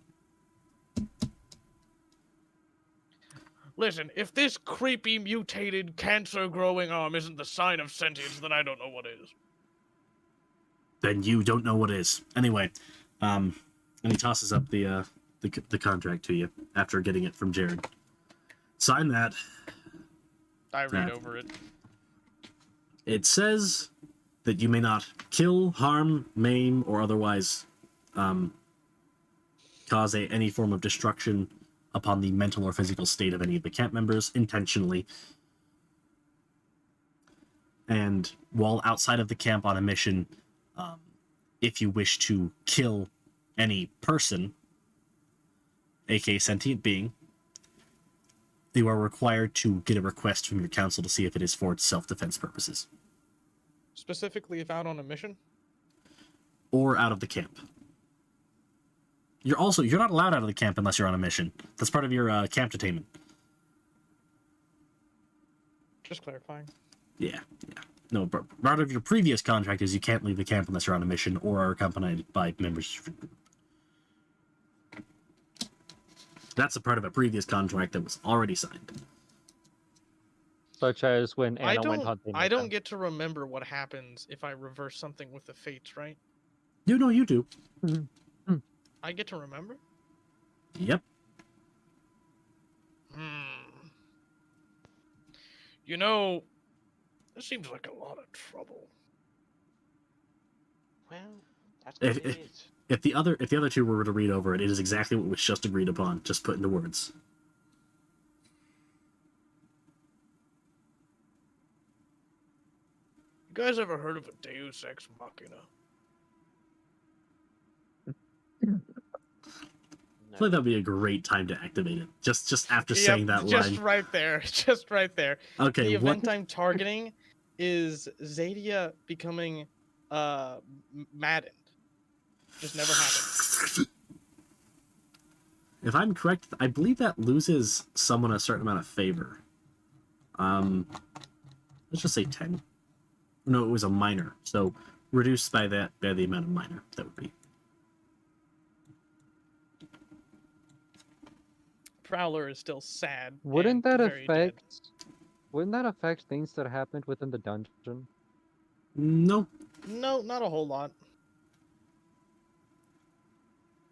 Listen, if this creepy, mutated, cancer-growing arm isn't the sign of sentience, then I don't know what is. Then you don't know what is. Anyway, and he tosses up the contract to you after getting it from Jared. Sign that. I read over it. It says that you may not kill, harm, maim, or otherwise cause any form of destruction upon the mental or physical state of any of the camp members intentionally. And while outside of the camp on a mission, if you wish to kill any person, aka sentient being, you are required to get a request from your council to see if it is for self-defense purposes. Specifically, if out on a mission? Or out of the camp. You're not allowed out of the camp unless you're on a mission. That's part of your camp detainment. Just clarifying. Yeah. No, but part of your previous contract is you can't leave the camp unless you're on a mission or are accompanied by members of your group. That's a part of a previous contract that was already signed. Such as when I Anna went don't. hunting. I with don't them. get to remember what happens if I reverse something with the fates, right? You know you do. I get to remember. Yep. You know, this seems like a lot of trouble. Well, that's what If, it if, is. if the other two were to read over it, it is exactly what was just agreed upon, just put into words. You guys ever heard of a Deus Ex Machina? I feel like that would be a great time to activate it. Just after Yep, saying that just line. right there, just right there. Okay, The what? event I'm targeting is Zadia becoming maddened. Just never happened. If I'm correct, I believe that loses someone a certain amount of favor. Let's just say 10. No, it was a minor, so reduced by the amount of minor that would be. Prowler is still sad. Wouldn't and that very dead. affect? Wouldn't that affect things that happened within the dungeon? No. No, not a whole lot.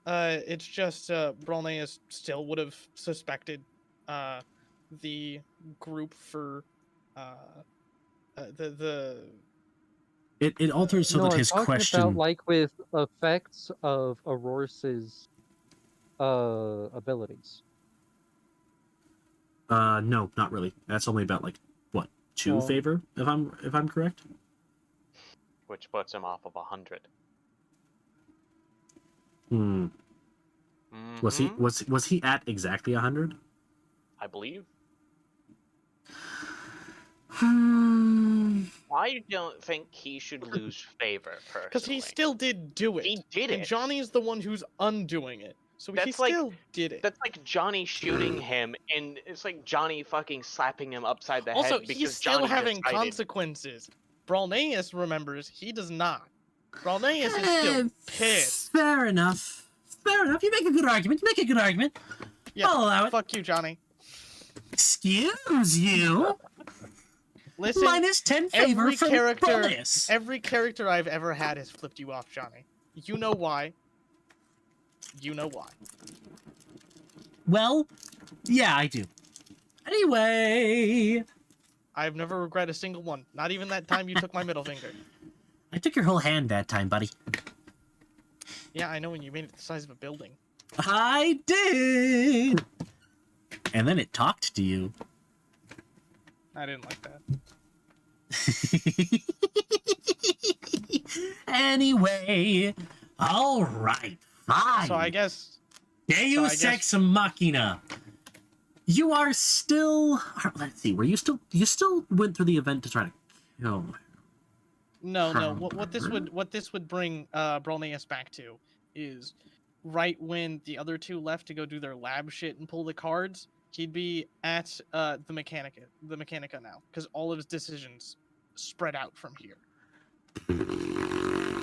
It's just Brolneus still would have suspected the group for the It alters so no, that I'm his talking question. about like with effects of Aurora's abilities. No, not really. That's only about like what, 2 Oh. favor, if I'm correct. Which puts him off of 100. Hmm. Was he Mhm, was he at exactly 100? I believe. Hmm. I don't think he should lose favor, personally. because he still did do it. He did And it. Johnny's the one who's undoing it. So he That's like- still did it. That's like Johnny shooting him, and it's like Johnny fucking slapping him upside the Also, head because he's still Johnny having decided. consequences. Brolneus remembers, he does not. Brolneus is still pissed. Fair enough. Fair enough. You make a good argument. Yeah, I'll allow it. fuck you, Johnny. Excuse you. Listen, Minus 10 favor every from character, Brolneus. every character I've ever had has flipped you off, Johnny. You know why. You know why. Well, yeah, I do. Anyway, I've never regretted a single one. Not even that time you took my middle finger. I took your whole hand that time, buddy. Yeah, I know when you made it the size of a building. I did. And then it talked to you. I didn't like that. Anyway, all right, fine. So I guess Deus guess- Ex Machina. You are still. Let's see. You still went through the event to try to kill her. no. What this would bring Brolneus back to is right when the other two left to go do their lab shit and pull the cards. He'd be at the Mechanica now, because all of his decisions spread out from here.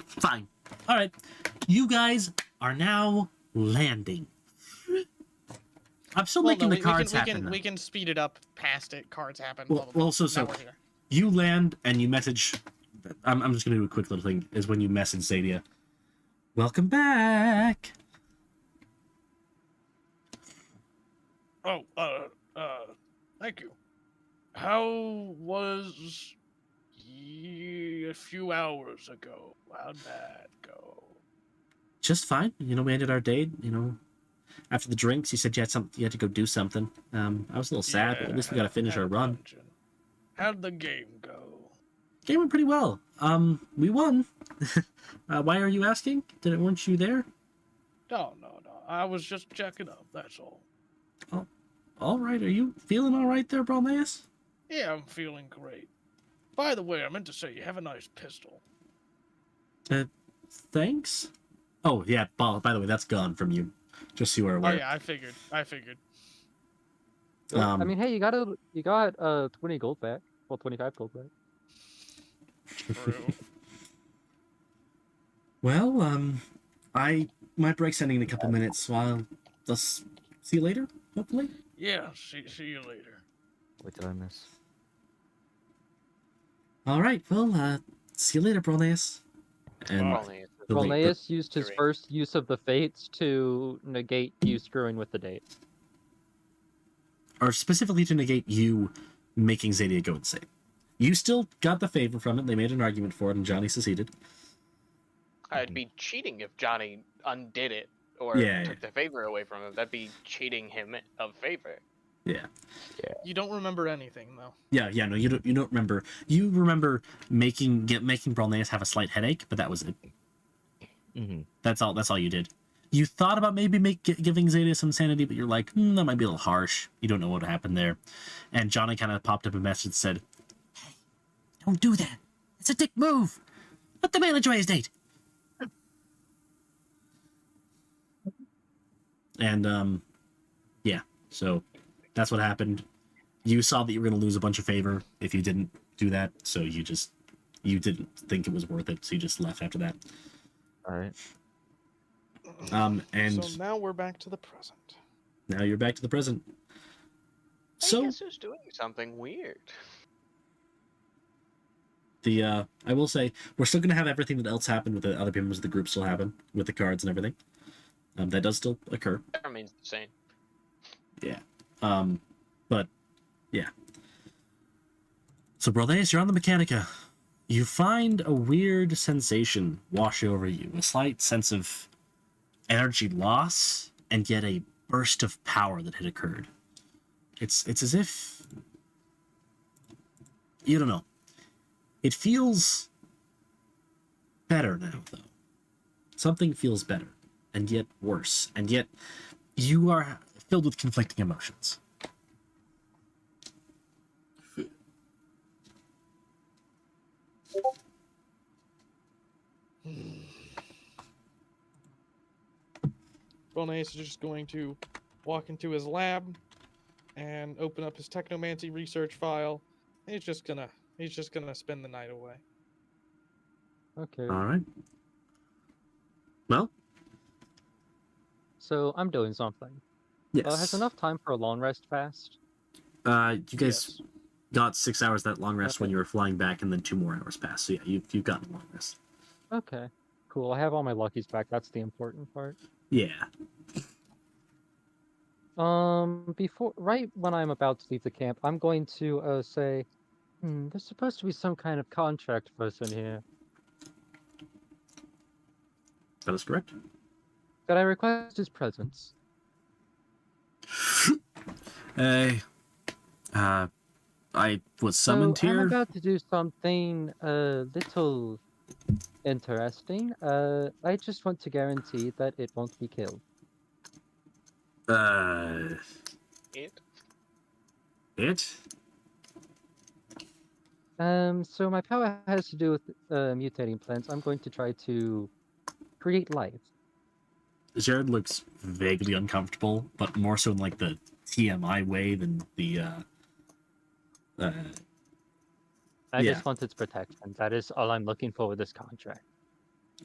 Fine. All right. You guys are now landing. I'm still making the cards happen. We can speed it up past it. Cards happen. Well- Blah, blah, blah. well, so- Now so- we're here. You land and you message. I'm just gonna do a quick little thing. Is when you message Zadia. Welcome back. Oh, thank you. How was a few hours ago? How'd that go? Just fine. You know, we ended our date. You know, after the drinks, you said you had to go do something. I was a little sad, but at least we got to finish had our a run. dungeon. How'd the game go? Game went pretty well. We won. Why are you asking? Weren't you there? No. I was just checking up, that's all. All right. Are you feeling all right there, Brolneus? Yeah, I'm feeling great. By the way, I meant to say you have a nice pistol. Thanks. Oh yeah. By the way, that's gone from you. Just so you are Oh aware. yeah, I figured. I mean, hey, you got 20 gold back. Well, 25 gold back. True. Well, my break's ending in a couple minutes, so I'll just see you later, hopefully. Yeah, see you later. What did I miss? All right. Well, see you later, Brolnaeus. And Only it's the late- Rolneus used his Great. first use of the fates to negate you screwing with the date. or specifically to negate you making Zadia go insane. You still got the favor from it. They made an argument for it, and Johnny seceded. It'd be cheating if Johnny undid it or Yeah, took the favor away from him. That'd be cheating him of favor. Yeah. You don't remember anything though. Yeah. No, you don't remember. You remember making Brolnaeus have a slight headache, but that was it. Mm-hmm. That's all you did. You thought about maybe giving Zadia some sanity, but you're like, that might be a little harsh. You don't know what happened there. And Johnny kind of popped up a message and said, "Hey, don't do that. It's a dick move. Let the man enjoy his date." And yeah, so that's what happened. You saw that you were going to lose a bunch of favor if you didn't do that, so you didn't think it was worth it, so you just left after that. All right. And So now we're back to the present. now you're back to the present. I So guess who's doing something weird? I will say we're still going to have everything that else happened with the other members of the group still happen with the cards and everything. That does still occur. That remains the same. Yeah. But yeah. So Brolnaeus, you're on the Mechanica. You find a weird sensation wash over you, a slight sense of energy loss, and yet a burst of power that had occurred. It's as if you don't know. It feels better now, though. Something feels better, and yet worse, and yet you are filled with conflicting emotions. Bonace is just going to walk into his lab and open up his technomancy research file. He's just gonna spend the night away. Okay. All right. Well, So I'm doing something. yes. Has enough time for a long rest passed? You guys Yes. got 6 hours that long rest when Okay. you were flying back, and then 2 more hours passed. So yeah, you've gotten a long rest. Okay. Cool. I have all my luckies back. That's the important part. Yeah. Before, right when I'm about to leave the camp, I'm going to say, there's supposed to be some kind of contract person here. That is correct. Could I request his presence? Hey, I was summoned So I'm here. about to do something a little interesting. I just want to guarantee that it won't be killed. It? It? So my power has to do with mutating plants. I'm going to try to create life. Jared looks vaguely uncomfortable, but more so in like the TMI way than the I Yeah. just want its protection. That is all I'm looking for with this contract.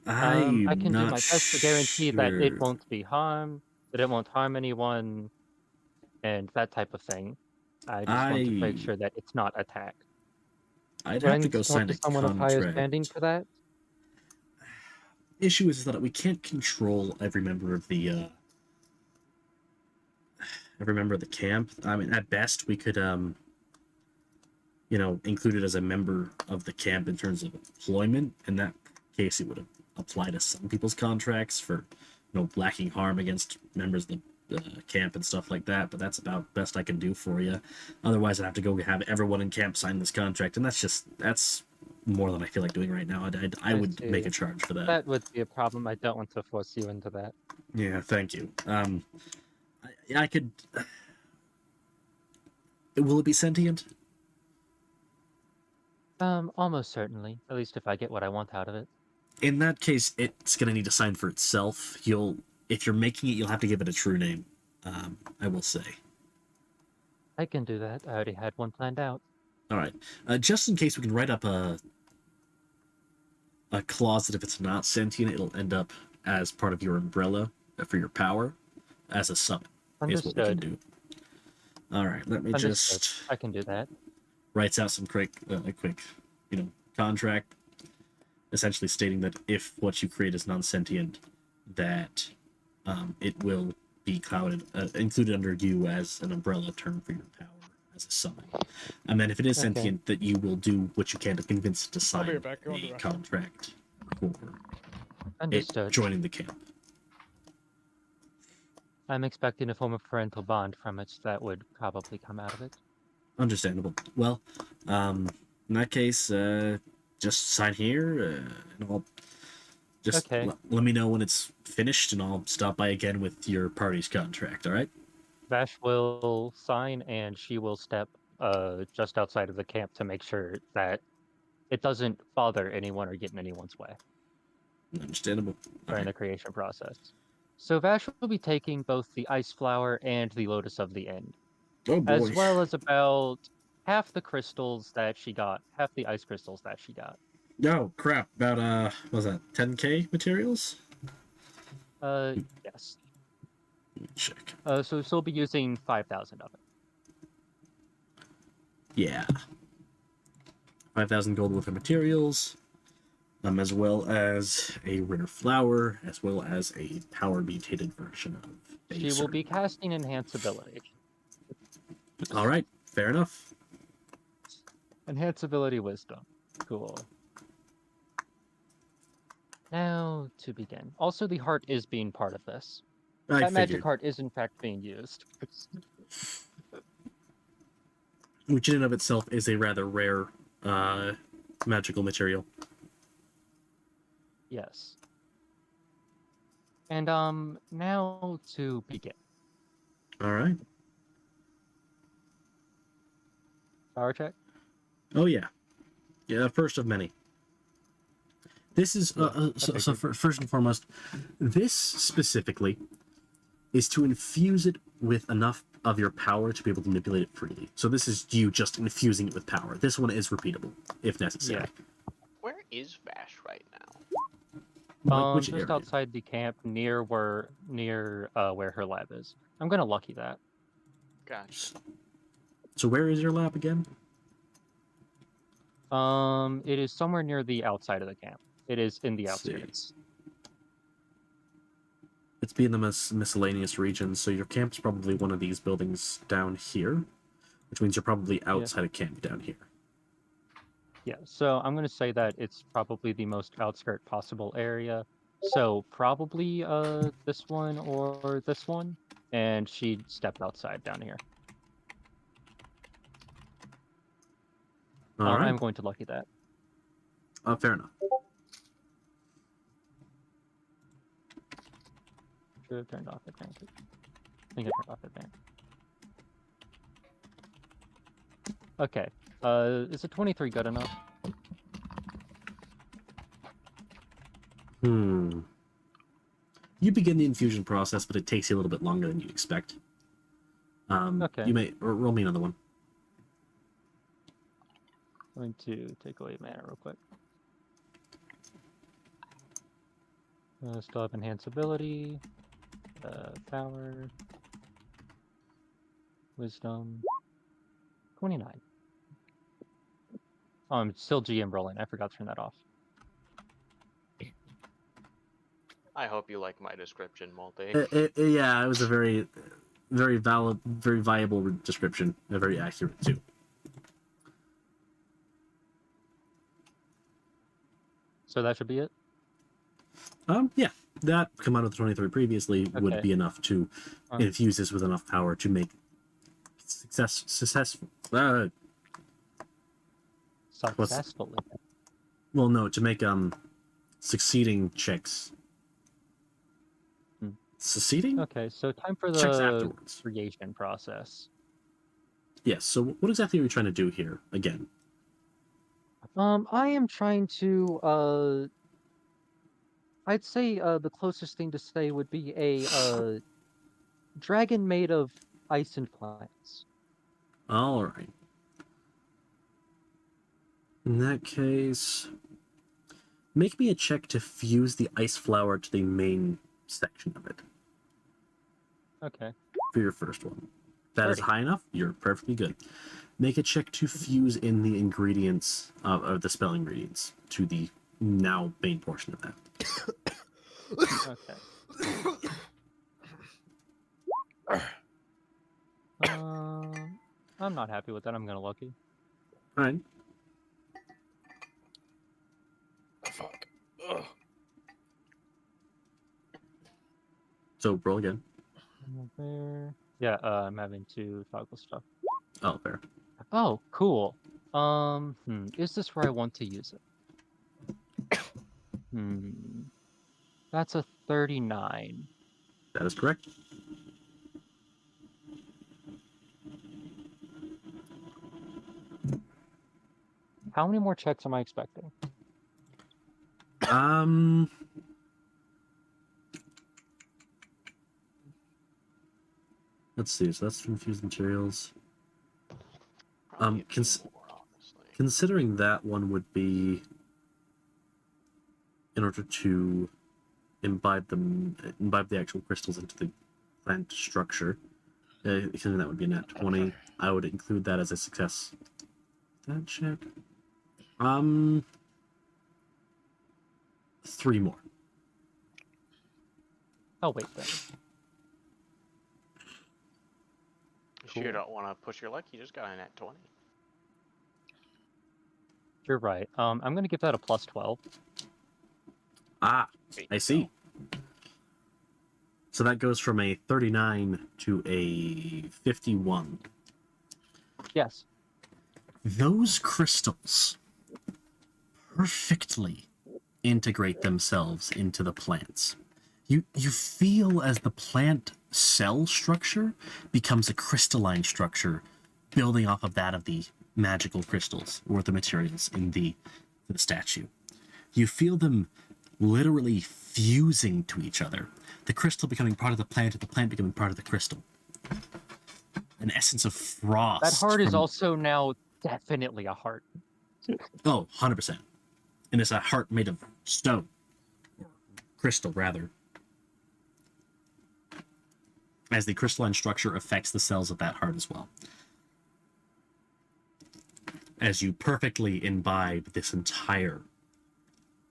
I'm I can do not my best to guarantee that it sure. won't be harmed, that it won't harm anyone, and that type of thing. I just want to make I- sure that it's not attacked. I'd Do I have to need go to talk sign to a someone of higher contract. standing for that? Issue is that we can't control every member of the camp. I mean, at best we could include it as a member of the camp in terms of employment. In that case, it would apply to some people's contracts for lacking harm against members of the camp and stuff like that. But that's about best I can do for you. Otherwise, I'd have to go have everyone in camp sign this contract, and that's more than I feel like doing right now. I I would make see. a charge for that. That would be a problem. I don't want to force you into that. Yeah, thank you. I could. Will it be sentient? Almost certainly. At least if I get what I want out of it. In that case, it's gonna need to sign for itself. If you're making it, you'll have to give it a true name. I will say. I can do that. I already had one planned out. All right. Just in case, we can write up a clause that if it's not sentient, it'll end up as part of your umbrella for your power as a summon. Is what we can Understood. do. All right. Let me Understood. just I can do that. writes out some quick contract, essentially stating that if what you create is non-sentient, that it will be clouded, included under you as an umbrella term for your power as a summon. And then if it is Okay. sentient, that you will do what you can to convince it to I'll be sign right back. Going to the the restroom. contract for it Understood. joining the camp. I'm expecting a form of parental bond from it that would probably come out of it. Understandable. Well, in that case, just sign here, and I'll just Okay. let me know when it's finished, and I'll stop by again with your party's contract. All right? Vash will sign, and she will step just outside of the camp to make sure that it doesn't bother anyone or get in anyone's way Understandable. All during right. the creation process. So Vash will be taking both the ice flower and the lotus of the end, Oh boy. as well as about half the crystals that she got, half the ice crystals that she got. Oh crap! About what was that 10K materials? Yes. Let me check. So she'll be using 5,000 of it. Yeah. 5,000 gold worth of materials, as well as a rare flower, as well as a power mutated version of. She will be casting Enhance ability. All right, fair enough. Enhance ability wisdom. Cool. Now to begin. Also, the heart is being part of this. I That magic figured, heart is in fact being used. which in and of itself is a rather rare magical material. Yes. And now to begin. All right. Power check. Oh yeah, first of many. This is so first and foremost, this specifically is to infuse it with enough of your power to be able to manipulate it freely. So this is you just infusing it with power. This one is repeatable if necessary. Where is Vash right now? Which Just area? outside the camp, near where her lab is. I'm gonna lucky that. Gotcha. So where is your lab again? It is somewhere near the outside of the camp. It is in the Let's see. outskirts. It's being the miscellaneous regions, so your camp's probably one of these buildings down here, which means you're probably outside of camp down here. Yeah, so I'm gonna say that it's probably the most outskirt possible area. So probably this one or this one, and she stepped outside down here. All right. I'm going to lucky that. Fair enough. Should have turned off advantage. I think I turned off advantage. Okay. Is a 23 good enough? You begin the infusion process, but it takes you a little bit longer than you'd expect. Okay. You may roll me another one. Going to take away mana real quick. Still have enhance ability, power, wisdom, 29. Oh, I'm still GM rolling. I forgot to turn that off. I hope you like my description, Multi. Yeah, it was a very, very valid, very viable description. Very accurate too. So that should be it? Yeah, that combined with 23 previously would Okay. be enough to infuse this with enough power to make successful. Successfully. Well, no, to make succeeding checks. Succeeding? Okay, so time for Checks the afterwards. creation process. Yes. So, what exactly are you trying to do here? Again. I am trying to I'd say the closest thing to say would be a dragon made of ice and plants. All right. In that case, make me a check to fuse the ice flower to the main section of it Okay. for your first one. That is 30. high enough. You're perfectly good. Make a check to fuse in the ingredients of the spell ingredients to the now main portion of that. Okay. I'm not happy with that. I'm gonna lucky. All right. Fuck. Ugh. So roll again. There. Yeah, I'm having to toggle stuff. Oh, fair. Oh, cool. Is this where I want to use it? That's a 39. That is correct. How many more checks am I expecting? Let's see. So that's infused materials. Probably a few more, honestly. Considering that one would be in order to imbibe the actual crystals into the plant structure. Considering that would be a nat 20, I would include that as a success. That check. 3 more. Oh wait, then. You sure don't want to push your luck? You just got a nat 20. You're right. I'm gonna give that a plus 12. Ah, I see. So that goes from a 39 to a 51. Yes. Those crystals perfectly integrate themselves into the plants. You feel as the plant cell structure becomes a crystalline structure, building off of that of the magical crystals or the materials in the statue. You feel them literally fusing to each other. The crystal becoming part of the plant, and the plant becoming part of the crystal. An essence of frost. That heart is also now definitely a heart. Oh, 100%. And it's a heart made of stone. Or crystal, rather. As the crystalline structure affects the cells of that heart as well. As you perfectly imbibe this entire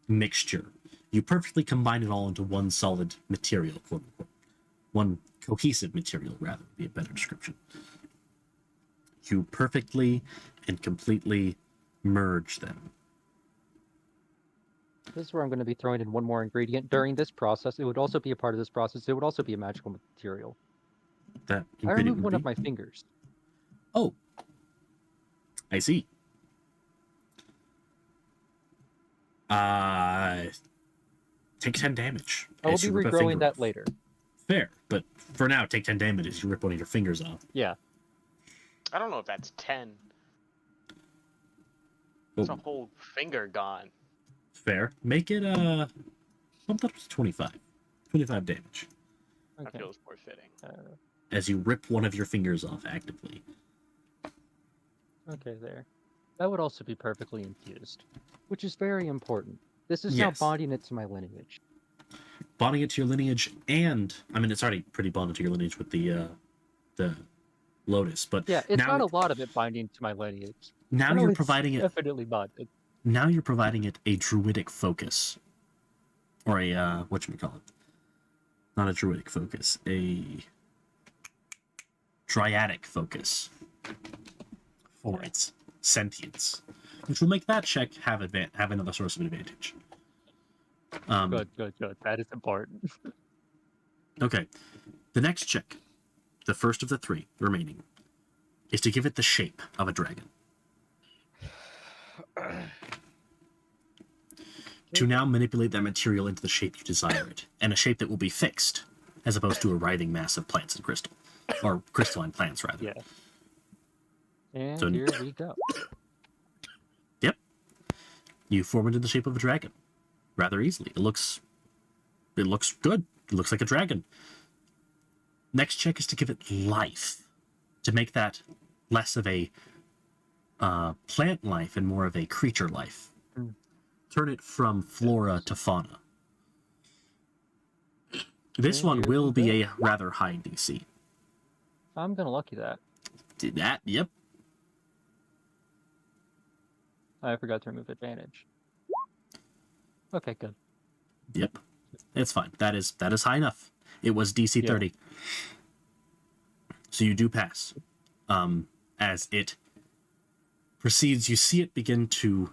mixture, you perfectly combine it all into one solid material, quote unquote. One cohesive material, rather, would be a better description. You perfectly and completely merge them. This is where I'm going to be throwing in one more ingredient. During this process, it would also be a part of this process. It would also be a magical material. That I ingredient removed would one be... of my fingers. Oh, I see. Take 10 damage. I will as be you rip a regrowing finger that off. later. Fair, but for now, take 10 damage as you rip one of your fingers off. Yeah. I don't know if that's 10. It's a whole finger gone. Fair. Make it, bump that up to 25. 25 damage. Okay. That feels more fitting. As you rip one of your fingers off actively. Okay, there. That would also be perfectly infused, which is very important. This is now Yes. bonding it to my lineage. Bonding it to your lineage, and I mean it's already pretty bonded to your lineage with the lotus, but Yeah, it's now, not a lot of it binding to my lineage. now No, you're it's providing it. definitely bonded. Now you're providing it a druidic focus, or a whatchamacallit. Not a druidic focus, a triadic focus for its sentience, which will make that check have another source of advantage. Good. That is important. Okay, the next check, the first of the 3 remaining, is to give it the shape of a dragon. To now manipulate that material into the shape you desire it, and a shape that will be fixed, as opposed to a writhing mass of plants and crystal, or crystalline plants rather. Yeah. And So- here we go. Yep. You form it in the shape of a dragon, rather easily. It looks good. It looks like a dragon. Next check is to give it life, to make that less of a plant life and more of a creature life. Turn it from flora to fauna. This And one here will we be go. a rather high DC. I'm gonna lucky that. Did that? Yep. I forgot to remove advantage. Okay, good. Yep. It's fine. That is high enough. It was DC 30. So you do pass. As it proceeds, you see it begin to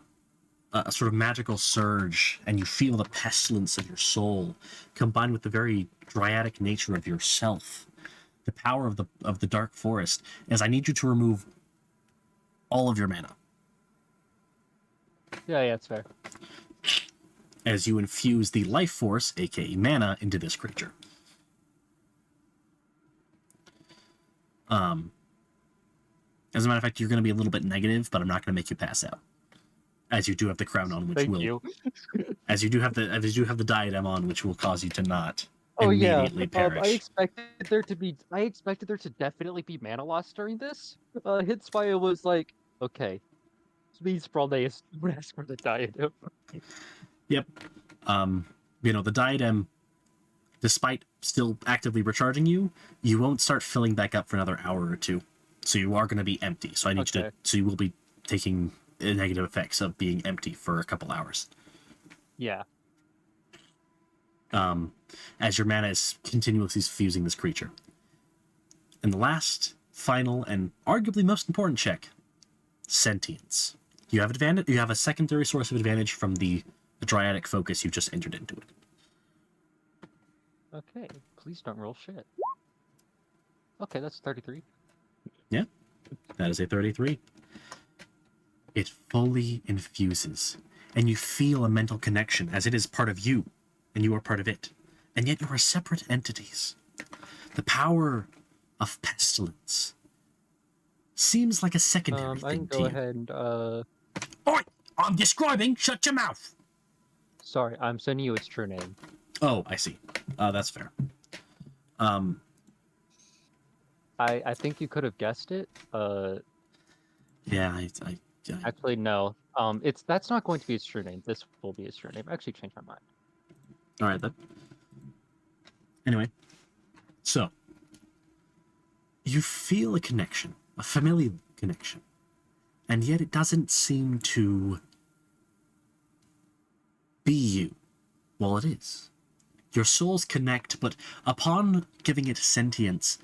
a sort of magical surge, and you feel the pestilence of your soul combined with the very dryatic nature of yourself, the power of the dark forest. As I need you to remove all of your mana. Yeah, it's fair. As you infuse the life force, aka mana, into this creature. As a matter of fact, you're going to be a little bit negative, but I'm not going to make you pass out. As you do have the crown on, which as you do have the diadem on, which will cause you to not immediately perish. I expected there to definitely be mana loss during this. Hence why it was like, okay, please, Braldeus, don't ask for the diadem. Yep. The diadem, despite still actively recharging you, you won't start filling back up for another hour or two. So you are going to be empty. So you will be taking negative effects of being empty for a couple hours. Yeah. As your mana is continuously fusing this creature. And the last, final, and arguably most important check, sentience. You have advantage. You have a secondary source of advantage from the dryatic focus you just entered into it. Okay, please don't roll shit. Okay, that's 33. Yeah, that is a 33. It fully infuses, and you feel a mental connection as it is part of you, and you are part of it. And yet you are separate entities. The power of pestilence seems like a secondary I thing can go ahead and, Oi! I'm describing! Shut your mouth! Sorry, I'm sending you its true name. Oh, I see. That's fair. I think you could have guessed it. Yeah, I Actually, no. That's not going to be its true name. This will be its true name. I actually changed my mind. all right then. Anyway, so you feel a connection, a familial connection, and yet it doesn't seem to be you. Well, it is. Your souls connect, but upon giving it sentience,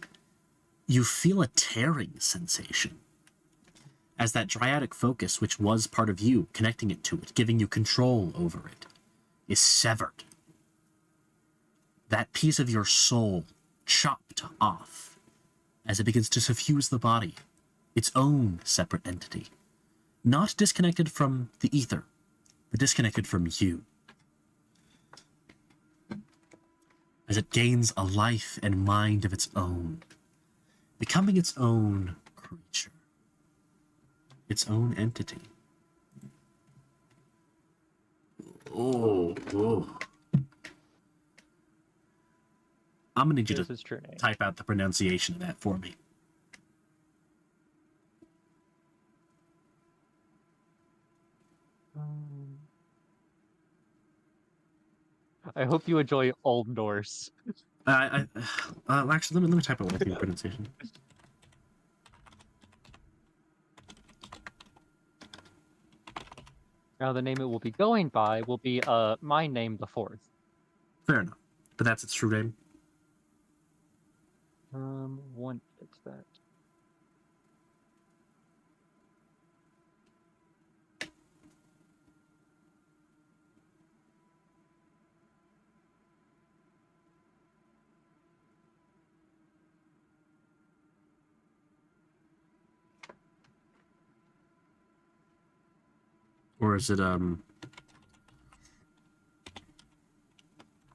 you feel a tearing sensation. As that dryatic focus, which was part of you, connecting it to it, giving you control over it, is severed. That piece of your soul chopped off as it begins to suffuse the body, its own separate entity. Not disconnected from the ether, but disconnected from you. As it gains a life and mind of its own, becoming its own creature, its own entity. Oh. I'm gonna need you to type out the pronunciation of that for me. I hope you enjoy Old Norse. Actually, let me type out one thing the pronunciation. Now the name it will be going by will be my name the fourth. Fair enough, but that's its true name. One fix that. Or is it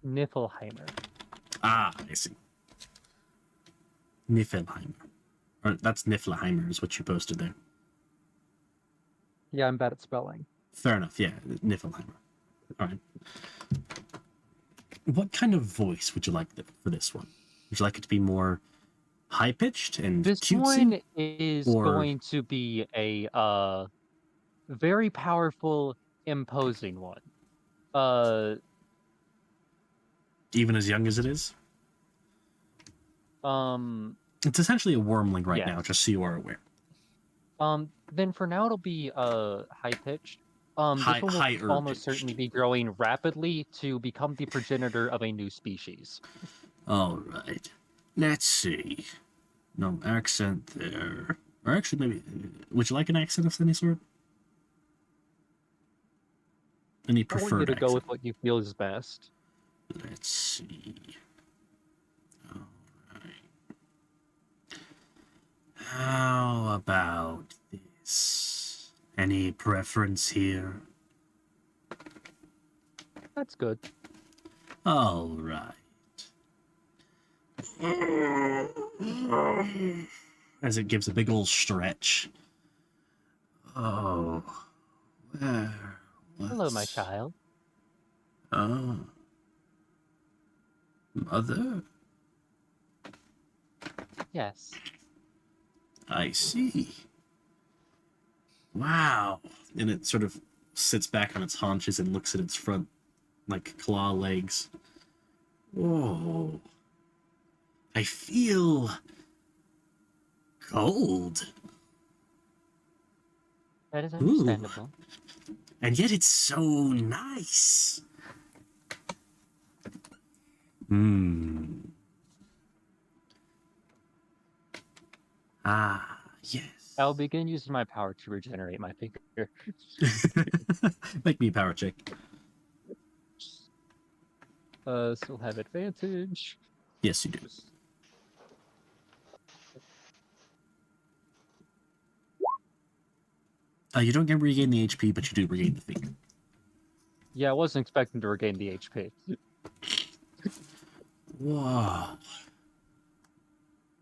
Niflheimer. Ah, I see. Niflheimer. Or that's Niflheimer is what you posted there. Yeah, I'm bad at spelling. Fair enough, yeah. Niflheimer. Alright. What kind of voice would you like for this one? Would you like it to be more high-pitched and this cutesy? One is going to be a very powerful, imposing one. Even as young as it is? It's essentially a wormling right now, Yes. just so you are aware. Then for now it'll be high pitched. High- This one will higher almost pitched. certainly be growing rapidly to become the progenitor of a new species. All right. Let's see. No accent there. Or actually, maybe... would you like an accent of any sort? Any I want you preferred to go accent? with what you feel is best. Let's see. All right. How about this? Any preference here? That's good. All right. As it gives a big old stretch. Oh, where? Hello, my What's- child. Oh, mother. Yes. I see. Wow. And it sort of sits back on its haunches and looks at its front, like, claw legs. Whoa. I feel cold. That is understandable. And yet it's so nice. Ah, yes. I'll begin using my power to regenerate my finger. Make me a power check. Still have advantage. Yes, you do. You don't get regain the HP, but you do regain the finger. Yeah, I wasn't expecting to regain the HP. Wow.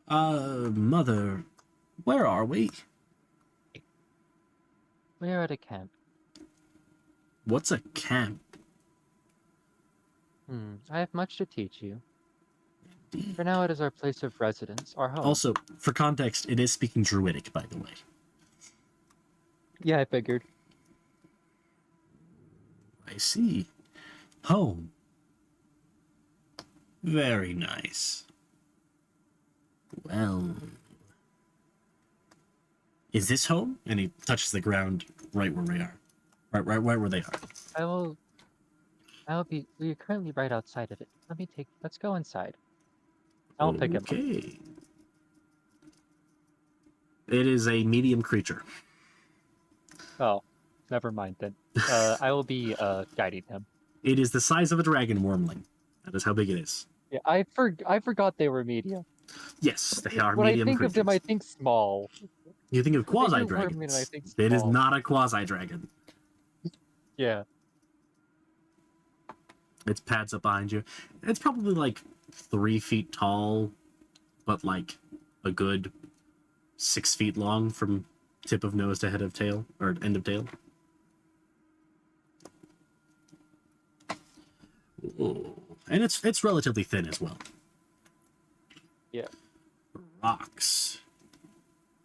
Mother, where are we? We're at a camp. What's a camp? I have much to teach you. For now, it is our place of residence, our home. Also, for context, it is speaking Druidic, by the way. Yeah, I figured. I see. Home. Very nice. Well... Is this home? And he touches the ground right where we are. Right where they are. We are currently right outside of it. Let's go inside. I'll pick him up. Okay. It is a medium creature. Oh, never mind then. I will be guiding him. It is the size of a dragon wormling. That is how big it is. Yeah, I forgot they were medium. Yes, they are When medium I think creatures. of them, I think small. You think of When they hear quasi-dragons. wormling, I think It is small. not a quasi-dragon. Yeah. Its pads up behind you. It's probably like 3 feet tall, but like a good 6 feet long from tip of nose to head of tail, or end of tail. Ooh. And it's relatively thin as well. Yeah. Rocks.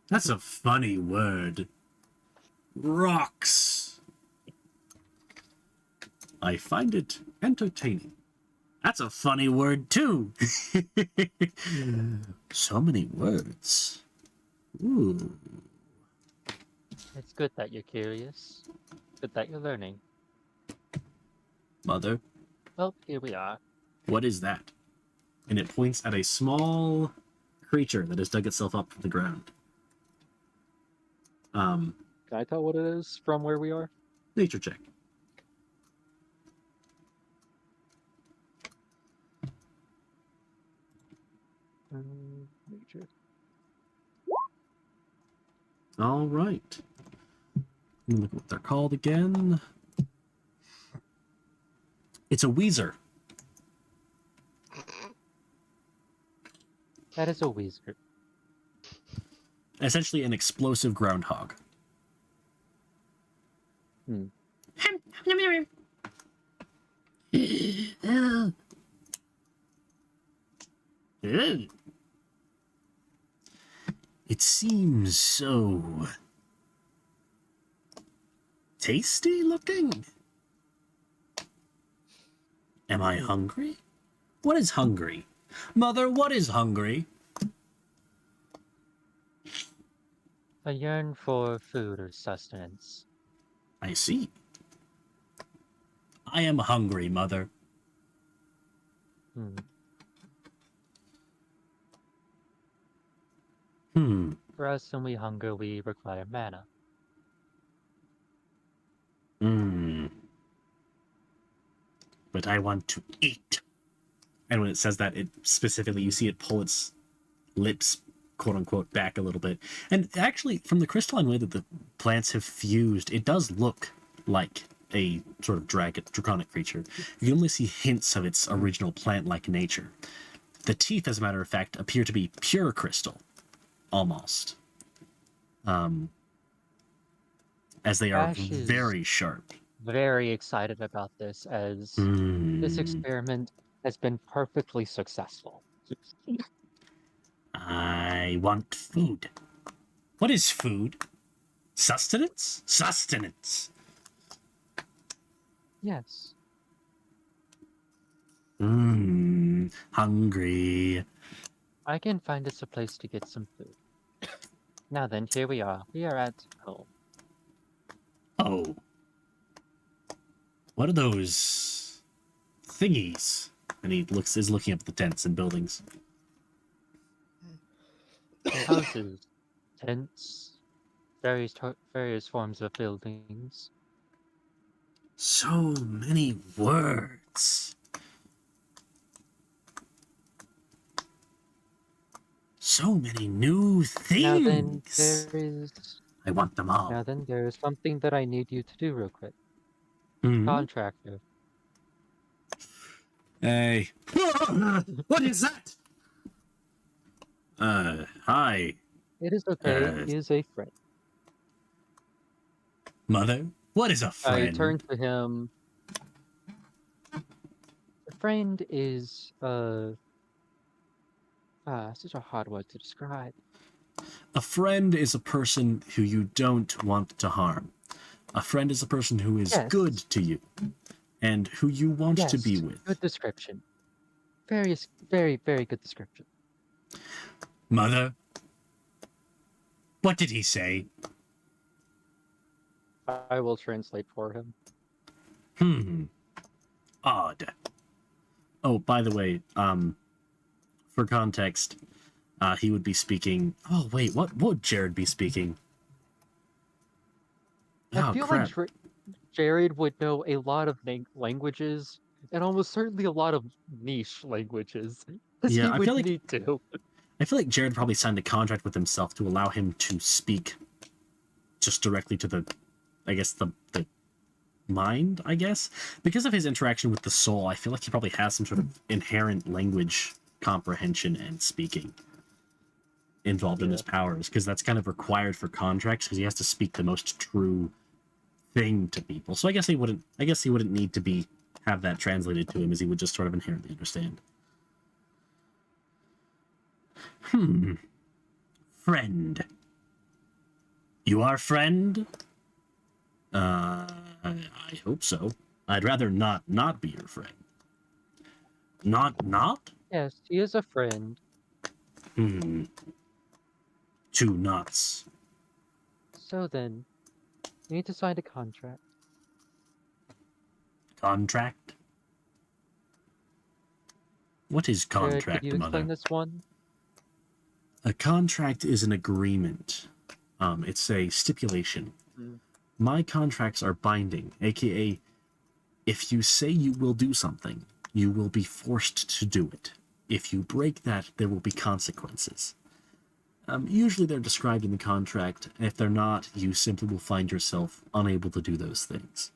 That's a funny word. Rocks. I find it entertaining. That's a funny word, too. So many words. Ooh. It's good that you're curious. Good that you're learning. Mother, Well, here we are. what is that? And it points at a small creature that has dug itself up from the ground. Can I tell what it is from where we are? Nature check. Nature. All right. Let me look at what they're called again. It's a Weezer. That is a wizard. Essentially an explosive groundhog. It seems so tasty looking. Am I hungry? What is hungry? Mother, what is hungry? I yearn for food or sustenance. I see. I am hungry, mother. Hmm. Hmm. For us, when we hunger, we require mana. Hmm. But I want to eat. And when it says that, it specifically, you see it pull its lips, quote unquote, back a little bit. And actually, from the crystalline way that the plants have fused, it does look like a sort of draconic creature. You can only see hints of its original plant-like nature. The teeth, as a matter of fact, appear to be pure crystal, almost. As they are Ash is very sharp. very excited about this, as this experiment has been perfectly successful. I want food. What is food? Sustenance? Sustenance. Yes. Hungry. I can find us a place to get some food. Now then, here we are. We are at home. Oh. What are those thingies? And he is looking up at the tents and buildings. Houses, tents, various forms of buildings. So many words. So many new Now then, things. there is. I want them all. Now then, there is something that I need you to do real quick. Hmm? Contractor. Hey. What is that? Hi. It is okay. Uh, He is a friend. Mother? What is a I friend? turn to him. A friend is such a hard word to describe. A friend is a person who you don't want to harm. A friend is a person who is Yes. good to you and who you want to be Yes, with. good description. Very, very good description. Mother? What did he say? I will translate for him. Odd. Oh, by the way, for context, he would be speaking. Oh wait, what would Jared be speaking? I Oh feel crap! like Jared would know a lot of languages, and almost certainly a lot of niche languages. Because Yeah, he I would feel like need to. I feel like Jared probably signed a contract with himself to allow him to speak just directly to the, I guess the mind. I guess because of his interaction with the soul, I feel like he probably has some sort of inherent language comprehension and speaking involved in his powers, because that's kind of required for contracts, because he has to speak the most true thing to people. So I guess he wouldn't need to have that translated to him, as he would just sort of inherently understand. Friend. You are friend? I hope so. I'd rather not be your friend. Not? Yes, he is a friend. Two knots. So then, you need to sign a contract. Contract? What is Jared, contract, could you explain Mother? this one? A contract is an agreement. It's a stipulation. My contracts are binding, aka, if you say you will do something, you will be forced to do it. If you break that, there will be consequences. Usually they're described in the contract. If they're not, you simply will find yourself unable to do those things.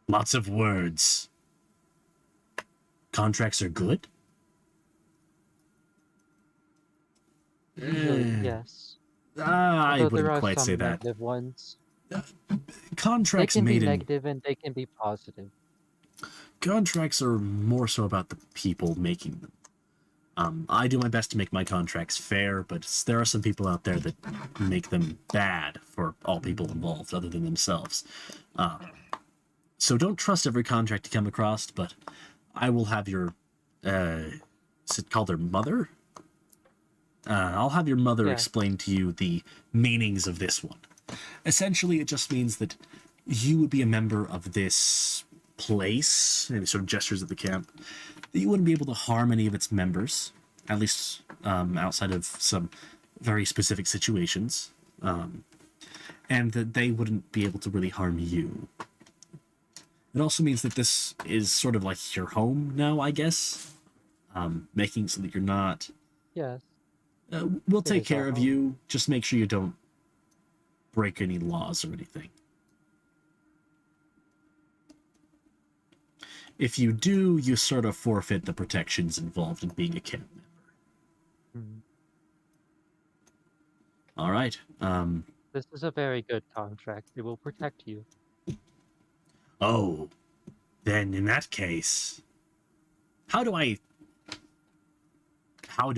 Lots of words. Contracts are good? Usually, yes. I Although there wouldn't are quite some say that. negative ones. They Contracts can be made in negative and they can be positive. contracts are more so about the people making them. I do my best to make my contracts fair, but there are some people out there that make them bad for all people involved other than themselves. So don't trust every contract you come across, but I will have your, is it called her mother? I'll have your mother Yeah. explain to you the meanings of this one. Essentially, it just means that you would be a member of this place, and he sort of gestures at the camp, that you wouldn't be able to harm any of its members, at least outside of some very specific situations, and that they wouldn't be able to really harm you. It also means that this is sort of like your home now, I guess, making so that you're not... Yes. we'll It take is our care of home. you. Just make sure you don't break any laws or anything. If you do, you sort of forfeit the protections involved in being a camp member. Hmm. All right. This is a very good contract. It will protect you. Oh, then in that case, how do I? How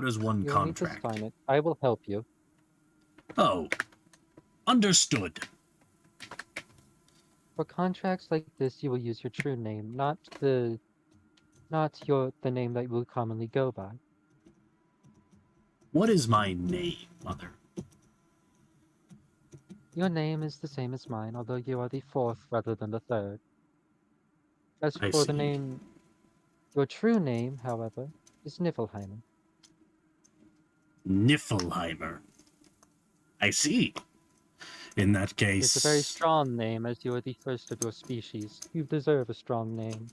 does one You'll contract? need to sign it. I will help you. Oh, understood. For contracts like this, you will use your true name, not the name that you will commonly go by. What is my name, Mother? Your name is the same as mine, although you are the fourth rather than the third. As I for the see. name, your true name, however, is Niflheimer. Niflheimer. I see. In that case... It's a very strong name, as you are the first of your species. You deserve a strong name.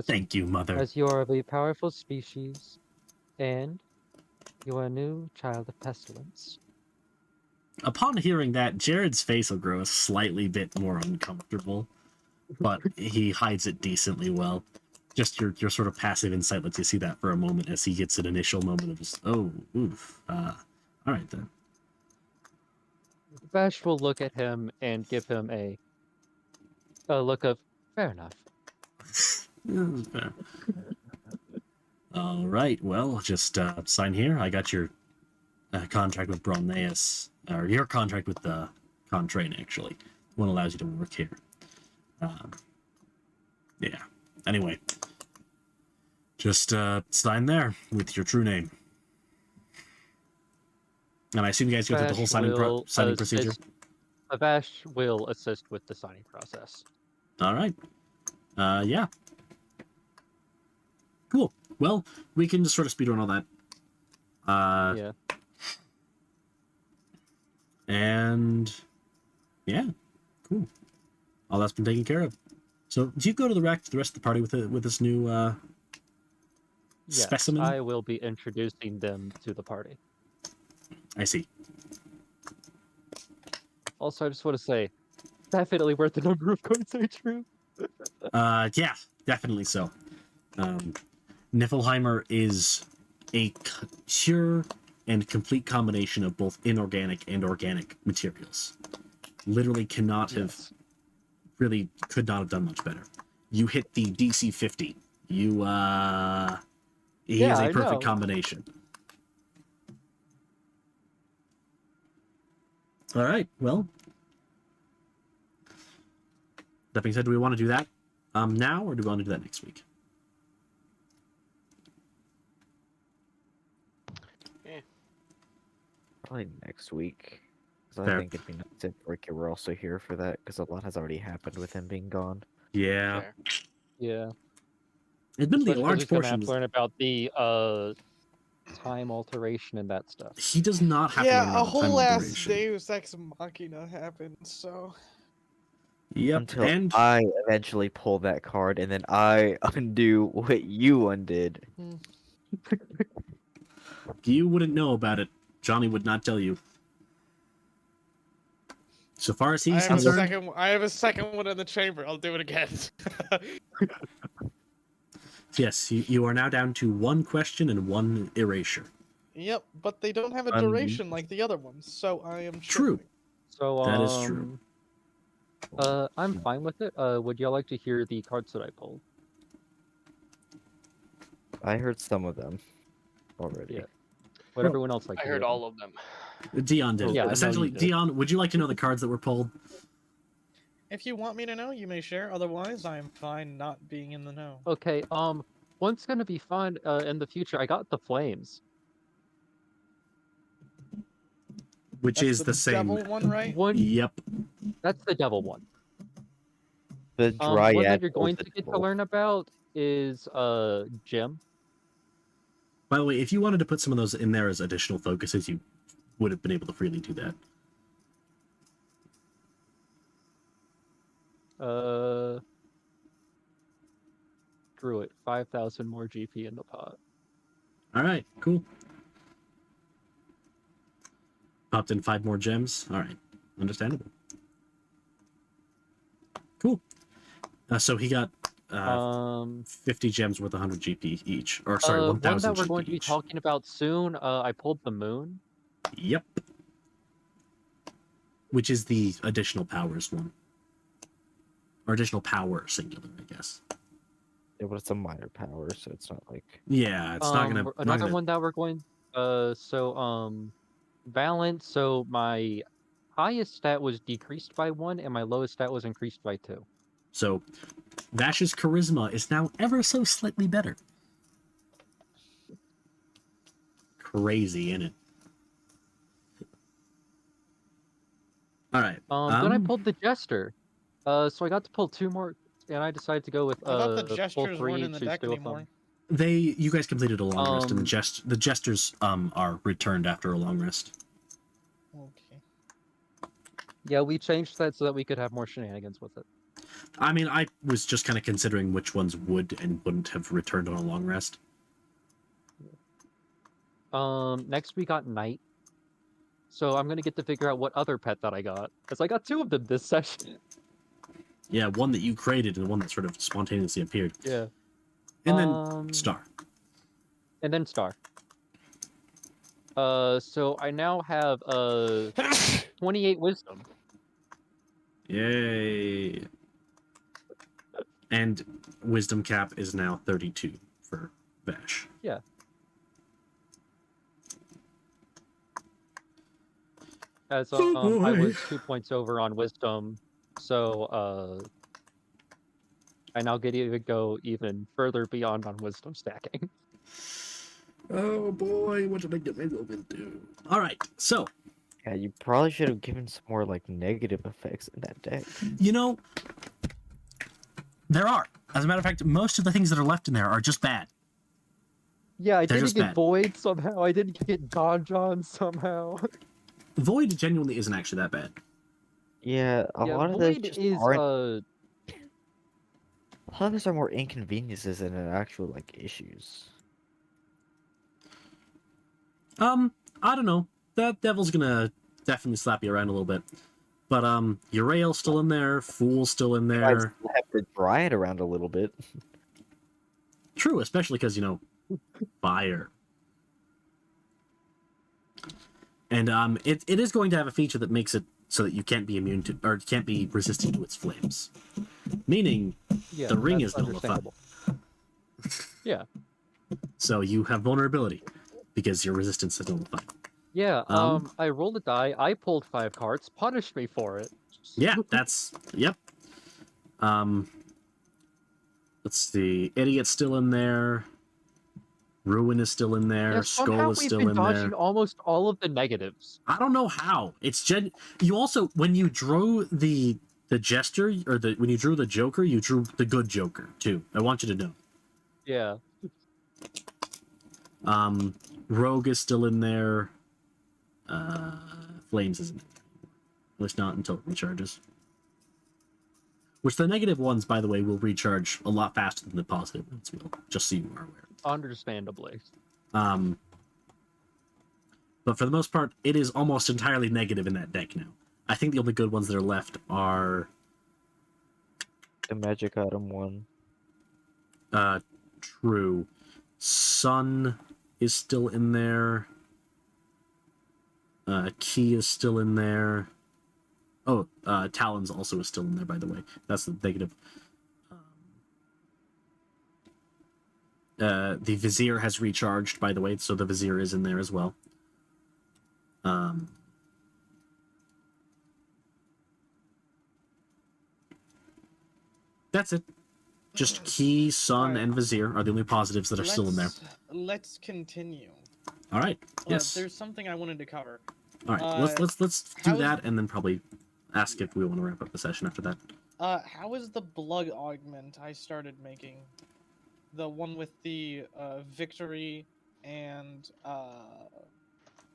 Thank you, Mother. As you are of a powerful species, and you are a new child of pestilence. Upon hearing that, Jared's face will grow a slightly bit more uncomfortable, but he hides it decently well. Just your sort of passive insight lets you see that for a moment as he gets an initial moment of just, oh, oof. All right, then. Vash will look at him and give him a look of, fair enough. All right, well, just sign here. I got your contract with Bromneus, or your contract with the Contrain, actually. One allows you to work here. Yeah. Anyway, just sign there with your true name. And I assume you guys go through the whole signing procedure. Vash will assist with the signing process. All right. Yeah. Cool. Well, we can just sort of speedrun all that. Yeah. And yeah, cool. All that's been taken care of. So, do you go to the rest of the party with this new Yes, specimen? I will be introducing them to the party. I see. Also, I just want to say, definitely worth the number of cards are true. Yeah, definitely so. Niflheimer is a pure and complete combination of both inorganic and organic materials. Literally cannot have, really could not have done much better. You hit the DC 50. He is a perfect combination. All right, well, that being said, do we want to do that now, or do we want to do that next week? Probably next week. Because I think it'd be nice if Ricky were also here for that, because a lot has already happened with him being gone. Yeah. Fair. Yeah. Admittedly, a Especially 'cause large he's gonna portion. have to learn about the time alteration and that stuff. He does not have to learn Yeah, about a the time whole ass alteration. Deus Ex Machina happened, so... Yep, Until and I eventually pull that card, and then I undo what you undid. you wouldn't know about it. Johnny would not tell you. So far as he's concerned, I have a second one in the chamber. I'll do it again. yes, you are now down to one question and one erasure. Yep, but they don't have a duration like the other ones, so I am True. struggling. So, That is true. I'm fine with it. Would y'all like to hear the cards that I pulled? I heard some of them already. Yeah. Would everyone else like I to heard hear all of them. Dion did. Yeah, I know Essentially, you did. Dion, would you like to know the cards that were pulled? If you want me to know, you may share. Otherwise, I am fine not being in the know. Okay, One's gonna be fun in the future. I got the flames. Which That's is the same. devil one, right? One, Yep. that's the devil one. The One that dryad you're going to get to vegetable. learn about is Jim. By the way, if you wanted to put some of those in there as additional focuses, you would have been able to freely do that. Screw it. 5,000 more GP in the pot. All right, cool. Popped in 5 more gems. All right, understandable. Cool. So he got 50 gems worth 100 GP each, or sorry, 1,000 one that we're GP going to be each. talking about soon. I pulled the moon. Yep. Which is the additional powers one, or additional power singular, I guess. Yeah, but it's a minor power, so it's not like. Yeah, it's not gonna. Another one that we're going. Balance. So my highest stat was decreased by 1, and my lowest stat was increased by 2. So, Vash's charisma is now ever so slightly better. Crazy, innit? All right. Then I pulled the Jester. So I got to pull 2 more, and I decided to go with I thought the pull gestures 3, weren't in the choose deck 2 of them. anymore. You guys completed a long rest, and Um, the jesters are returned after a long rest. Okay. Yeah, we changed that so that we could have more shenanigans with it. I mean, I was just kind of considering which ones would and wouldn't have returned on a long rest. Next we got Knight. So I'm gonna get to figure out what other pet that I got, because I got 2 of them this session. Yeah, one that you created and one that sort of spontaneously appeared. Yeah. And then Star. And then Star. So I now have 28 wisdom. Yay. And wisdom cap is now 32 for Vash. Yeah. As I was 2 points over on wisdom, so I now get to go even further beyond on wisdom stacking. Oh boy, what did I get myself into? All right, so Yeah, you probably should have given some more like negative effects in that deck. you know, there are. As a matter of fact, most of the things that are left in there are just bad. Yeah, I They're didn't just get bad. Void somehow. I didn't get Donjon somehow. Void genuinely isn't actually that bad. Yeah, a lot of those Void just is aren't. A lot of those are more inconveniences than actual like issues. I don't know. That devil's gonna definitely slap you around a little bit. But Urael's still in there, Fool's still in I there. still have the Dryad around a little bit. True, especially because, fire. And it is going to have a feature that makes it so that you can't be immune to, or can't be resistant to its flames. Meaning, Yeah, the ring that's is nullified. understandable. Yeah. So you have vulnerability, because your resistance is nullified. Yeah, Um, I rolled a die, I pulled 5 cards, punish me for it. Yeah, yep. Let's see. Idiot's still in there. Ruin is still in there. Yeah, Skull somehow is we've still been in dodging there. almost all of the negatives. I don't know how. You also, when you drew the Jester, or when you drew the Joker, you drew the good Joker too. I want you to know. Yeah. Rogue is still in there. Flames isn't. At least not until it recharges. Which the negative ones, by the way, will recharge a lot faster than the positive ones will, just so you are aware. Understandably. But for the most part, it is almost entirely negative in that deck now. I think the only good ones that are left are The Magic Item one. True. Sun is still in there. Key is still in there. Oh, Talons also is still in there, by the way. That's the negative. The Vizier has recharged, by the way, so the Vizier is in there as well. That's it. just Key, Sun, Alright. and Vizier are the only positives that are still in there. Let's continue. All right. Yes. There's something I wanted to cover. All right. Let's do how is- that, and then probably ask if we want to wrap up the session after that. How is the blood augment I started making? The one with the victory and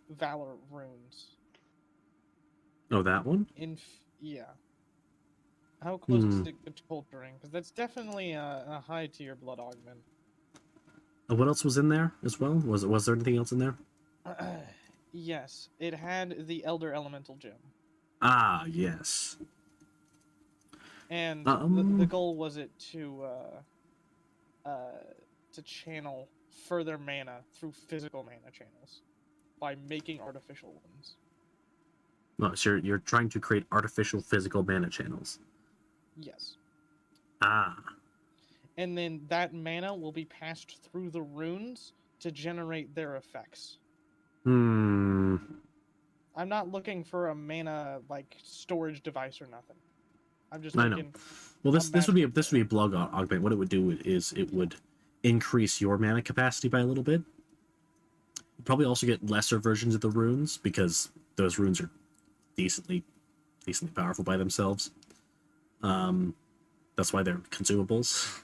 valor runes. Oh, that one. Yeah. How close is Hmm. it to culturing? Because that's definitely a high tier blood augment. What else was in there as well? Was there anything else in there? Yes, it had the Elder Elemental Gem, Ah, yes. and Um. the goal was it to channel further mana through physical mana channels by making artificial ones. No, so you're trying to create artificial physical mana channels. Yes. Ah. And then that mana will be passed through the runes to generate their effects. Hmm. I'm not looking for a mana like storage device or nothing. I'm just I know. looking. Well, this would be a magical blood augment. What it would do is it would increase your mana capacity by a little bit. You'd probably also get lesser versions of the runes because those runes are decently powerful by themselves. That's why they're consumables.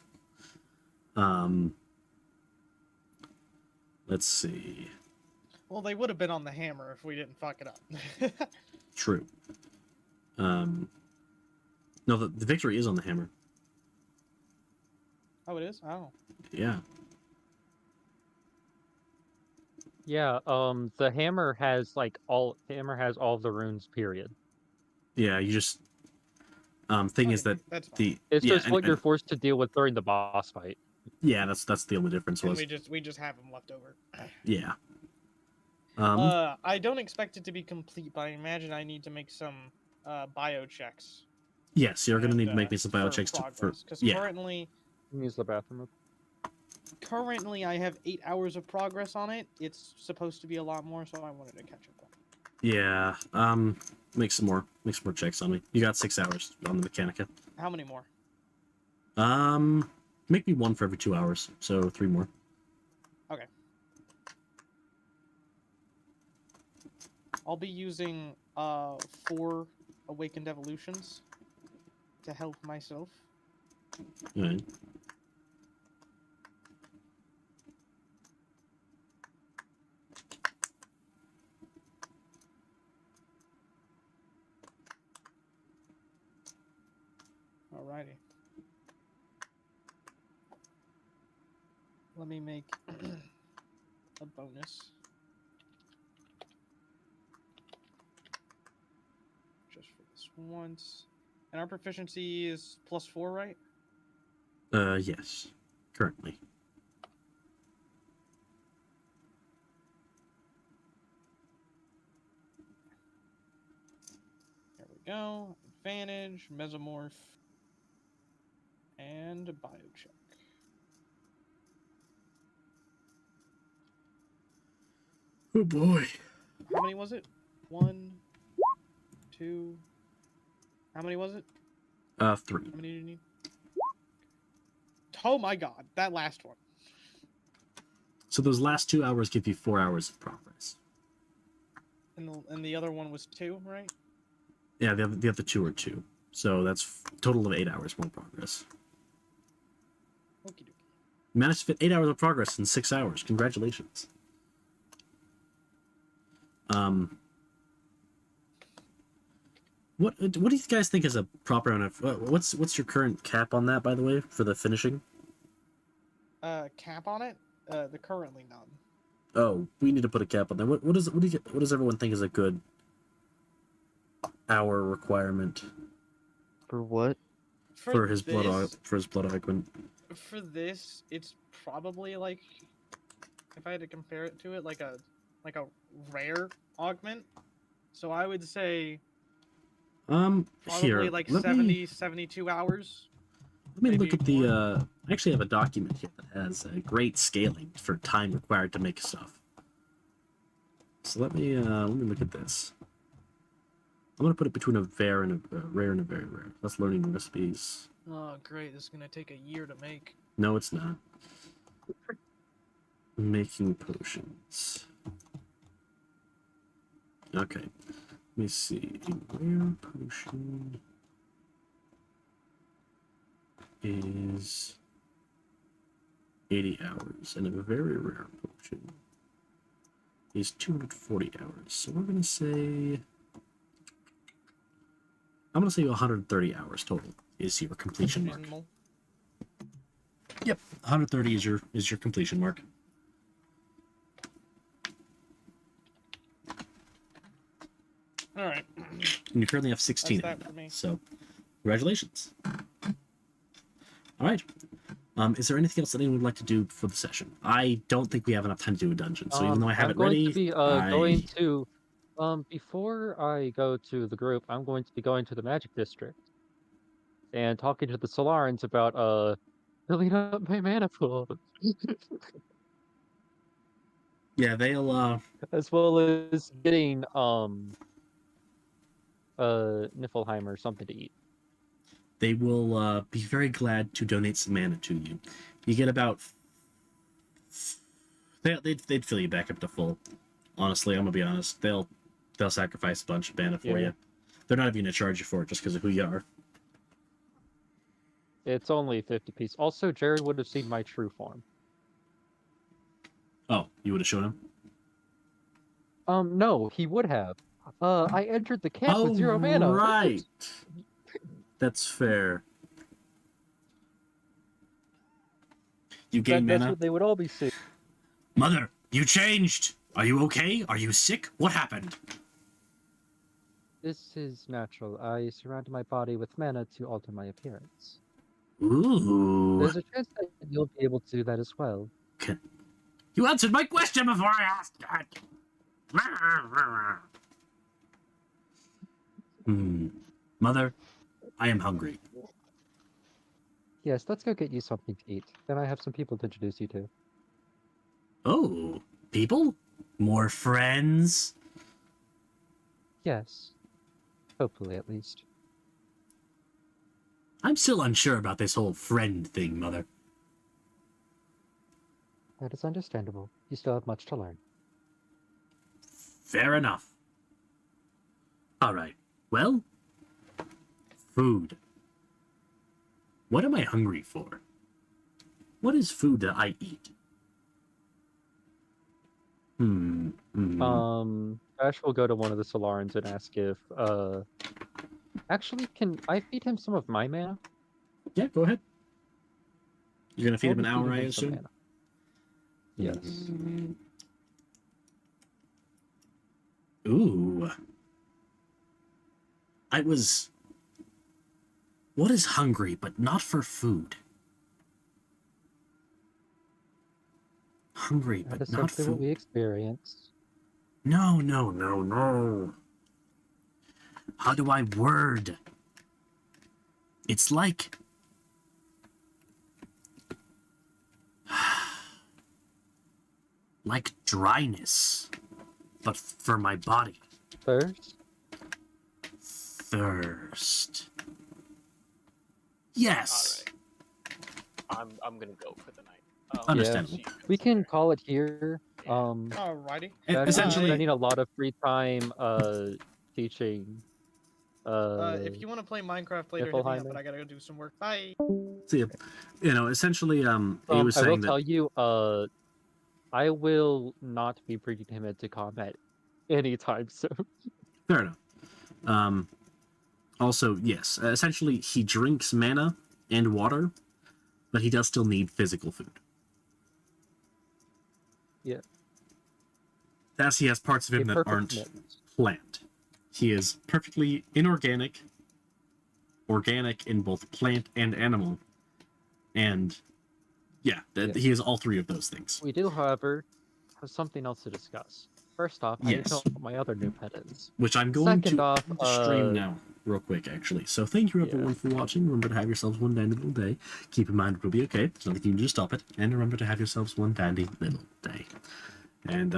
Let's see. Well, they would have been on the hammer if we didn't fuck it up. True. No, the victory is on the hammer. Oh, it is? Oh. Yeah. Yeah, the hammer has all of the runes, period. Yeah, you just thing is Okay, that that's fine. the It's yeah, just what and- you're forced to deal with during the boss fight. yeah, that's the only difference And was. we just have them left over. Yeah. I don't expect it to be complete, but I imagine I need to make some bio checks. Yes, you're gonna need to make me some bio checks for because yeah. currently Use the bathroom. I have 8 hours of progress on it. It's supposed to be a lot more, so I wanted to catch up on. Yeah. Make some more checks on me. You got 6 hours on the Mechanica. How many more? Make me one for every 2 hours, so 3 more. Okay. I'll be using 4 awakened evolutions to help myself. Alright. Alrighty. Let me make a bonus. Just for this once. And our proficiency is +4, right? Yes. Currently. There we go. Advantage, mesomorph, and biocheck. Oh boy. How many was it? 1, 2. How many was it? 3. How many do you need? Oh my god, that last one. So those last 2 hours give you 4 hours of progress. And the other one was 2, right? Yeah, the other 2 are 2. So that's total of 8 hours more progress. Okie dokie. Managed to fit 8 hours of progress in 6 hours. Congratulations. What do you guys think is a proper amount of what's your current cap on that, by the way, for the finishing? Cap on it? The currently none. Oh, we need to put a cap on that. What does everyone think is a good hour requirement For what? for his blood augment? For this, it's probably like, if I had to compare it to it, like a rare augment. So I would say probably Here, like let 70, me 72 hours. look maybe at the. I actually have a document here that has great scaling for time required to make stuff. So let me look at this. I'm gonna put it between a rare and a very rare. That's learning recipes. Oh, great. This is going to take a year to make. No, it's not. Making potions. Okay. Let me see. A rare potion is 80 hours, and a very rare potion is 240 hours. So we're going to say... I'm going to say 130 hours total is your completion mark. Reasonable. Yep, 130 is your completion mark. All right. And you currently have 16 That's of that them for me. now, so congratulations. All right. Is there anything else that anyone would like to do for the session? I don't think we have enough time to do a dungeon, so even though I have I'm it going ready, to be going to before I go to the group, I'm going to be going to the Magic District and talking to the Solarans about filling up my mana pool. Yeah, they'll As well as getting Niflheim something to eat. they will be very glad to donate some mana to you. You get about they'd fill you back up to full. Honestly, I'm gonna be honest. They'll sacrifice a bunch of mana for Yeah. you. They're not even gonna charge you for it just because of who you are. It's only 50 piece. Also, Jared would have seen my true form. Oh, you would have shown him? No, he would have. I entered the camp Oh, with 0 mana. right. That's fair. You gain That's mana? what they would all be seeing. Mother, you changed! Are you okay? Are you sick? What happened? This is natural. I surround my body with mana to alter my appearance. Ooh. There's a chance that you'll be able to do that as well. You answered my question before I asked it! Mother, I am hungry. Yes, let's go get you something to eat. Then I have some people to introduce you to. Oh, people? More friends? Yes. Hopefully, at least. I'm still unsure about this whole friend thing, Mother. That is understandable. You still have much to learn. Fair enough. Alright, well, food. What am I hungry for? What is food that I eat? Ash will go to one of the Solarans and ask if, actually, can I feed him some of my mana? Yeah, go ahead. You're gonna feed I'll him an be hour, feeding I him some assume? mana. Yes. Ooh. What is hungry, but not for food? Hungry, That but is not simply what food. we experience. No, no, no, no. How do I word? It's like... like dryness, but for my body. Thirst? Thirst. Yes. I'm gonna go for the night. Understandable. We can call it here. Alrighty. Ash is Essentially, spending a lot of free time teaching. If you want to play Minecraft later, hit me up, Niflheim. but I gotta go do some work. Bye. see, you know, essentially, he was I will saying tell that. you, I will not be bringing him into combat anytime soon. Fair enough. Also, yes, essentially, he drinks mana and water, but he does still need physical food. Yeah. Thus, he has parts of him A that perfect aren't commitment. plant. He is perfectly inorganic, organic in both plant and animal, and yeah, he is all three of those things. We do, however, have something else to discuss. First off, I need to Yes. know what my other new pet is. Which I'm going Second to off, stream now, real quick, actually. So thank you, everyone, for watching. Remember to have yourselves one dandy little day. Keep in mind it will be okay. There's nothing you can do to stop it. And remember to have yourselves one dandy little day. And,